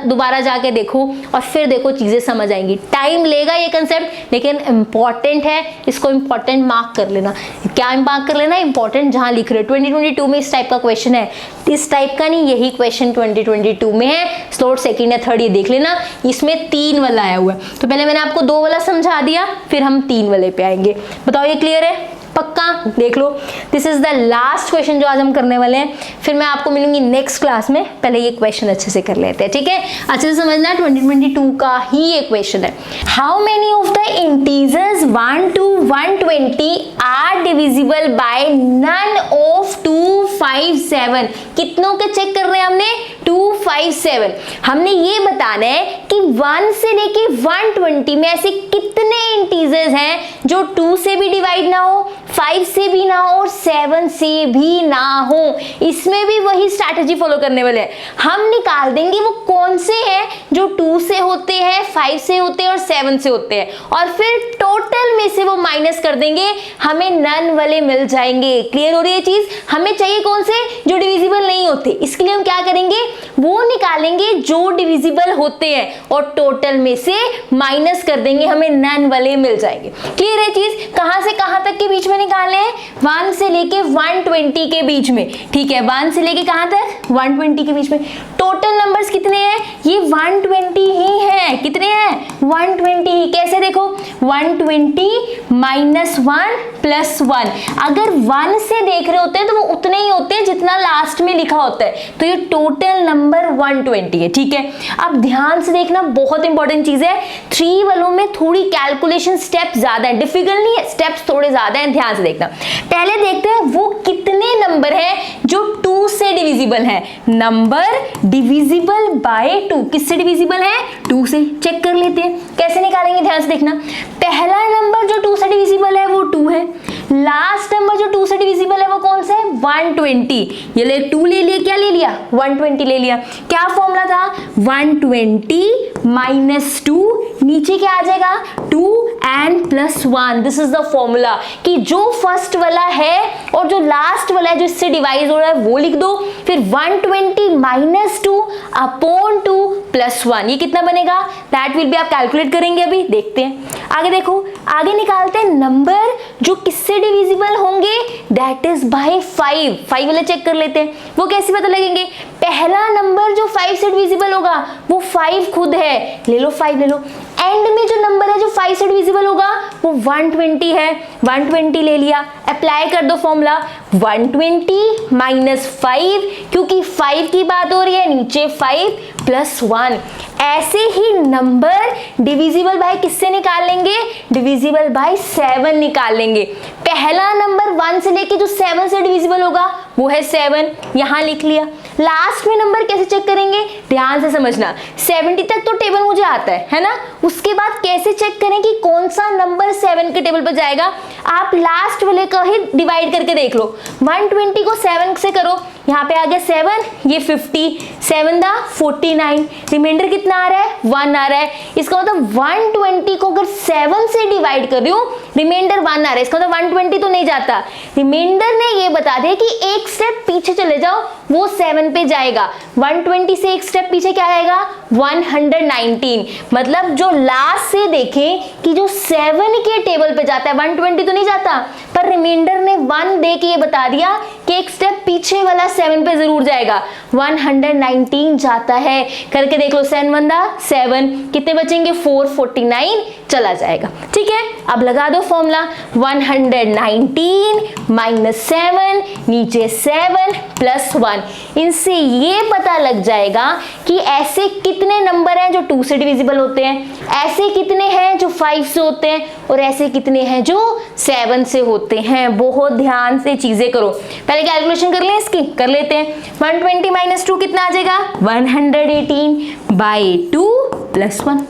दोबारा जाके देखो, और फिर देखो चीजें समझ आएंगी। टाइम लेगा ये कंसेप्ट, लेकिन इंपॉर्टेंट है, इसको इंपॉर्टेंट मार्क कर लेना। क्या मार्क कर लेना, इंपॉर्टेंट जहां लिख रहे हो। 2022 में इस टाइप का क्वेश्चन है, इस टाइप का नहीं, यही क्वेश्चन 2022 में है। स्लॉट 2nd या 3rd ये देख लेना, इसमें 3 वाला आया हुआ है। तो पहले मैंने आपको 2 वाला समझा दिया, फिर हम 3 वाले पे आएंगे। बताओ ये क्लियर है, पक्का देख लो। This is the last question जो आज हम करने वाले हैं, फिर मैं आपको मिलूंगी नेक्स्ट क्लास में। पहले ये क्वेश्चन अच्छे से कर लेते हैं, ठीक है। अच्छे से समझना, 2022 का ही ये क्वेश्चन है। How many of the integers 1 to 120 are divisible by none of 2, 5, 7? कितनों के चेक कर रहे हैं हमने, 2, 5, 7। हमने ये बताना है कि 1 से लेके 120 में ऐसे कितने इंटीजर्स हैं जो 2 से भी डिवाइड ना हो, 5 से भी ना हो और 7 से भी ना हो। इसमें भी वही स्ट्रैटेजी फॉलो करने वाले हैं। हम निकाल देंगे वो कौन से हैं जो 2 से होते हैं, 5 से होते हैं और 7 से होते हैं, और फिर टोटल में से वो माइनस कर देंगे, हमें नन वाले मिल जाएंगे। क्लियर हो रही है चीज। हमें चाहिए कौन से, जो डिविजिबल नहीं होते। इसके लिए हम क्या करेंगे, वो निकालेंगे जो डिविजिबल होते हैं, और टोटल में से माइनस कर देंगे, हमें नन वाले मिल जाएंगे। क्लियर है चीज। कहां से कहां तक के बीच में निकालने हैं, 1 से लेके 120 के बीच में, ठीक है। 1 से लेके कहां तक, 120 के बीच में। टोटल नंबर्स कितने हैं, ये 120 ही है। कितने हैं, 120 ही। कैसे देखो, 120 - 1 + 1। अगर 1 से देख रहे होते हैं तो वो उतने ही होते हैं जितना लास्ट में लिखा होता है, तो ये टोटल नंबर 120 है, ठीक है। अब ध्यान से देखना, बहुत इंपॉर्टेंट चीज है। 3 वालों में थोड़ी कैलकुलेशन स्टेप ज्यादा है, डिफिकल्ट नहीं है, स्टेप्स थोड़े ज्यादा हैं, ध्यान से देखना। पहले देखते हैं वो कितने नंबर हैं जो 2 से डिविजिबल है। नंबर डिविजिबल बाय 2, किससे डिविजिबल है, 2 से। चेक कर लेते हैं कैसे निकालेंगे, ध्यान से देखना। पहला नंबर जो 2 से डिविजिबल है वो 2 है। लास्ट नंबर जो 2 से डिविजिबल है वो कौन सा है, 120। ये ले 2 ले लिया, क्या ले लिया, 120 ले लिया। क्या फॉर्मूला था, 120 - 2, नीचे क्या आ जाएगा, 2 and +1। This is the formula कि जो फर्स्ट वाला है और जो लास्ट वाला है जो इससे डिवाइड हो रहा है वो लिख दो, फिर 120 - 2 / 2 + 1। ये कितना बनेगा, दैट विल बी, आप कैलकुलेट करेंगे, अभी देखते हैं। आगे देखो, आगे निकालते हैं नंबर जो किससे डिविजिबल होंगे, दैट इज बाय 5। 5 वाले चेक कर लेते हैं, वो कैसे पता लगेंगे। पहला नंबर जो 5 से डिविजिबल होगा वो 5 खुद है, ले लो 5 ले लो। एंड में जो नंबर है जो 5 से डिविजिबल होगा वो 120 है, 120 ले लिया, अप्लाई कर दो फॉर्मूला 120 माइनस 5, क्योंकि 5 की बात हो रही है, नीचे 5 प्लस 1। ऐसे ही नंबर डिविजिबल बाय किससे निकाल लेंगे, डिविजिबल बाय 7 निकाल लेंगे। पहला नंबर 1 से लेके जो 7 से डिविजिबल होगा वो है 7, यहां लिख लिया। लास्ट में नंबर कैसे चेक करेंगे, ध्यान से समझना। 70 तक तो टेबल मुझे आता है ना, उसके बाद कैसे चेक करें कि कौन सा नंबर 7 के टेबल पर जाएगा, आप लास्ट वाले का ही डिवाइड करके देख लो। 120 को 7 से करो, यहाँ पे आ गया 7, ये 50, 7 दा 49, रिमाइंडर कितना आ रहा है, 1 आ रहा है। इसका मतलब 120 को अगर 7 से डिवाइड कर रही हूँ, रिमाइंडर 1 आ रहा है, इसका मतलब 120 तो नहीं जाता। रिमाइंडर ने ये बता दिया कि एक स्टेप पीछे चले जाओ, वो 7 पे जाएगा। 120 से एक स्टेप पीछे क्या आएगा, 119। मतलब जो लास्ट से देखें कि जो 7 के टेबल पे जाता है, 120 तो नहीं जाता, पर रिमाइंडर ने 1 दे के ये बता दिया कि एक स्टेप पीछे वाला 7 पे जरूर जाएगा, 119 जाता है। करके देख लो, 7 1 7, कितने बचेंगे 4, 49 चला जाएगा। ठीक है, अब लगा दो फॉर्मूला 119 माइनस 7, नीचे 7 प्लस 1। इनसे ये पता लग जाएगा कि ऐसे कितने नंबर हैं जो 2 से डिविजिबल होते हैं, ऐसे कितने हैं जो 5 से होते हैं, और ऐसे कितने हैं जो 7 से होते हैं। बहुत ध्यान से चीजें करो, पहले कैलकुलेशन कर लें इसकी, कर लेते हैं। 120 माइनस 2 कितना आ जाएगा, 118 बाई 2 प्लस 1।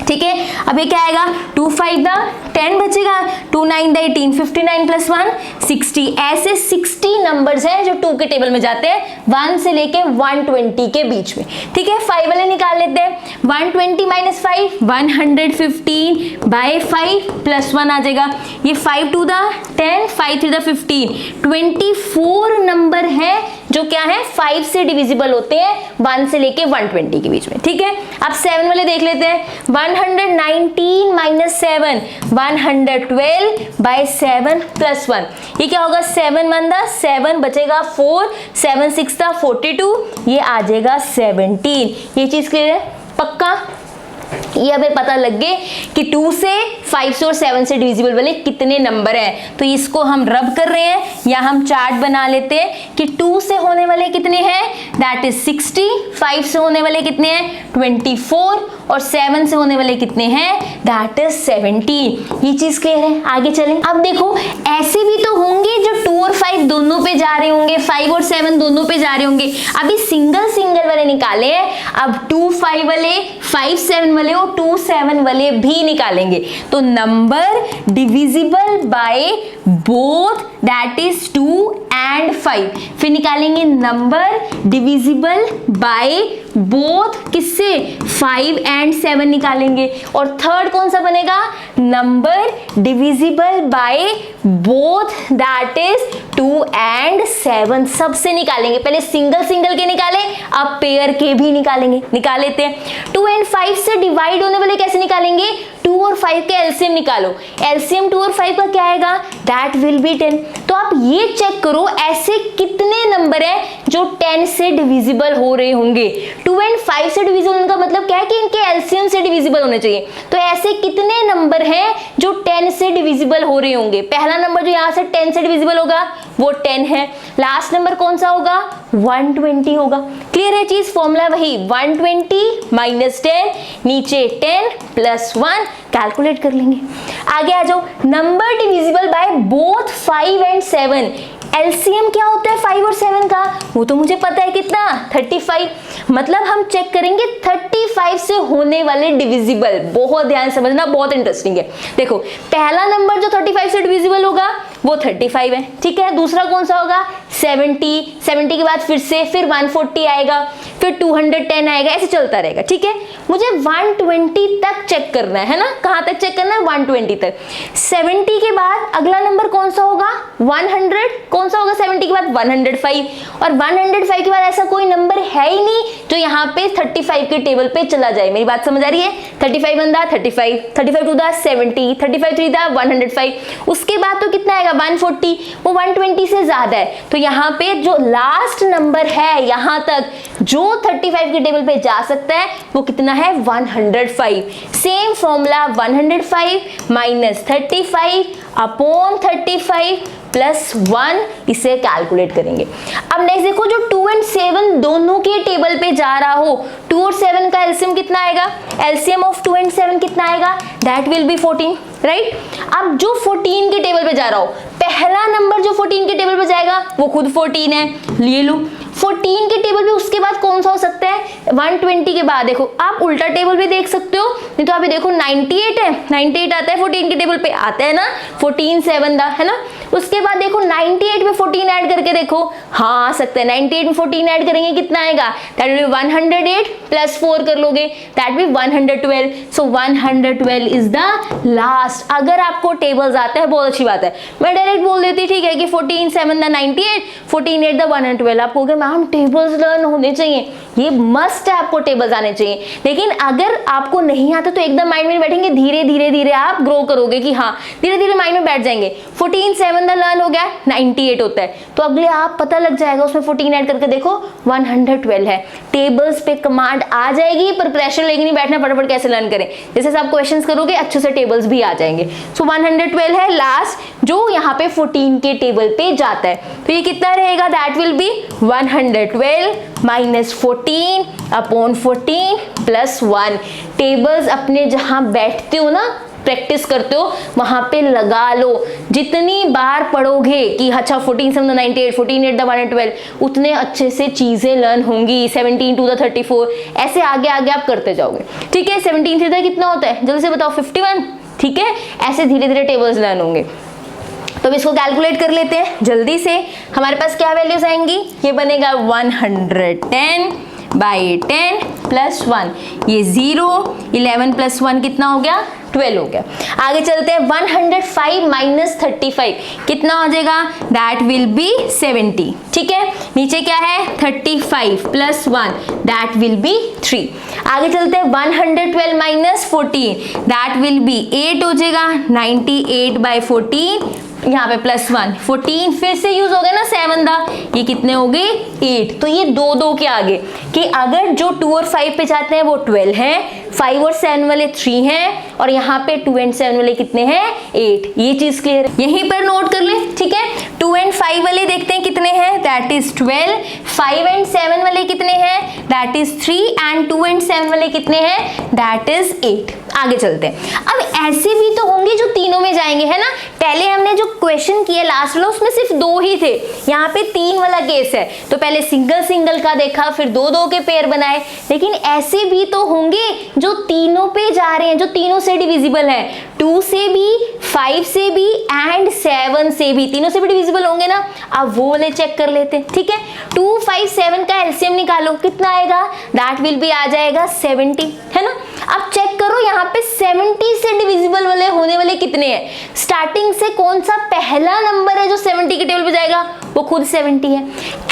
ठीक है, अब ये क्या आएगा, 2 5 दा 10 बचेगा, 2 9 दा 18, 59 प्लस 1 60। ऐसे 60 नंबर्स हैं जो 2 के टेबल में जाते हैं 1 से लेके 120 के बीच में। ठीक है, 5 वाले निकाल लेते हैं। 120 माइनस 5, 115 बाय 5 प्लस 1 आ जाएगा। ये 5 2 दा 10, 5 3 दा 15, 24 नंबर है जो क्या है 5 से डिविजिबल होते हैं 1 से लेके 120 के बीच में। ठीक है, अब 7 वाले देख लेते हैं। 119 माइनस 7, 112 बाय 7 प्लस 1। ये क्या होगा, 7 1 दा 7 बचेगा 4, 7 6 दा 42, ये आ जाएगा 17। ये चीज क्लियर है, पक्का। ये हमें पता लग गए कि 2 से 5 से और 7 से डिविजिबल वाले कितने नंबर हैं। तो इसको हम रब कर रहे हैं या हम चार्ट बना लेते हैं कि 2 से होने वाले कितने हैं, दैट इज 60, 5 से होने वाले कितने हैं 24, और 7 से होने वाले कितने हैं, दैट इज 17। ये चीज क्लियर है, आगे चलें। अब देखो, ऐसे भी तो होंगे जो 2 और 5 दोनों पे जा रहे होंगे, 5 और 7 दोनों पे जा रहे होंगे। अभी सिंगल सिंगल वाले निकाले हैं, अब 2 5 वाले, 5 7 वाले और 2 7 वाले भी निकालेंगे। तो number divisible by both, that is 2 and 5। फिर निकालेंगे नंबर डिविजिबल बाय बोथ, किससे, 5 एंड 7 निकालेंगे। और थर्ड कौन सा बनेगा, number divisible by both, that is 2 and 7। सबसे निकालेंगे, पहले सिंगल सिंगल के निकाले, अब पेयर के भी निकालेंगे। निकाल लेते हैं। 2 एंड 5 से डिवाइड होने वाले कैसे निकालेंगे, 2 और 5 के एलसीएम निकालो। एलसीएम 2 और 5 का क्या आएगा, दैट विल बी 10। तो आप ये चेक करो ऐसे कितने नंबर है जो 10 से डिविजिबल हो रहे होंगे। 2 एंड 5 से डिविजिबल होने का मतलब क्या है कि इनके एलसीएम से डिविजिबल होने चाहिए। तो ऐसे कितने नंबर हैं जो 10 से डिविजिबल हो रहे होंगे। पहला नंबर जो यहाँ से 10 से डिविजिबल होगा वो 10 है। लास्ट नंबर कौन सा होगा, 120 होगा। क्लियर है चीज, फॉर्मूला वही 120 माइनस 10, नीचे 10 प्लस 1, कैलकुलेट कर लेंगे। आगे आ जाओ, number divisible by both 5 and 7। LCM क्या होता है 5 और 7 का, वो तो मुझे पता है, कितना 35। मतलब हम चेक करेंगे 35 से होने वाले डिविजिबल। बहुत ध्यान समझना, बहुत इंटरेस्टिंग है। देखो, पहला नंबर जो 35 से डिविजिबल होगा वो 35 है। ठीक है, दूसरा कौन सा होगा 70 के बाद फिर 140 आएगा, फिर 210 आएगा, ऐसे चलता रहेगा। ठीक है, मुझे 120 तक चेक करना है ना, कहां तक चेक करना है, 120 तक। 70 के बाद अगला नंबर कौन सा होगा, 100। कौन सा होगा 70 के बाद, 105। और 105 के बाद ऐसा कोई नंबर है ही नहीं जो जो यहाँ पे 35 के टेबल पे चला जाए। मेरी बात समझ आ रही है? 35 बंदा 35, 35 टू द 70, 35 थ्री द 105, उसके बाद तो कितना आएगा 140, वो 120 से ज्यादा है। तो यहाँ पे जो लास्ट नंबर है यहाँ तक जो 35 के टेबल पे जा सकता है वो कितना है 105। Same formula 105 minus 35 upon 35 plus 1, इसे कैलकुलेट करेंगे। अब नेक्स्ट देखो, जो 2 और 7 दोनों के टेबल पे जा रहा हो, 2 और 7 का एलसीएम कितना आएगा? एलसीएम ऑफ 2 और 7 कितना आएगा? That will be 14, right. अब जो 14 के टेबल पे जा रहा हो, पहला नंबर जो 14 के टेबल पे जाएगा वो खुद 14 है, ले लो। 14 के टेबल पे उसके बाद कौन सा हो सकता है? 120 के बाद देखो, आप उल्टा टेबल भी देख सकते हो, नहीं तो आप देखो 98 है, 98 आता है 14 के टेबल पे, आता है ना, 14 7 दा, है ना। उसके बाद देखो 98 में 14 ऐड करके देखो, हाँ आ सकता है। 98 में 14 ऐड करेंगे कितना आएगा? दैट विल बी 108 प्लस 4 कर लोगे, that will 112। So 112 is the last. अगर आपको टेबल्स आता है बहुत अच्छी बात है, मैं डायरेक्ट बोल देती ठीक है कि 14 7 द 98, 14 8 द 112। आप कहोगे मैम टेबल्स लर्न होने चाहिए, ये मस्ट है, आपको टेबल्स आने चाहिए। लेकिन अगर आपको नहीं आता तो एकदम माइंड में बैठेंगे, धीरे धीरे धीरे आप ग्रो करोगे कि हाँ धीरे धीरे माइंड में बैठ जाएंगे। 14 7 द लर्न हो गया, 98 होता है, तो अगले आप पता लग जाएगा, उसमें 14 ऐड करके देखो 112 है। टेबल्स पे कमांड आ जाएगी, पर प्रेशर लेके नहीं बैठना, फटाफट कैसे लर्न करें, जैसे आप क्वेश्चंस करोगे अच्छे से टेबल्स भी आ जाएंगे। सो 112 है लास्ट जो यहाँ पे 14 के टेबल पे जाता है। तो ये कितना रहेगा? That will be 112 minus 14 upon 14 plus 1। Tables अपने जहां बैठते हो ना, प्रैक्टिस करते हो, वहां पे लगा लो। जितनी बार पढ़ोगे कि अच्छा 14 7 द 98, 14 8 द 112, उतने अच्छे से चीजें लर्न होंगी। 17 टू द 34, ऐसे आगे आगे आप करते जाओगे, ठीक है। 17 से कितना होता है जल्दी से बताओ? 51, ठीक है। ऐसे धीरे धीरे टेबल्स लर्न होंगे। तो इसको कैलकुलेट कर लेते हैं जल्दी से। हमारे पास क्या वैल्यूज आएंगी? ये बनेगा 110 बाई 10 प्लस 1, ये 0, 11 प्लस 1 कितना हो गया? 12 हो गया। आगे चलते हैं, 105 माइनस 35 कितना हो जाएगा? दैट विल बी 70, ठीक है। नीचे क्या है? 35 प्लस 1, दैट विल बी 3। आगे चलते हैं, 112 माइनस 14, दैट विल बी 8 हो जाएगा। 98 बाई 14, यहाँ पे प्लस 1, 14 फिर से यूज हो गया ना 7 दा, ये कितने हो गए? 8। तो ये 2 2 के आगे कि अगर जो 2 और 5 पे जाते हैं वो 12 हैं, 5 और 7 वाले 3 हैं, और यहाँ पे 2 और 7 वाले कितने हैं? 8। ये चीज क्लियर है, यहीं पर नोट कर ले, ठीक है। 2 और 5 वाले देखते हैं कितने हैं, दैट इज 12। 5 और 7 वाले कितने हैं, दैट इज 3, एंड 2 और 7 वाले कितने हैं, दैट इज 8। आगे चलते हैं। अब ऐसे भी तो होंगे जो तीनों में जाएंगे, है ना। पहले हमने जो क्वेश्चन किया लास्ट वाला उसमें सिर्फ 2 ही थे, यहाँ पे 3 वाला केस है, तो पहले सिंगल सिंगल का देखा, फिर 2 2 के पेयर बनाए। लेकिन ऐसे भी तो होंगे जो तीनों पे जा रहे हैं, जो तीनों से डिविजिबल है, 2 से भी, 5 से भी एंड 7 से भी, तीनों से भी डिविजिबल होंगे ना। अब वो वाले चेक कर लेते हैं, ठीक है। 2 5 7 का एलसीएम निकालो, कितना आएगा? दैट विल बी आ जाएगा 70, है ना। अब चेक करो यहाँ पे 70 से डिविजिबल वाले होने वाले कितने हैं। स्टार्टिंग से कौन सा पहला नंबर है जो 70 के टेबल पे जाएगा? वो खुद 70 है।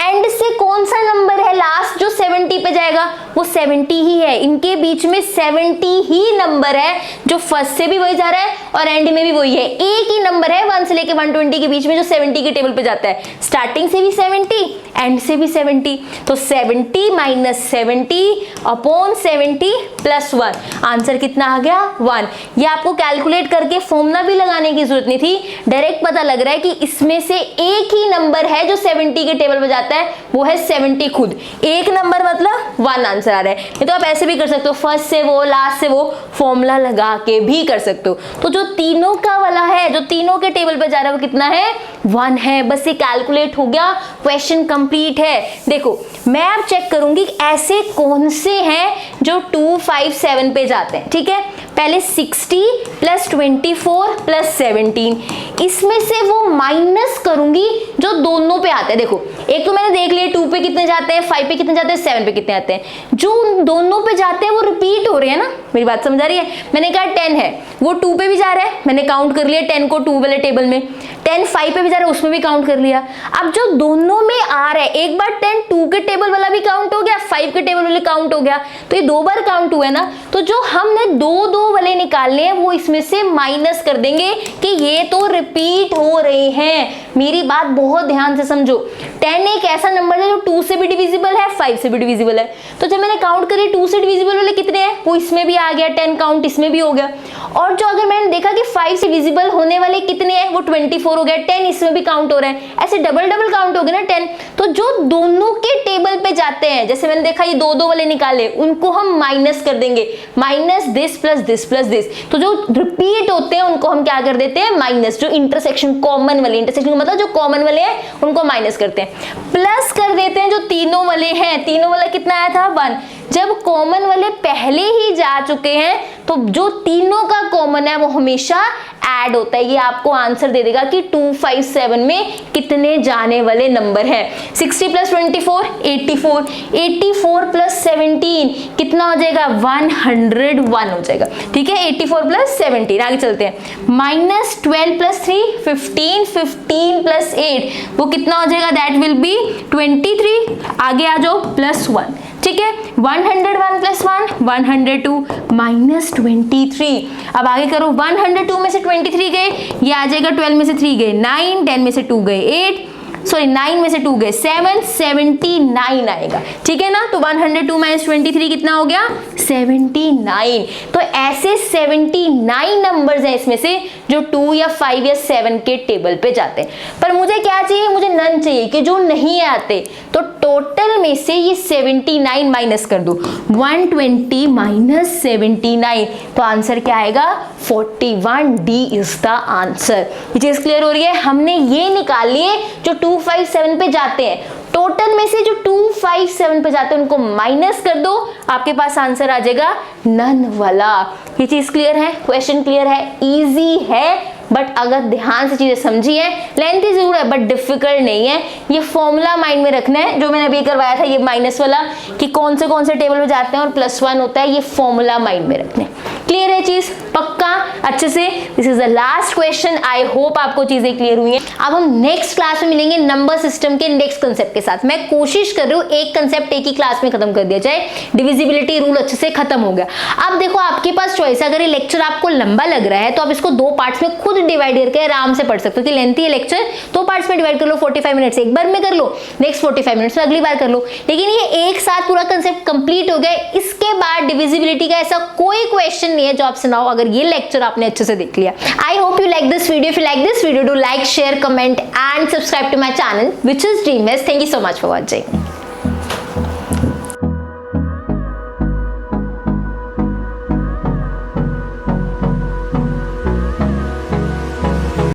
एंड से कौन सा नंबर है लास्ट जो 70 पे जाएगा? वो 70 ही है। इनके बीच में 70 ही नंबर है, जो फर्स्ट से भी वही जा रहा है और एंड में भी वही है। एक ही नंबर है 1 से लेके 120 के बीच में जो 70 के टेबल पे जाता है। स्टार्टिंग से भी 70, एंड से भी 70, तो 70 माइनस 70 अपॉन 70 प्लस 1, आंसर कितना आ गया? 1। ये आपको कैलकुलेट करके फॉर्मूला भी लगाने की जरूरत नहीं थी, डायरेक्ट पता लग रहा है कि इसमें से एक ही नंबर है जो 70 के टेबल पे जाता है, वो है 70 खुद। एक नंबर मतलब 1 आंसर आ रहा है। ये तो आप ऐसे भी कर सकते हो, फर्स्ट से वो लास्ट से वो, फॉर्मूला लगा के भी कर सकते हो। तो जो तीनों का वाला है, जो तीनों के टेबल पे जा रहा है, वो कितना है? 1 है। बस ये कैलकुलेट हो गया, क्वेश्चन कंप्लीट है। देखो मैं अब चेक करूंगी ऐसे कौन से हैं जो 2 5 7 पे जाते हैं, ठीक है। पहले 60 प्लस 24 प्लस 17, इसमें से वो माइनस करूंगी जो दोनों पे आता है। देखो एक तो मैंने देख लिया 2 पे कितने जाते हैं, 5 पे कितने जाते हैं, 7 पे कितने आते हैं। जो दोनों पे जाते हैं वो रिपीट हो रहे हैं ना, मेरी बात समझ आ रही है। मैंने कहा 10 है, वो 2 पे भी जा रहा है, मैंने काउंट कर लिया 10 को 2 वाले टेबल में। 10 5 पे भी जा रहा है, उसमें भी काउंट कर लिया। अब जो दोनों में आ रहा है, एक बार 10 2 के टेबल वाला भी काउंट हो गया, 5 के टेबल वाले काउंट हो गया, तो ये 2 बार काउंट हुआ है ना। तो जो हमने 2 वाले निकालने हैं वो इसमें से माइनस कर देंगे कि ये तो रिपीट हो रहे हैं। मेरी बात बहुत ध्यान से समझो। 10 एक ऐसा नंबर है जो 2 से भी डिविजिबल है, 5 से भी डिविजिबल है। तो जब मैंने काउंट करी 2 से डिविजिबल वाले कितने हैं, वो इसमें भी आ गया, 10 काउंट इसमें भी हो गया। और जो अगर मैंने देखा कि 5 से डिविजिबल होने वाले कितने हैं, वो 24 हो गया, 10 इसमें भी काउंट हो रहा है। ऐसे डबल डबल काउंट हो गए ना 10। तो जो दोनों के टेबल पे जाते हैं, जैसे मैंने देखा ये 2 वाले निकाले, उनको हम माइनस कर देंगे, minus this plus this plus this. तो जो रिपीट होते हैं उनको हम क्या कर देते हैं, माइनस। जो इंटरसेक्शन कॉमन वाले, इंटरसेक्शन मतलब जो कॉमन वाले हैं उनको माइनस करते हैं। प्लस कर देते हैं जो तीनों वाले हैं। तीनों वाला कितना आया था, 1। जब कॉमन वाले पहले ही जा चुके हैं तो जो तीनों का कॉमन है वो हमेशा ऐड होता है। ये आपको आंसर दे देगा कि 257 में कितने जाने वाले नंबर हैं। 60 प्लस 24 84, 84 प्लस 17 कितना हो जाएगा, 101 हो जाएगा। ठीक है, 84 प्लस 17। आगे चलते हैं। माइनस 12 प्लस 3 15, 15 प्लस 8 वो कितना हो जाएगा, दैट विल बी 23। आगे आ जाओ, प्लस 1। ठीक है, 101 प्लस 1 102 माइनस 23। अब आगे करो, 102 में से 23 गए, ये आ जाएगा 12 में से 3 गए 9, 10 में से 2 गए 8, सॉरी 9 में से 2 गए 7, 79 आएगा। ठीक है ना। तो 102 माइनस 23 कितना हो गया, 79। तो ऐसे 79 नंबर्स हैं इसमें से जो 2 या 5 या 7 के टेबल पे जाते हैं। पर मुझे क्या चाहिए, मुझे नन चाहिए कि जो नहीं आते। तो टोटल में से ये 79 माइनस कर दो, 120 माइनस 79, तो आंसर क्या आएगा, 41। D is the answer. ये चीज क्लियर हो रही है। हमने ये निकाल लिए जो 257 पे जाते हैं, टोटल में से जो 257 पे जाते हैं उनको माइनस कर दो, आपके पास आंसर आ जाएगा नन वाला। ये चीज क्लियर है, क्वेश्चन क्लियर है, इजी है, बट अगर ध्यान से चीजें समझी है, लेंथी जरूर है बट डिफिकल्ट नहीं है। ये फॉर्मूला माइंड में रखना है जो मैंने अभी करवाया था, ये माइनस वाला, कि कौन से टेबल में जाते हैं और +1 होता है, ये फॉर्मूला माइंड में रखना है। क्लियर है चीज, पक्का अच्छे से। This is the last question. I hope आपको चीजें क्लियर हुई हैं। अब हम नेक्स्ट क्लास में मिलेंगे नंबर सिस्टम के नेक्स्ट कंसेप्ट के साथ। मैं कोशिश कर रही हूँ एक कंसेप्ट एक ही क्लास में खत्म कर दिया जाए, डिविजिबिलिटी रूल अच्छे से खत्म हो गया। अब देखो आपके पास चॉइस है, अगर ये लेक्चर आपको लंबा लग रहा है तो आप इसको 2 पार्ट्स में खुद डिवाइड करके आराम से पढ़ सकते हो कि लेंथी है लेक्चर, 2 पार्ट्स में डिवाइड कर लो, 45 मिनट से एक बार में कर लो, नेक्स्ट 45 मिनट्स में अगली बार कर लो। लेकिन ये एक साथ पूरा कंसेप्ट कंप्लीट हो गया। इसके बाद डिविजिबिलिटी का ऐसा कोई क्वेश्चन नहीं है जो आपसे ना हो, अगर ये लेक्चर आपने अच्छे से देख लिया। I hope you like this video. If you like this video, do like, share, comment and subscribe to my channel which is Dream Mess. Thank you so much for watching.